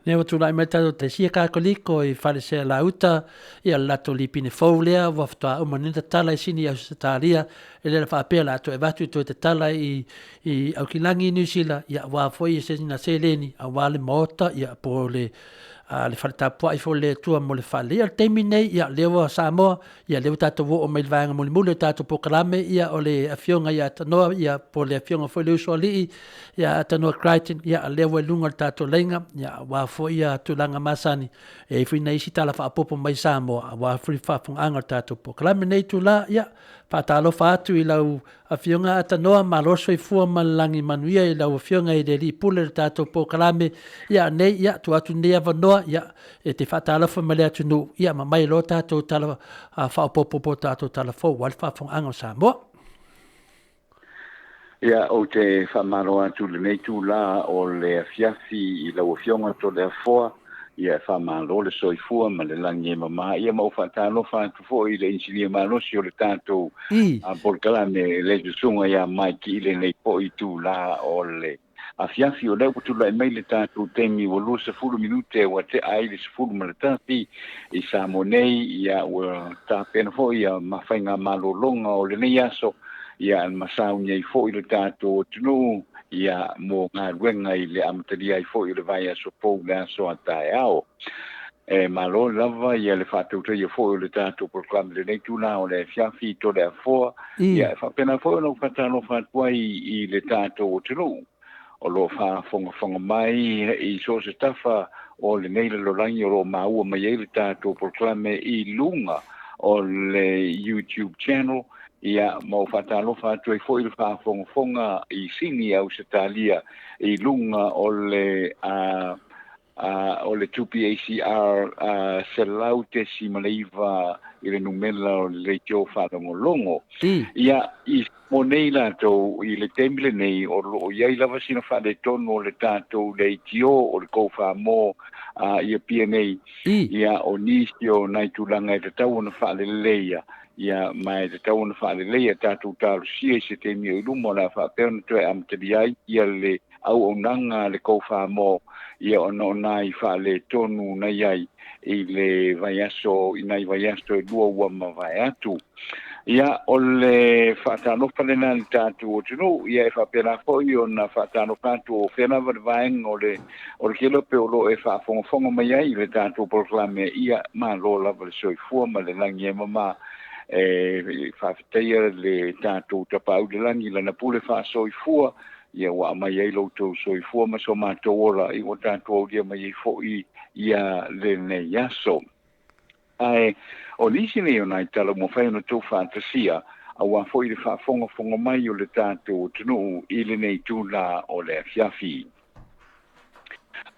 Ne o tu lai mai tau te sia kākoliko I whare sea lauta ia lato li pine fōlea wa whatoa umanita tala I sini au se tālia e lera whaapea lato e watu te tala I Aukilangi New Zealand ia wā foi se na seleni a wale Maota ia po le le wharetapua I fo le tua mo le whale ia teimi nei ia lewa Samoa ia lewa tātou wo o mai vanga muli muli tātou POLOKALAME ia o le afionga ia tanoa ia po le afionga foi le usoli ia tanoa Crichton ia lewa lunga tātou lenga ia wā foi ia tulanga masani e whina isi tala whaapopo mai Samoa wā furi whafunga tātou POLOKALAME nei tula ia patalo fatu I lau afionga atanoa maloso I fua malangi manuia I lau afionga I le li pule le tātou POLOKALAME ia nei ia tu atu nea vanoa ia e te whatala fa male atu nu ia ma mai lo tātou tala whaopopo tātou tala fau wale whafunga Samoa. Ia o te whamaro atu le nei tū la o le AFIAFI I lau afionga to le afoa ia whamaro le soifua ma le langi e mama ia mau whatalo whatu fo I le insinia manosi o le tātou POLOKALAME le tusunga ia mai ki le nei po I tū la o le AFIAFI o leu putula mai le tātou TAIMI o lua 10 minute wa te ai le 10 ma le tāpi I Samoa nei ia ua tāpena fo ia mawhainga malolonga o le nei aso ia an masau nei fo I le tātou tunu ia mo ngā ruenga I le amataria I fo I le vai aso pou le aso atai ao. E malo lava ia le whātauta ia fo I le tātou POLOKALAME le nei tūna o le AFIAFI to le afoa ia whapena fo no whatano whatuai I le tātou tunu. O lo whaafonga mai I so se tafa o le nei le lorangi o lo maua mai e le tātou POLOKALAME I lunga o le YouTube channel ia mo whatalo whatu e fo I le whaafonga I sini au se talia I lunga o le 2PACR se lau te si maleiva I le numela o le tio whalongolongo ia I mo nei lato I le temble nei o lo iai lava sina whale tono o le tātou le tio o le kouwha mo ia PNA ia o nisio nai tūlanga e te tau na whale leia ia mai te tau na whale leia tātou tāru sia se te mio I lumo la whapeona tue amtari ai ia le au o nanga le kouwha mo ia o no nai whale tonu nai ai I le vaiaso I nai vaiaso e lua ua ma vai atu. Ia o le whaatanofa le nani tātu o tunu, ia e whapena fōi o na whaatanofa tu o whena vaeng o le kilo pe o lo e whaafonga mai ai le tātu POLOKALAME ia mā lo lava le soifua ma le langi e mama e whawhiteia le tātu tapau le langi lana pule whaasoifua ia wa mai ai lo to soifua ma so mātou ora I o tātu o dia mai fōi ia le nei aso. Ai o nisi nei o nai tala mo whai ona tau fantasia a wa foi le whaafonga mai o le tātou tunu I le nei tūna o le AFIAFI.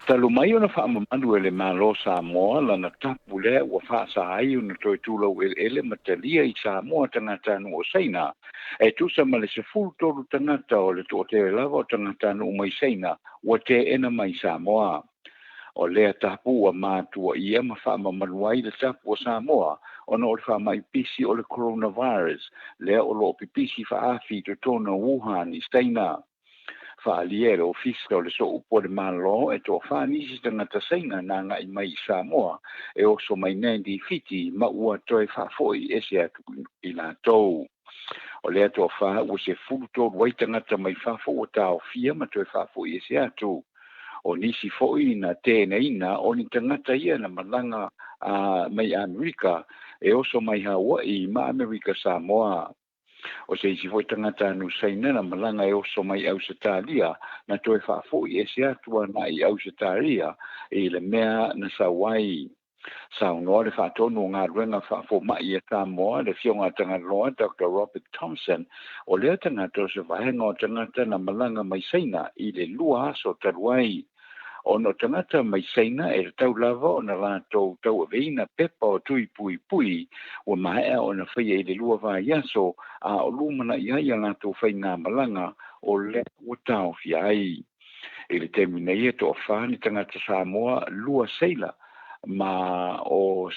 Talu mai ona whaamamanu e le malo Samoa lana tapu lea ua whaasa ai ona toi tūlau ele matalia I Samoa tangata anu o Seina. E tusa ma le se fulu toru tangata o le tō te lava o tangata anu o mai Seina ua te ena mai Samoa. O lea tapu a mātua ia ma whaamamanu ai le tapu o Samoa ona o le whaamai pisi o le coronavirus lea o lo pipisi whaafi to tōna Wuhan I Seina. Whaaliere o fisa o le so upo le malo e tō whaanisi tangata Seina nā ngai mai Samoa e oso mai nendi fiti ma ua toi whaafoi e se atu I nā tau. O lea tō wha ua se fulu tō wai tangata mai whaafo o tāo fia ma toi whaafoi e se atu. O nisi foi na tēnei na o ni tangata ia na malanga mai Amerika e oso mai Hawaii ma Amerika Samoa. O se isi foi tangata anu Seina na malanga e oso mai Ausitalia na toi whaafoi e se atua na I Ausitalia e le mea na Sawai. Saunoa le whaatonu ngā ruenga whaafo mai e Samoa le fionga tangaloa Dr. Robert Thompson o lea tangata o se vahenga o tangata na malanga mai Seina I le lua aso taruai. O no tangata mai Seina e tau lava o na lātou tau aveina pepa o tui pui pui o maea o na whaia I le lua vai aso a o lumana I ai a lātou whai ngā malanga o le o tau fiai. E le temina ia to whani tangata Samoa lua seila ma o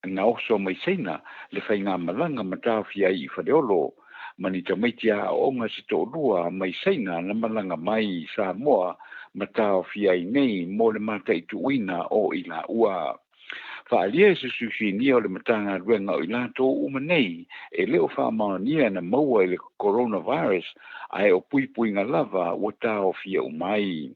na oso mai Seina le whai ngā malanga ma tau fiai I whareolo. Mani te maitia o nga si tō lua mai Seina na malanga mai Samoa matao fia nei mo le mata i tuina o i la ua. Whaalia se susini o le matanga ruenga o i lato umanei e leo whaamania na maua i le coronavirus ai o pui ngā lava o tao fia umai.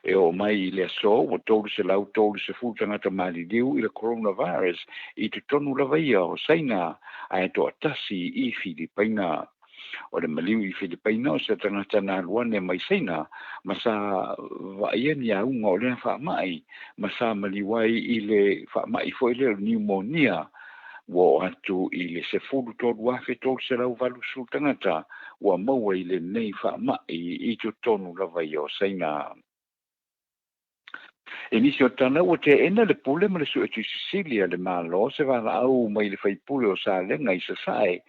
E o mai i le aso, o tōru se lau tōru se fūtangata maliliu i le coronavirus i te tonu lava ia o saina ai to atasi i Filipaina. O le maliu i Filipaina o se tangata nā luane mai saina, ma sa waia ni a unga o lea whaamai, ma sa maliwai i le whaamai fo i le pneumonia, wo atu i le se fulu tōru afe tōru se lau valu su tangata, wa maua i le nei whaamai i te tonu lava ia o saina. E nisi o tana o te ena le pule ma le su etu Sicilia le malo se wala au mai le whaipule o sa lenga i sa sae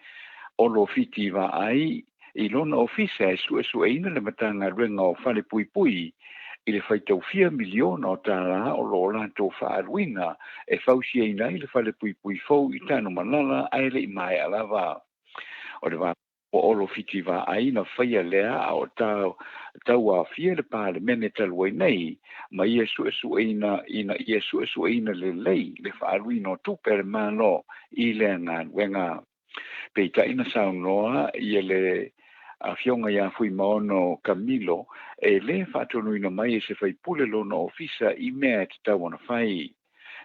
o lo fiti wa ai i lona ofisa e su eina le matanga ruenga o whale pui pui i le whaitau 4 miliona o tāra o lo lanto whaaruina e whausia ina i le whale pui pui fau i tano manala aile i mai alava. O le o olo fiti wa ai na whaia lea o tau a fia le pāle mene talua nei, ma ia su eina le lei, le whaaruina o tupere malo i le ngā wenga. Peita ina saunoa ia le a fionga ia fui maono Camilo, e le whaatonuina mai e se whaipule lona ofisa i mea te tau ana whai.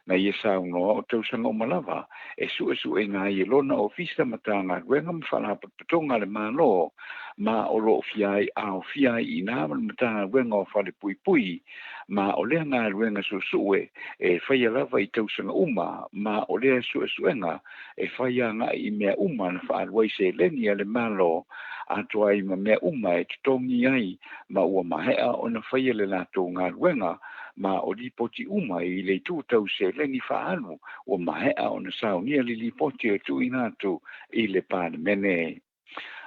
Na ia saunoa o tausanga o malava, e su e ngā i lona ofisa mata ngā ruenga mwhala patonga le malo, ma o lo fiai a o fiai i nā mata ngā ruenga o whale pui pui, ma o lea ngā ruenga e whaia lava i tausanga uma, ma o lea su nga, e whaia ngā i mea uma na whaaruai se leni ale malo, atua i ma mea uma e titongi ai, ma ua mahea o na whaia le lato ngā ruenga, ma o li poti uma i le tūtau se leni whaalu o mahea o na saunia li poti o tu inatu i le pāne mene.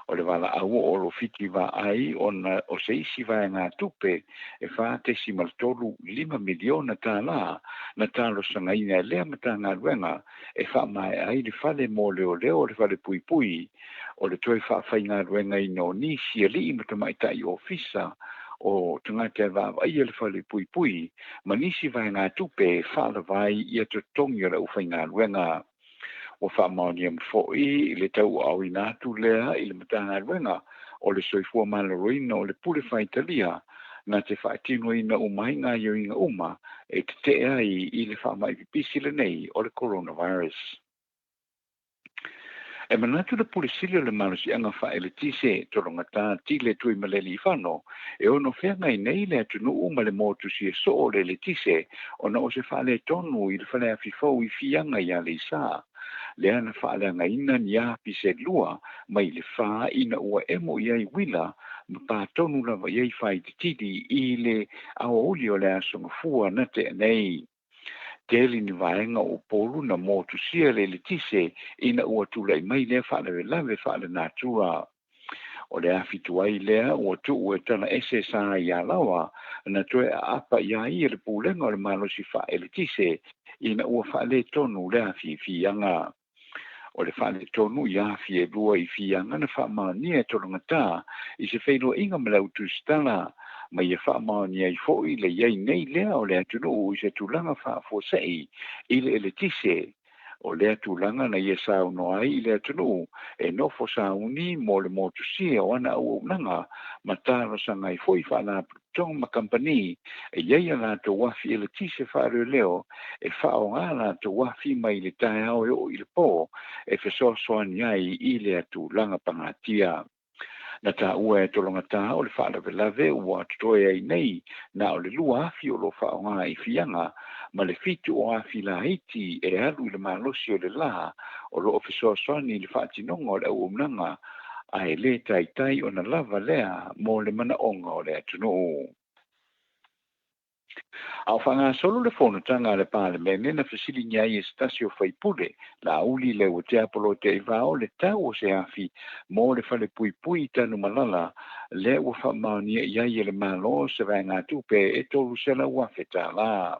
O le wala au o lo fiti wa ai o se isi vai ngā tupe e whātesi maltolu 5 miliona tā la na tālo sanga ina lea mata ngā ruenga e whaamai ai le whale mō leo le whale pui pui o le toi whaafai ngā ruenga i no nisi li i matamaitai ofisa o tangata wa ai le whale pui pui ma nisi vai ngā tupe whaala vai i ato tongi o le ufai ngā ruenga. O whaamaunia mwhoi i le tau au i nātu lea i le matanga ruenga o le soifua malaroina o le pule whaitalia nā te whaatino ina umai ngā iau inga uma e te te ai i le whaamai pipisi LENEI o le coronavirus. E manatu le pulisili o le malusi anga whaele tise toronga tā tile tui maleli i whano e ono whea ngai nei le atunu uma le motu si e so o le tise o na o se whaale tonu i le whaale afifau i fianga i a le isa. Le ana whaalanga ina ni api se lua mai le wha ina ua emo iai wila ma pātonu lava iai whai te tidi i le awa uli o le asonga fua na te nei. Teli ni vaenga o polu na motu sia le tise ina ua tulai mai le whaale lave whaale natua. O le awhituai lea ua tu ue tana SSA i alawa na toe a apa iai le pūlenga o le malosi whaele tise ina ua whaale tonu le awhianga. O le whaale tonu i awhi e lua i whianga na whaamania e tolongata i se whainua inga malau tustala ma i e whaamania i fōi le iai nei lea o le atunu i se tūlanga whaafosei i le tise. O lea tūlanga na ia sauno ai i lea tunu e nofo sauni mo le motusia o ana au nanga ma tāra sanga i fōi whaana tong ma kampani e iaia la to wafi e le tise whaare leo e whao ngā la to wafi mai le tae au e o i le pō e whesoasoani ai i lea tūlanga pangatia. Na tā ua e tolonga tā o le whaalawelave ua tutoe ai nei na o le lua afi o lo whao ngā i whianga ma le fitu o afi la hiti e alu le malosi o le la o lo ofesoasoani le whaatinonga o le au umnanga a e le tai o na lava lea mo le mana onga o le atunu. Au whanga solo le whonutanga le pāle mene na whasili ngai e stasio whaipule la uli le o te apolo te iwao le tau o se afi mo le whale pui pui tanu malala le o whamaunia iai e le malo se vai ngā tupe e tolu sela wafeta la.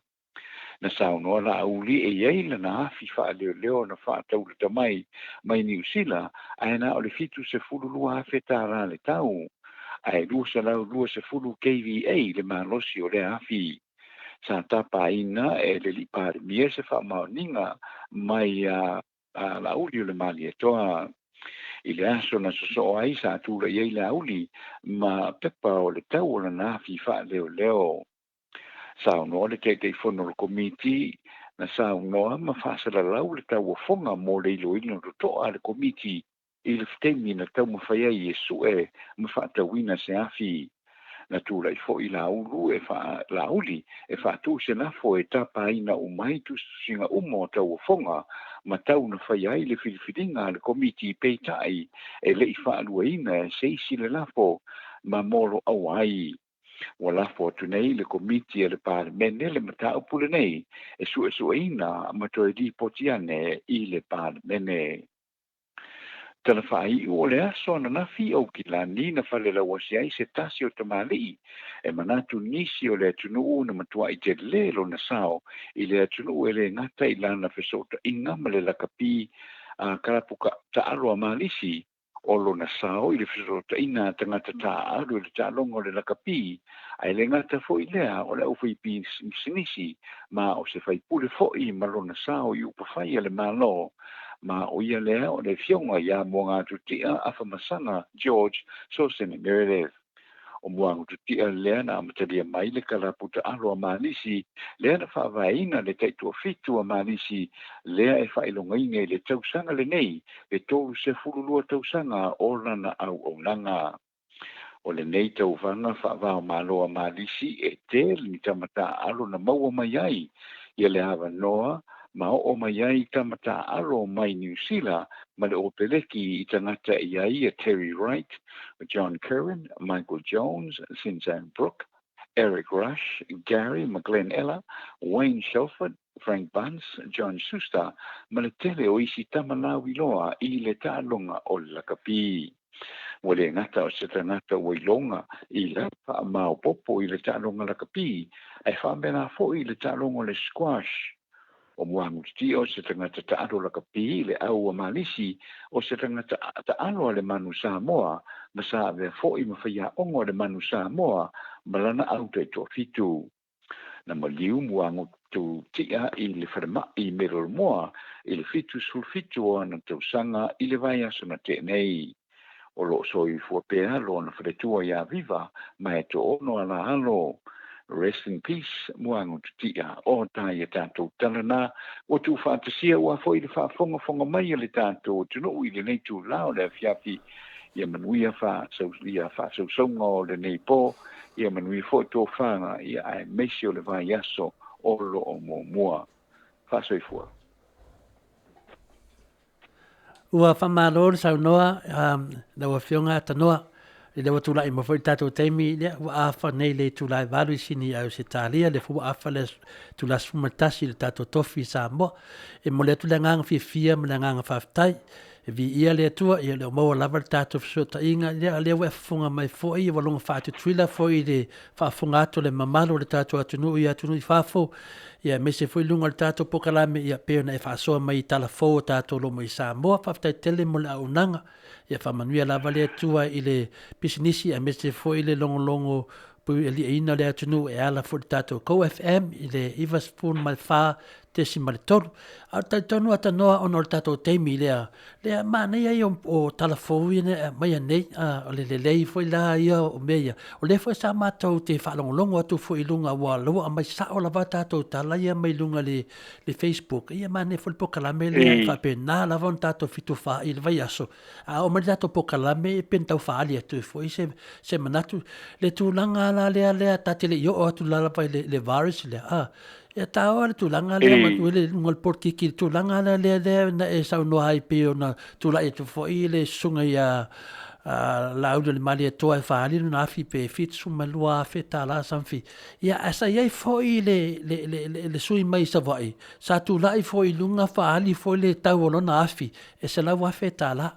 Na saunoa la uli e iai le na afi wha leo na wha tau le tamai mai New Zealand aena o le fitu se fululua wafeta la le tau. ai lua se fulu KVA le malosi o le afi sa tapa ina e le lipare mie se whamaoninga mai la uli o le mali e toa i le aso na so ai sa tūra iei la uli ma pepa o le tau o le nafi wha leo leo sa unoa le te whono le komiti na sa unoa ma whaasala lau le tau o whonga mo le ilo ino to toa le komiti i le ftemi na tau mawhaia i e sue ma whaatawina se afi na tūra i fo i la ulu e wha la uli e wha tū se na fo e tapa ina umai tu singa umo tau o whonga ma tau na whaia i le whiriwhiringa le komiti peitai e le i wha alua ina e seisi le lafo ma moro au ai wa lafo atu nei le komiti e le parlemene le mata upule nei e su ina ma toe di potiane i le parlemene tala whai o le aso na nafi o ki la ni na whale la wasi ai se tasi o tamali e manatu nisi o le atunu na matua i te lelo na sao i le atunu e le ngata i lana fesota i ngamale la kapi karapuka ta aloa malisi o lo na sao i le fesota ina tangata ta alu le ta longo le la kapi ai le ngata fo i lea o le uwhi pi sinisi ma o se fai pule fo i malo na sao i upawhai le malo ma o ia lea o le fionga ia mo ngā tutia awhamasanga George Sosen Meredith. O mua ngā tutia lea na amataria mai le karaputa aloa manisi, lea na whaavaina le teitua fitua manisi, lea e whailonga inge le tausanga le nei, le tolu se furulua tausanga o lana au o nanga. O le nei tau vanga whaavao maloa manisi e te ni tamata alo na maua mai ai, ia le hawa noa, ma o mai ai tamata alo mai New Zealand ma le opeleki i tangata i ai Terry Wright, John Curran, Michael Jones, Sinzan Brooke, Eric Rush, Gary McGlenn Ella, Wayne Shelford, Frank Bunce, John Schuster, ma le tele o isi tamalawi loa i le tālonga o lakapi. Wale ngata o se tangata wailonga i la wha mao popo i le tālonga lakapi, ai whamena fo i le tālonga le squash. O muamuti o se tangata taalo la kapi le au malisi o se tangata taalo le manu Samoa ma sa ve fo I mawhaia ongo le manu Samoa malana au te to fitu na maliu muamutu tia I le wharema I mero moa I le fitu sulfitu o ana tausanga I le vai asana te nei o lo soi fuapea lo na wharetua ia viva ma e to ono ala alo Rest in peace, muangu tutia, o tai e tātou talana, o tu whātasia ua fo I le whaafonga mai le tātou, tunu I le nei tū lao le fiafi, ia manuia whaasausonga o le nei pō, ia manuia fo tō whanga, ia ai meisi o le vai aso, o lo o mua. Whaasoifua. Ua whamalor sau noa, na ua whionga tanoa, I le watu lai mawhoi tātou teimi, le ua awha nei le tu lai waru I sini au se tālia, le fua awha le tu la sumatasi le tātou tofi Samoa, e mo le tu le nganga FIAFIA, mo le nganga whaftai, e VIIGA le atua, I le maua lava le tātou fisota inga, le ua whafunga mai fo I walonga whaatu tuila fo I le whaafunga ato le mamalo le tātou atunu I whafo, ia mese foi lunga le tātou pokalame ia peo na e whaasoa mai tala fo tātou lomo I Samoa, whaftai tele mo le aunanga, ia whamanuia lava le atua I le pisinisi a mese foi le longo pui ali ina le atunu e ala fo le tātou KFM I le iwaspun mai wha tesi ma le tolu. A tonu ata noa ono le tātou teimi lea mana ia o tala fo ina mai nei, o le lei foi la ia o meia. O le foi sa mātou te whalongolongo atu foi lunga wa loa a mai sa o lava tātou tala ia mai lunga le Facebook. Ia mane foi pokalame lea whape nā lava on tātou fitu wha I le vai aso. O mai tātou pokalame e pentau whaali atu foi se manatu le tūlanga la lea tatele I o atu lava le virus lea. Ia tāua le tūlanga lea matu le ngol portiki tūlanga lea na e sau noa hai peo na tūla e tu fo I le sunga ia laudu le mali e toa e whaali na afi pe fitsu malua fe tāla samfi. Ia asa iai fo I le sui mai sa vai. Sa tūla I fo I lunga whaali fo le tau olona afi e se lau afe tāla.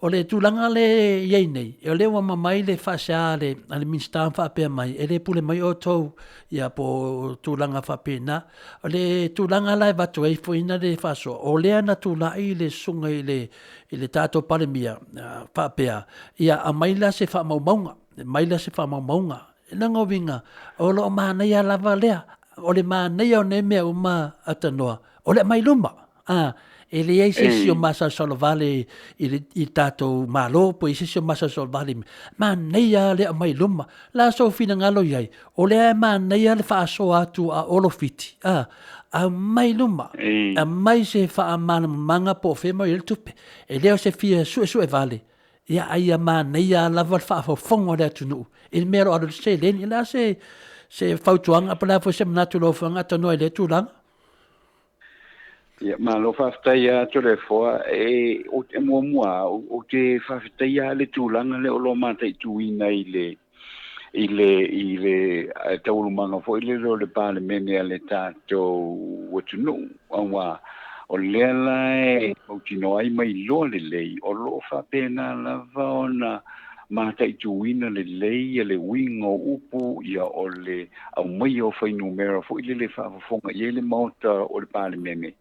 O le tūlanga le iei nei. E o le wa mamai le whasea le minstaan whapea mai. E le pule mai o tau ia po tūlanga whapea na. O le tūlanga lai watu ei fo ina le whaso. O lea na tūla I le sunga I le tātou palemia whapea. Ia a maila se wha maumaunga. mai la se whamaunga. Na ngovinga, o lo mana ia lava lea, o le mana ia o ne mea uma atanoa, o le mai luma. E le ei se sio masa solo vale i tatou malo, po i se sio masa solo vale, mana ia le mai luma, la so fina ngalo iai, o le mana ia le wha so atu a olofiti, a mai luma, a mai se wha mana manga po fema i le tupe, e leo se fia sue vale, ia ai mana ia lava wha fongo le atunu, il mero alo se len, ila se fautuanga, apala fo se manatu lo fanga tano i le tulanga. Ya malo faftai ya tole foa o te mua o te faftai ya le tulanga le olo mata tuina ile taulu manga fo ile le pale mene le tato wotunu wa o le lai o tino ai mai lo le o lo fa pena lava ona mata tuina le wingo upu ya o le au mai o fa numero fo ile le fa fonga ye le Maota o le pale mene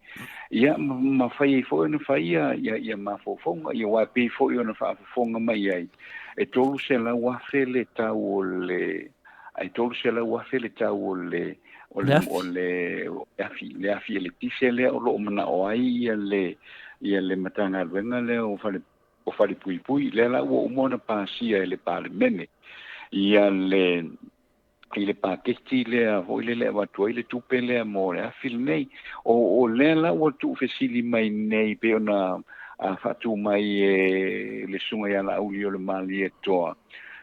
ia ma fai fo na fai ia ma fo fonga ia wa pe fo ia na fa fonga mai ai e tolu se la wa fele tau le ai tolu se la wa fele tau le le afi le tisele o lo mana o ai ia le matanga venga le o fale pui le la o mona pasia le pale mene ia le paketi le o le wa toi le tupe le mo le afil nei o le la o tu fesili mai nei pe ona a fatu mai le sunga ya la uli o le mali e toa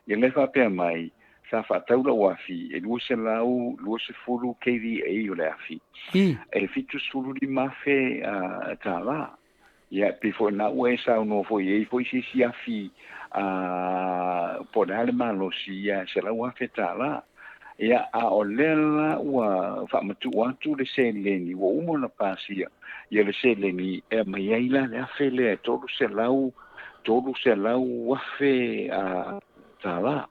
ia le fa pe mai sa fa tau la wafi e lu se fulu KVA o le afi e fitu sulu di mafe ta la ia pe fo na o sa no fo ye fo si afi po dale malo si ya se la wafi ta la ia a o lela ua whaamatu atu le se leni ua umona pasia ia le se leni e mai aila le afele tolu se lau wafe tala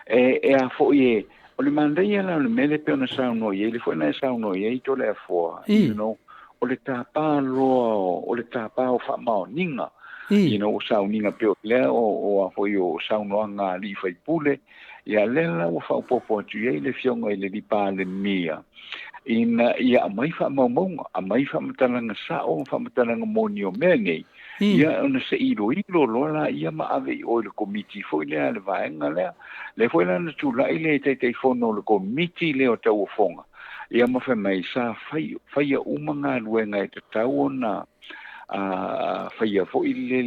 e a fo ye o le mandai ala le mele pe ona sauno ye le fo na sauno ye to le fo you know o le tapa lo o le tapa o whamao ninga you know sauninga pe le o a fo yo sauno nga li fai pule ia lela o fa popo tu ye le fionga ile di pa le mia ina ia mai fa momong a mai fa mtalanga sa o fa mtalanga monio mene ia ona se ilo lo la ia ma ave o le committee fo ile le vaenga le fo la na tu la ile te fono le committee le o tau fonga ia ma fa mai sa fai umanga luenga te tau ona faia fo ile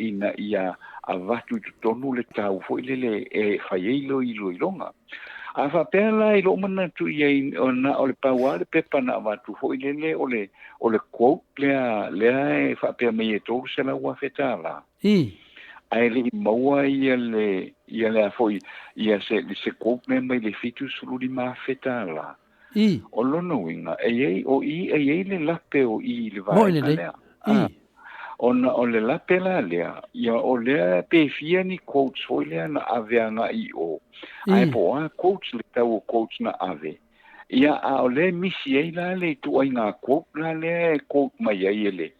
ina ia a vatu tonu le tau fo ile e faielo ilonga a fa pela ilo mana tu ye ona o le pawa le pepa na vatu fo ile o le quote le fa pe me to se la wa fetala ai le moa ia le fo ia se quote me le fitu sulu di ma fetala o lono winga e le lape o le vai ona o le lapela lea ia o le pefia ni quotes foi lea na aveanga i o ai po quotes le tau quotes na ave ia a o le misi ei la le tu ai nga quote la le quote mai ai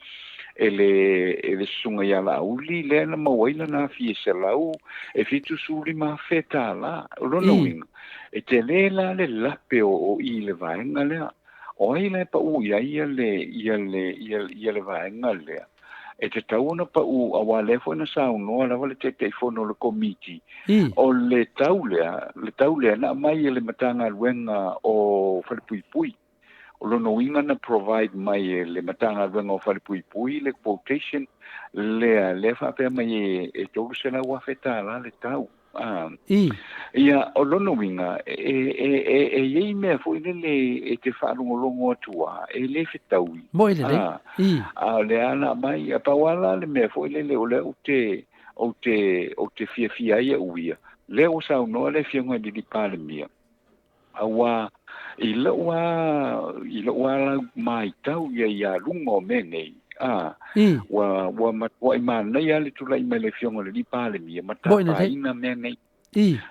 ele sunga ia la uli le na mawaila na fi se lau e fitu suli ma feta la rono wing e te le la le lape o i le vaenga lea o ai le pa u ia le vaenga lea e te tauna pa u awa le fo na sauno la vale te fono le committee o le taulea na mai le matanga luenga o falpui o lono winga na provide mai le matanga luenga o falpui le quotation le fa pe mai e tolu se la wa feta la le tau ia o lono winga e me fo ile e te fa longo atua e le fetaui mo ile le ana mai pa wala le me fo ile o te fiafia ia uia le o sa no le fianga di palemia awa ilo wa mai tau ia lungo mene wa imana ia le tulai mai le fianga le di palemia mata ina mene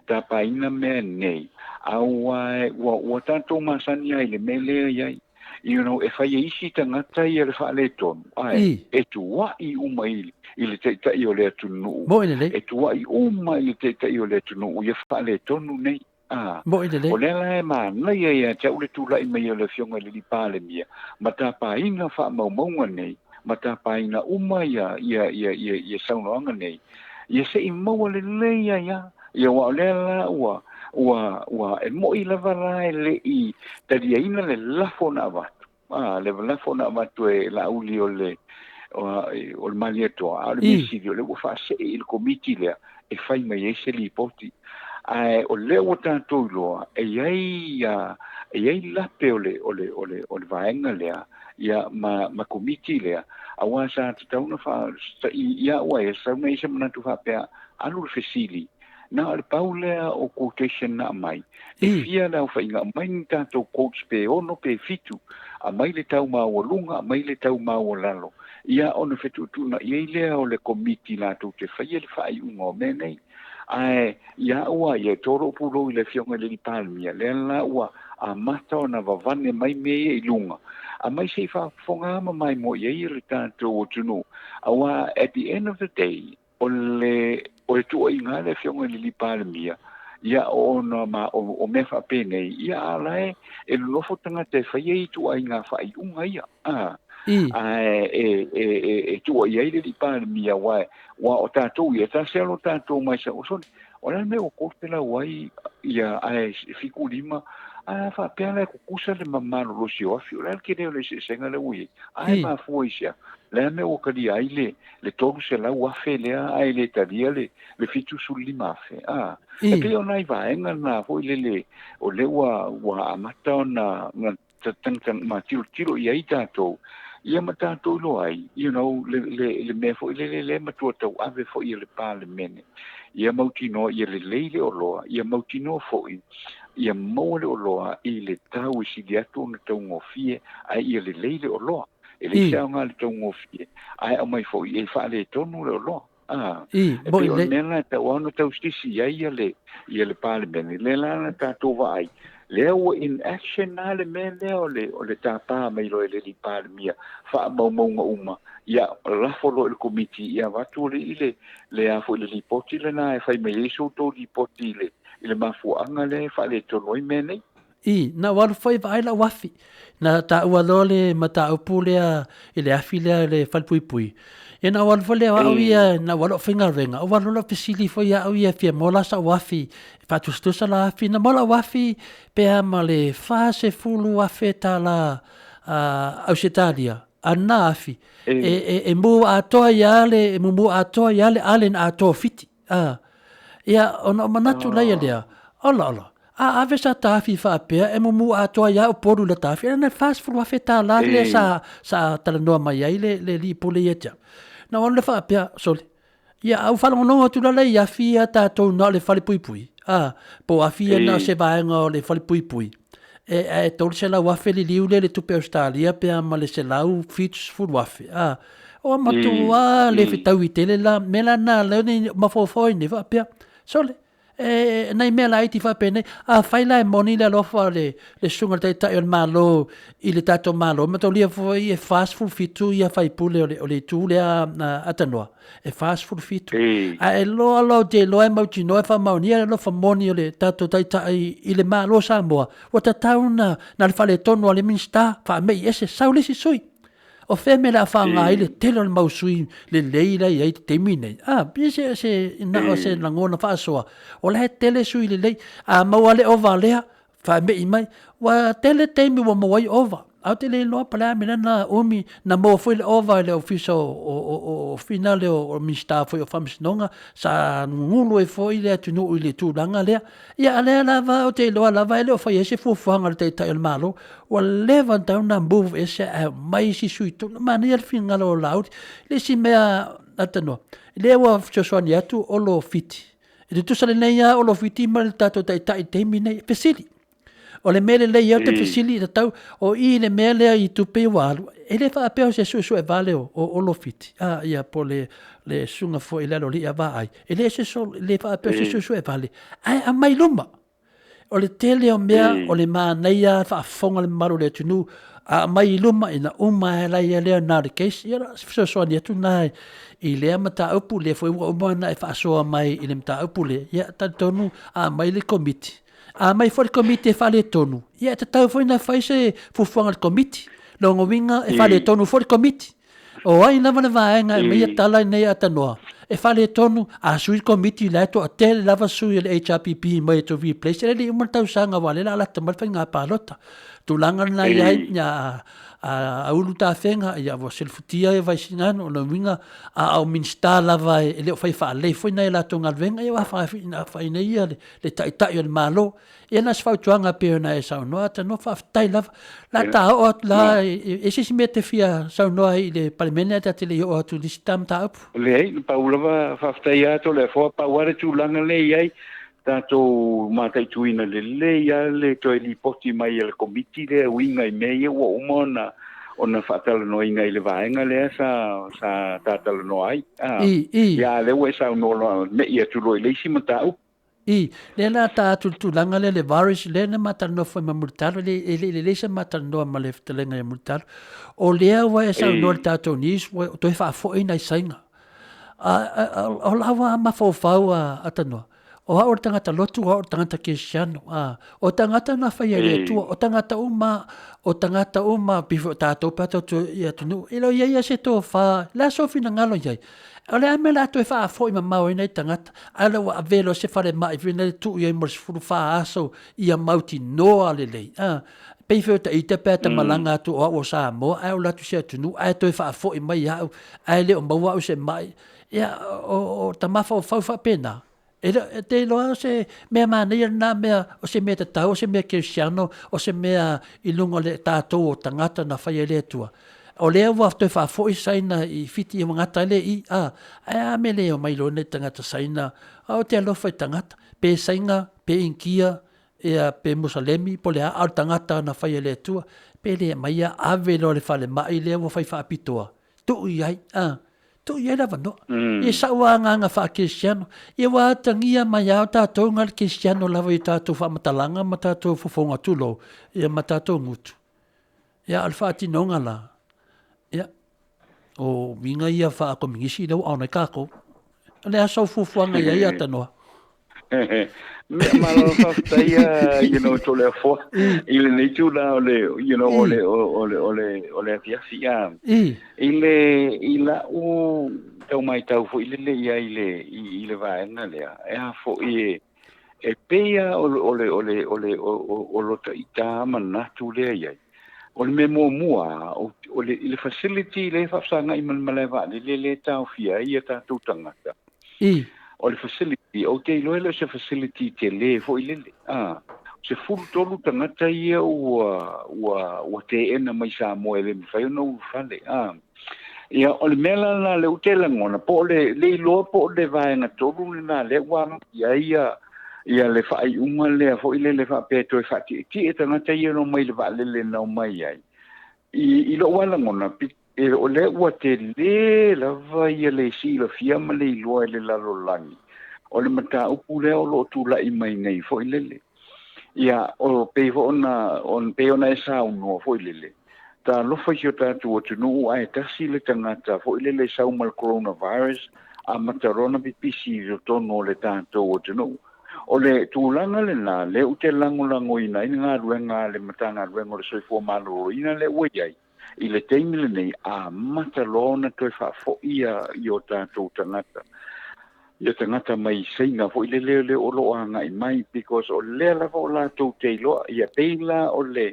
tapaina mene awa wa tanto masania ile mele ia e whai isi tangata i le wha le tonu. Ai, e tu wai uma i le teitai o le atunu. E tu wai uma i le teitai o le atunu. Ia wha le tonu nei. O le la ma nei ia te ule tu lai mai le fionga le li pale mia. Ma ta pa inga wha maumaunga nei. Ma ta pa inga uma ia saunoanga nei. Ia se i maua le leia ia. Ia wa le la ua e mo i lava rai le i taria ina le lafo na watu. Le lafo na watu e la uli o le mali atoa. A le misi o le wafa se i le komiti lea e fai mai e se li poti. O leo tātou loa e iai lape o le vaenga lea ia ma komiti lea awa sa tauna fa ia wa e sa mai se manatu fa pe alu fesili na le paulea o quotation na mai e fia na fa inga mai tātou coach pe ono pe fitu a mai le tau ma o lunga mai le tau ma o lalo ia ona fetu tu na ia lea o le komiti la tu te fa ia fa i ungo menei ai ia ua ia toro pulo i le fionga le palmia le la ua a mata ona vavane mai me i lunga a mai se fa fonga ma mai mo ia i tanto o tunu awa at the end of the day o tu inga le fionga le palmia ia ona ma o me fa pene ia ala e lofo tanga te fa ia tu inga fa i unga ia tu ia i le palmia wa o tātou ia tā selo tātou mai sa osone ona me o kostela wai ia ai fiku lima fa pela ko kusa le mamalo lo si ofi ora ke le senga le ui ai ma fuisia le me o kali ai le toru se la wa fele ai le talia le fitu sul lima fe e pe ona i va enga na foi le o le wa amata ona tan ma tiro ia i tātou ia mata to lo ai le me fo le matua tau ave fo i le parliament ia mautino ia le leile o loa ia mautino fo ia mo le o loa i le tau si dia to na tau ngofie ai ia le leile o loa e le sa nga le tau ngofie ai o mai fo i fa le tonu le o loa bo le mena ta ona tau stisi ia le parliament le la ta to vai leo in action na le me leo le tapa mai lo le li palmia fa maunga uma ia la folo el committee ia vatu le a fo le lipoti le na e fai mai so to lipoti le mafu anga le fa le to noi mene na wal fai vai la wafi na ta ua le mata upulea ile afile le falpui e na wal fole au ia na wal finga renga o wal lo pisili fo ia au ia fia mola sa wafi fatu stusa la afi na mola wafi pe amale fa se fulu afeta la Ausitalia ana afi e mu atoa yale mu atoa yale alen atoa fiti ia ono manatu la ia ala ave sa tafi fa pe e mu atoa ya o poru la tafi na fast fulu afeta la le sa talanoa mai ai le li pole ia na wala fa pe sole ia au fala no tu la ia fia ta to na le fale pui po afia na se va ngo le fale pui e to se la wa feli liule le tu pe Australia pe ma le se la u fits full wa o ma tu le fitau itele la melana le ma fo ni va pe sole nei me la iti fa pene fai la moni le lo fa le sunga te ta el malo il tato malo ma to lia fo e fast food fitu ia fai pule o le tu le atanoa e fast food fitu e lo de lo e mauti no fa moni lo fa moni le tato ta il malo Samoa o ta tauna na le fa le tono le minsta fa me ese saule si sui o feme la fanga ile telo le mausui le leila ia te mine bise se na o se langona fa soa o le tele sui le lei mawale ova lea fa me mai wa tele temi wa mawai ova au tele lo pala mina na umi na mo foi le ova le officio o finale o mista foi o famsnonga sa ngulu e foi le tunu ile tu langa le ia le la va o te lo la va le o foi ese fu fanga te ta el malo o levanta una move ese mai si sui tu ma ne al finale o laut le si me atano le wa chosoni atu o lo fiti e tu sale nei o lo fiti mal tato tai temine pesili o le mele le ia te pesili tau o i le mele i tu pe walu e le fa pe se su e vale o lo fiti ia po le sunga fo ile lo li ava ai e le se so le fa pe se su e vale ai a mai luma o le tele o mea o le ma nei fa fonga le maru le tunu a mai luma ina uma la ia le na de case ia so ni tu na I le mata upu le foi wa mana e fa so mai I le mata upu le ia ta tonu a mai le committee a mai for committee fa le tonu ia ta tau foi na fai se fu fanga committee longo winga e fa le tonu for committee o ai na va nga mai tala nei ata noa e fa le tonu a sui committee la to hotel lava sui le HRPP mai to replace le mo tau sanga wale la ta mal fa nga palota tu langa na ia nya a ulu ta fenga ia vo selfutia e vai sinano no winga a au minsta lava e le fai fa le foi na la tonga venga ia fa na fa ina ia le tai tai o malo ia na sfa tuanga pe na e sa no ata no fa tai lava la ta o la e si mete fia sa no ai le parlemento ta le o tu listam ta up le paula fa tai ato le fo pa ware tu langa le ai tato matai tuina le ia le to li poti mai le committee le winga I mei o umona ona fatala no inga I le vaenga le sa tatala no ai ia le we sa no lo me ia tu lo le simata le na ta tu langa le virus le na mata no foi mamurtalo le se mata no ma le ftelenga e murtalo o le wa sa no tato nis to fa fo ina sainga o lawa ma fo fa atano o ha o tangata lotu o tangata Cristiano o tangata na fai ele tu o tangata uma bifo tato pato tu ia tu ilo ia se to fa la so fina ngalo ia ole amela to fa fo I mau nei tangata ala wa velo se fa le mai vina tu ia mo fu fa aso ia mauti no ale le bifo ta ite peta malanga tu o Samoa ai o la tu se tu nu ai to fa fo I mai ai le o mau se mai ia o tamafa o fa pena te loa se mea mania na mea o se mea tatau o se mea Cristiano o se mea I lunga le tātou o tangata na whai le tua o lea wa te wha fo I saina I fiti I wangata le a me leo mai lo ne tangata saina o te alofa I tangata pe sainga pe inkia pe musalemi po lea au tangata na whai le tua pe lea mai a velo le whale mai lea wa whai wha apitoa tu iai tu ia lava no e sa nga fa Cristiano e wa tangia mai au tatou ngal Cristiano lava I tatou fa matalanga ma tatou fofonga tulo e ma tatou ngutu ia alfa tinonga la ia o winga ia fa ko mingisi do ona kako le aso fofonga ia tanoa me malo fa tai to le fo il ne tu la ole ole FIAFIA ila o tau mai tau fo ile ia ile va na le fo e peia o lo ita mana tu le ia o le memo mua o le facility le fa sanga I maleva le tau fia ia ta tu tangata o le facility o te loela se facility te le fo ile se full tolu tangata ia o te ena mai Samoa le fai no fale ia o le mela na le utela ngona po le lo po le vai na tolu na le wa ia le fai uma le fo ile le fa pe to fa ti e tangata ia no mai le va le no mai ai I lo wala ngona o le ua te le lava ia le si la fiama le iloa le lalo langi. O le mata upu lea o lo tu la I mai nei fo I lele. Ia o peivo on peona e sa unua fo I lele. Ta lofa si o tatu o tunu ai tasi le tangata fo I lele sa umal coronavirus a matarona pipisi o tono le tatu o tunu. O le tūlanga le nā, le ute lango ina, ina ngā ruenga le matanga ruenga le soifua malo ina le uaiai. I le teimi le nei, a matalona toi whafo ia I o tātou tangata. Ia tangata mai seinga fo I le o loa ngai mai, because o le lava o lātou teiloa, ia peila o le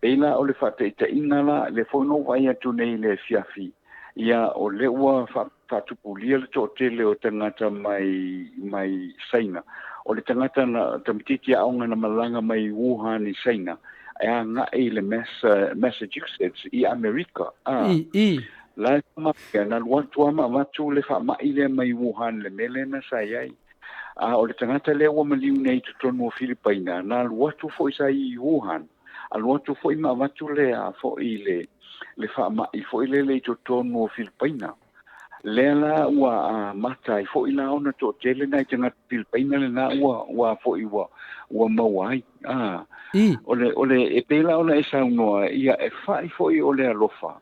whateita ina la, le whono vai atu nei le fiafi. Ia o le ua whatupulia le tō tele o tangata mai saina. O le tangata na tamititi aonga na malanga mai Wuhan I saina. Ea nga e le Massachusetts I Amerika. La mapia na luatu ama watu le whamai le mai Wuhan le mele na sayai. O le tangata le ua maliu nei tutono o Filipaina. Na luatu fo isa I Wuhan. A luatu fo ima watu le fo I le whamai fo I le tutono o Filipaina. lela ua matai fo ila ona to tele na tanga Pilipina le na ua fo ua mawai ole e pela ona esa no ia e fai fo i ole alofa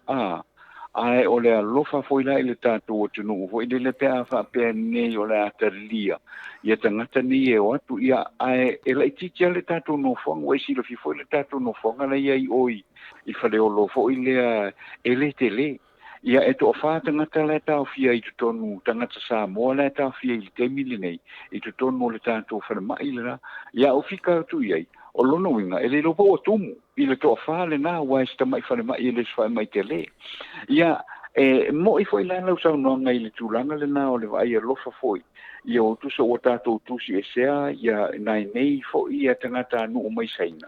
ai ole alofa fo ila ile tatu o tunu fo ile le pe fa pe ne ole atalia ia tangata ni e watu ia ai ele titia le tatu no fo we si le fo le tatu no fo ngala ia i oi i fale o lo fo ile ele tele ia e to fa tangata le tau fia i tonu tangata Samoa le tau fia i te milenei i tonu le tatu fa mai la ia o fika tu ia o lono winga ele lo po tumu i le to fa le na wa sta mai fa mai ele fa mai tele ia mo i foi la no sa no ngai le tulanga le na o le vai lo fa foi ia o tu so o tato tu si esea ia nai nei fo ia tangata no mai saina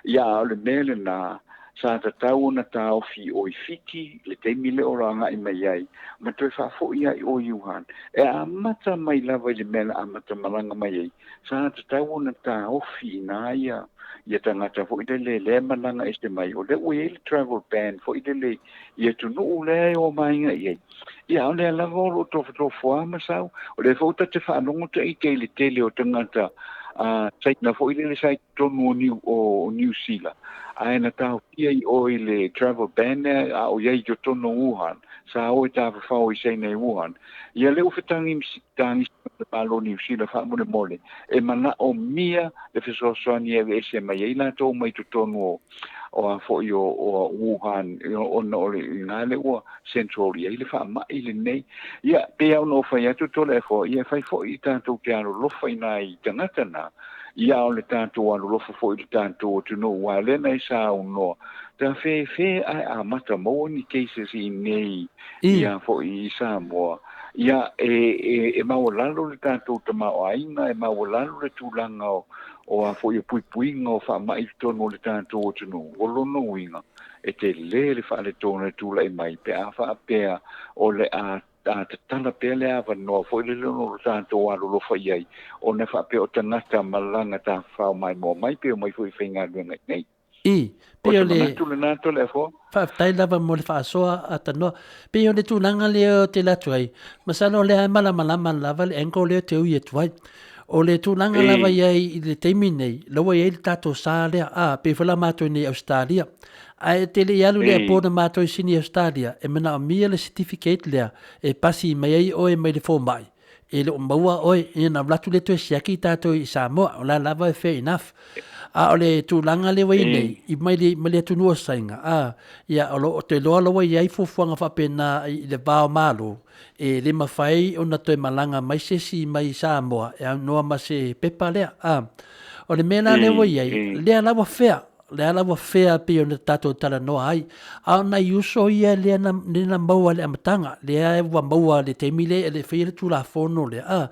ia le mele na sa ta tau na tau fi o fiki le te mile o ranga i mai ai ma tu fa fo ia o yuhan a mata mai lava le mele a mata malanga mai ai sa ta tau na tau fi na ia tangata fo ile le malanga este mai o le we travel ban fo ile ia tu no le o mai ia ia ole la volo to fo ma sa o le fo ta te fa no te i ke le tele o tangata sai na fo ile sai to no New Zealand ai na tau ia i o ile travel ban o ia i to no Wuhan sa o ta fa o sei nei Wuhan ia le o fitangi tangi pa lo New Zealand fa mo le mole e mana o mia le fiso soani e se mai ina to mai to no o fo yo o Wuhan o no le ngale o central ia le fa ma ile nei ia pe no fa ia to le fo ia fa fo i tanto piano lo fa nai tangata na ia o le tanto alo lo fo i tanto to no wa le nei sa no ta fe ai a mata mo ni cases i nei ia fo i Samoa ia e maulalo le tanto te mau ainga e maulalo le tulanga o a fo i pui ngo fa mai to no le tanto o no o lo no winga e te le fa le tona tula i mai pe a fa pe o le a tana pele ava no fo le no tanto alo lo fa ai o ne fa pe o tanata malanga ta fa mai mo mai pe mai fo i finga nei pe le fa tai lava mo le fa soa atano pe le tulanga le te la tuai masano le mala lava le enko le te ui tuai o le tulanga lava i le TAIMI nei lo ia le tato sa le pe fala mato ni Australia ai te le alu le po na mato sini Australia e mana mia le certificate le e pasi mai ai o e mai le fo mai e le maua o e na blatu le to siaki tato i Samoa o la lava fair enough o le tulanga le wai nei i mai le tunua sainga ia o te loa loa iai fufuanga whapena i le bao malo e le mawhai o na toi malanga mai sesi mai Samoa e noa ma se pepa lea o le mena le wai iai lea lawa fea pe o na tato tala noa ai au na iuso ia lea na maua le amatanga lea e wa maua le TAIMI le e le whai le tula fono lea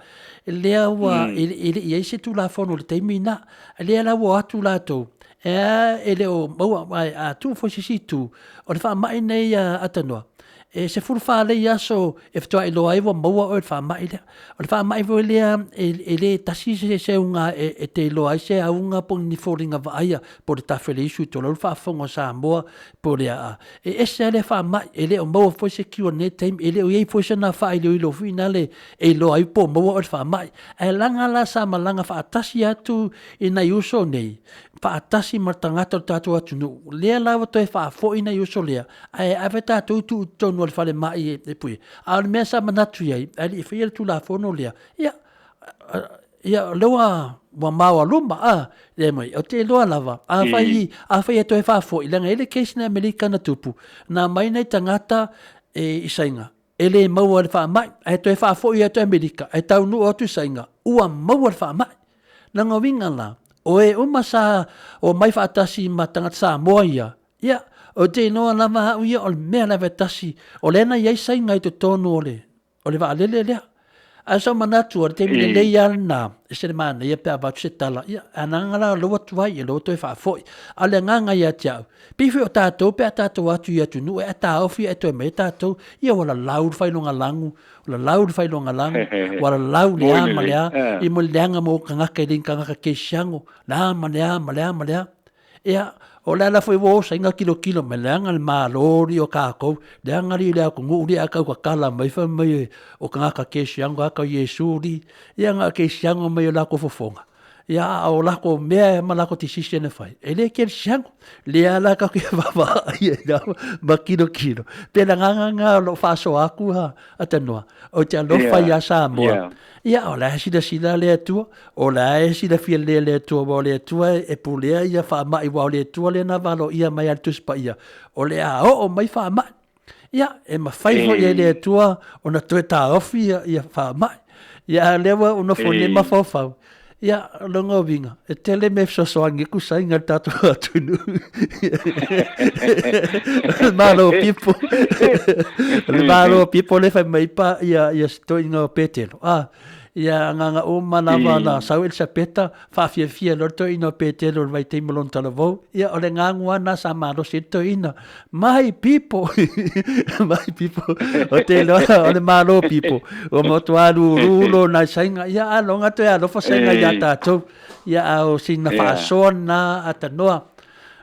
lea wa iai se tula fono le TAIMI na lea lawa atu lato e le o maua mai a tu fosisi tu o le wha mai nei atanoa e se fulu le yaso e ftoa i loa iwa maua o le wha mai lea o le wha mai vo lea e le tasi se unga e te loa i se aunga po ni fōringa vaaya po le tawhele isu to lo wha whonga Samoa po le e se le wha mai e le o maua fo se kiwa ne taim e le o iei fo se na wha i le ilo fina le e loa i po maua o le wha mai e langa la sa malanga wha atasi atu i na iuso nei wha atasi martangata o tatu atu nu lea lawa to e wha fo i na iuso lea e awe tatu tu tonu al fale mai e pui a le mea sa manatu iai ali i whia tu la fono lea ia lewa wa maua luma le mai o te loa lava a whai e to e wha fo i langa ele keisi na Amerika na tupu na mai nei tangata i sainga ele maua le wha mai e to e wha fo i to Amerika e tau nu o tu sainga ua maua le wha mai nanga winga la o e umasa o mai wha atasi ma tangata Samoa ia o te noa lava ia o le mea lava tasi o lena iai sainga i te tonu o le wa alele lea a so manatu o le TAIMI le lei alna e se le mana ia pe abatu se tala ia anangala loa tuai e loa toi wha foi a le nganga ia tiau pifi o tātou pe a tātou atu ia tunu e a tāofi e toi me tātou ia wala laur whailonga langu wala lau le ama lea i mo leanga mo kangaka i rin kangaka ke siango la ama lea ia o le ala foi wo sainga kilo me leanga le malori o kako leanga ri le ko nguri aka ka kala mai fa mai o ka ke siango aka Yesu ri ia nga ke siango mai la ko fofonga ia o la ko mea ma la ko tisisi ne fai ele ke siango le ala ka ke baba ia ba kilo pe la nga lo fa so aku ha atanua o te lo fa ya Samoa ia o la sida le tu o la sida fia le tu o le tu e pulea ia fa mai wa le tu le na valo ia mai al tus pa ia o le a o mai fa mai ia e ma fai fo ia le tu o na tu ta ofi ia fa mai ia le wa uno fo ne ma fa fa ia longa vinga e tele me so angi ku sai ngal tatu atunu malo pipo le fa mai pa ia sto inga petelo ia nganga o manava na sauel sapeta fa fia lorto ino petelo vai te molon talavo ia ole ngangua na samaro sito ina my people o te lo ole malo people o motualu rulo na sainga ia alonga te alo fa sainga ia tato ia o sina fa sona atanoa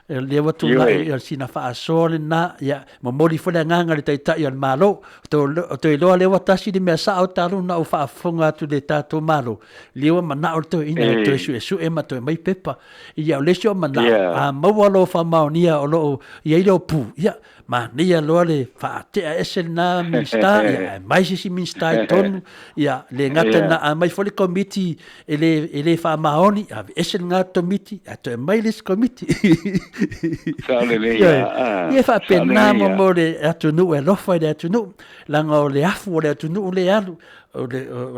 le watu la ia sina fa sona na ia momoli fo le nganga le taita ia malo to lo le watasi de mesa au talu na o fa fonga tu de tato malo liwa mana o to ina to su e ma to mai pepa ia le sio mana a mawalo fa maonia o lo ia lo pu ia ma nia lo le fa te esel na minsta ia mai si minsta ton ia le ngata na mai fo le committee ele fa maoni esel ngato miti to mai les committee ia fa pena mo le atunu e lo fa le atunu langa o le afu le atunu le alu o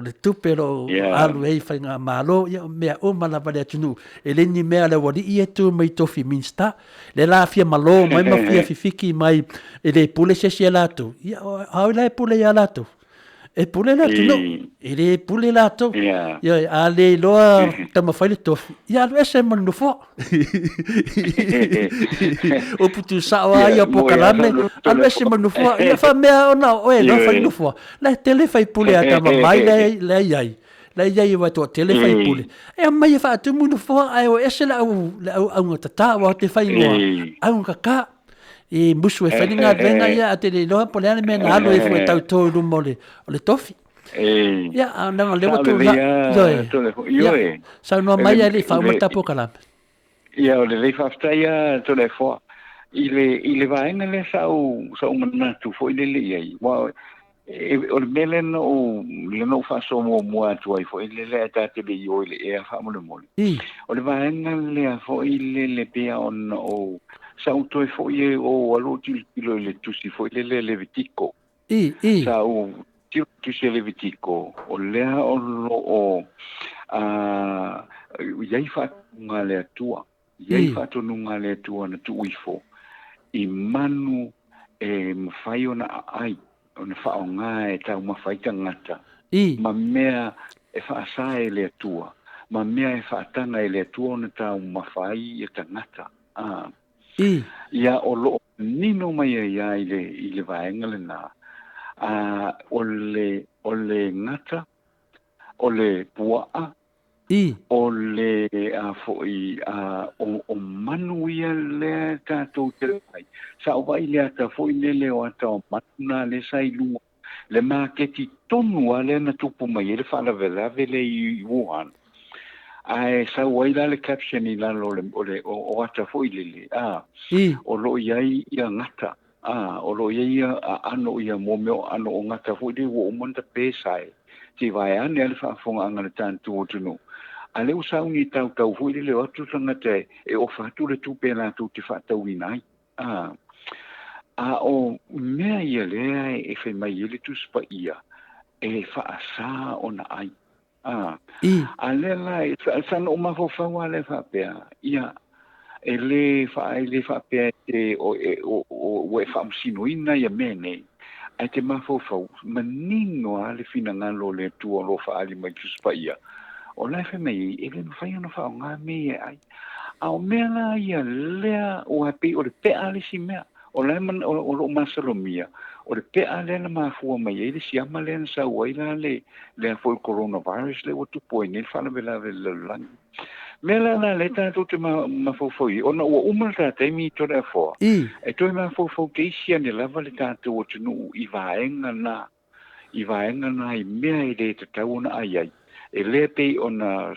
le tupero alu e fa nga malo ia me o mala va le atunu ele ni me le wadi ia tu mai tofi minsta le la fia malo mai ma fia fifiki mai ele pule se lato ia au la pule ya lato e pule la tu no ele pule la to ia ale lo tama fai le tofi ia lo ese man no fo o putu sawa ia POLOKALAME alo ese man no fo ia fa me ona o e lo fai no fo la tele fai pule ata mai le ia la ia vai to tele fai pule e mai fa tu mundo fo ai o ese la au tata wa te fai no au kaka e musu e whaninga venga ia a te loa po leane mea na alo e fwe tau tō rumo le tofi. Ia, nanga lewa tō la. Ia, sa noa mai a le whaumata POLOKALAME. Ia, o le lei whaftaia tō le fwa. I le vaenga le sau manatu fo i le le iai. O le mele no le no whaso mua tuai fo i le ata te be i o le ea whamole mole. O le vaenga le fo i le pea on o sau toi fo ye o alo kilo le tusi fo le Levitico sau tusi Levitico o lea o lo o yai fa ngale atua yai fa to ngale atua na tu ifo I manu e mafai ona ai ona fa nga e tau mafai ngata ma mea e fa sai le atua ma mea e fa tanga le atua ona tau mafai e tangata ia o lo nino mai ia i le vaenga le na o le ngata o le puaa o le foi o manu ia le tatou te pai sa o vai le ata foi le o ata o matuna le sai lunga le maketi tonu ale na tupu mai le fala vela vele I Wuhan ai sa wai la le caption I la lo le o ata foi le o lo iai ia ngata o lo iai ano ia momeo ano o ngata foi de o monta pesai ti vai ane le fa fonga anga le tantu o tunu ale o sa uni tau foi le atu ngata e o fatu le tupe na tu te fa tau inai o mea ia le e fe mai ele tu spa ia e fa asa ona ai alela san o mafo le fa pe ia ele fa pe o fa msinoina ia mene ai te mafo manino ale fina ngalo le tu o lo fa ali mai kuspa ia o la fe mai ele no fa no fa nga me ai au mena ia le o api o le pe ali si mea o le man o lo masalomia o le pe ale na mafua mai ele si amale sa waila le foi coronavirus le o tu poine fa na vela le lang Mela na le tātou te mawhauwhoi, ona ua umara tā taimi tōna e whoa. E toi mawhauwhau te isi ane lava le tātou o tunu i vaenga na i mea i re te tau na ai ai. E lea pei ona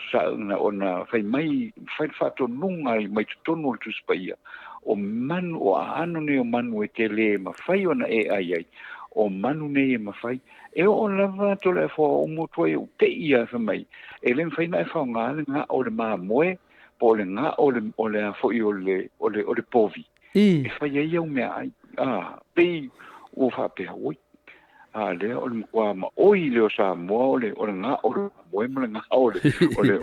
whai mai, whai whato nunga i mai tutonu o tuspaia. O manu, o ano ne o manu e te le ma whai ona e ai ai. O manu ne e ma whai. E o lava tole e whoa o motua e o te ia whamai. E len whai na e whao ngā le ngā o le maa moe, po le ngā o le a whoi o le povi. E whai ai au mea ai. Pei o whapea oi. Lea o le mkua ma oi leo Samoa o le ngā o le moe ma le ngā o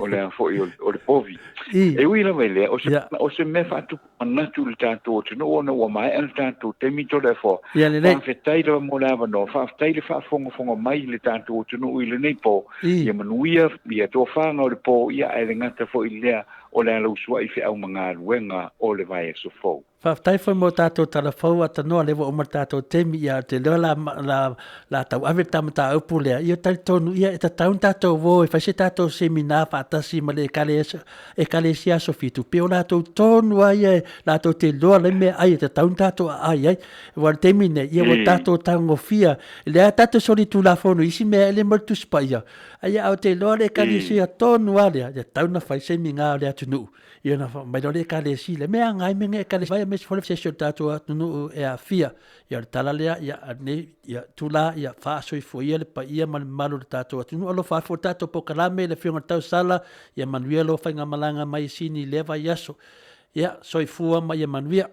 le a whoi o le povi. E ui la wai lea, o se me whatu manatu le tātou o tino ona ua mai ana tātou te mito le who. Whawhetai la mo la wano, whawhetai le whafonga mai le tātou o tino ui le nei po. Ia manuia, ia tō whanga o le po, ia e le ngata fo i lea o le ala usua i whiau mga ruenga o le vai e so fau. Whaftai whai mo tātou tala whau ata noa lewa o mar tātou temi ia te leo la tau ave tamata upu lea. Ia tali tonu ia e ta taun tātou wo e whaise tātou semina whaatasi ma le e kale si aso fitu. Peo lātou tonu ai e lātou te loa le mea ai e ta taun tātou ai. Wan temi ne ia wa tātou tango fia. Lea tātou soli tu la whonu isi mea ele martu spaia. Aia au te loa le kale si a tonu alea. Ia tauna whai semina o lea tunu. Ia na mai le kale si le mea ngai menga e kale vai mes fole session tatu tunu e afia ia tala lea ia ne ia tula ia faso i foi ele pa ia man malu tatu tunu alo fa fo tatu pokalame le fiona tau sala ia manuelo fa nga malanga mai sini leva yaso ia soi fua mai manuia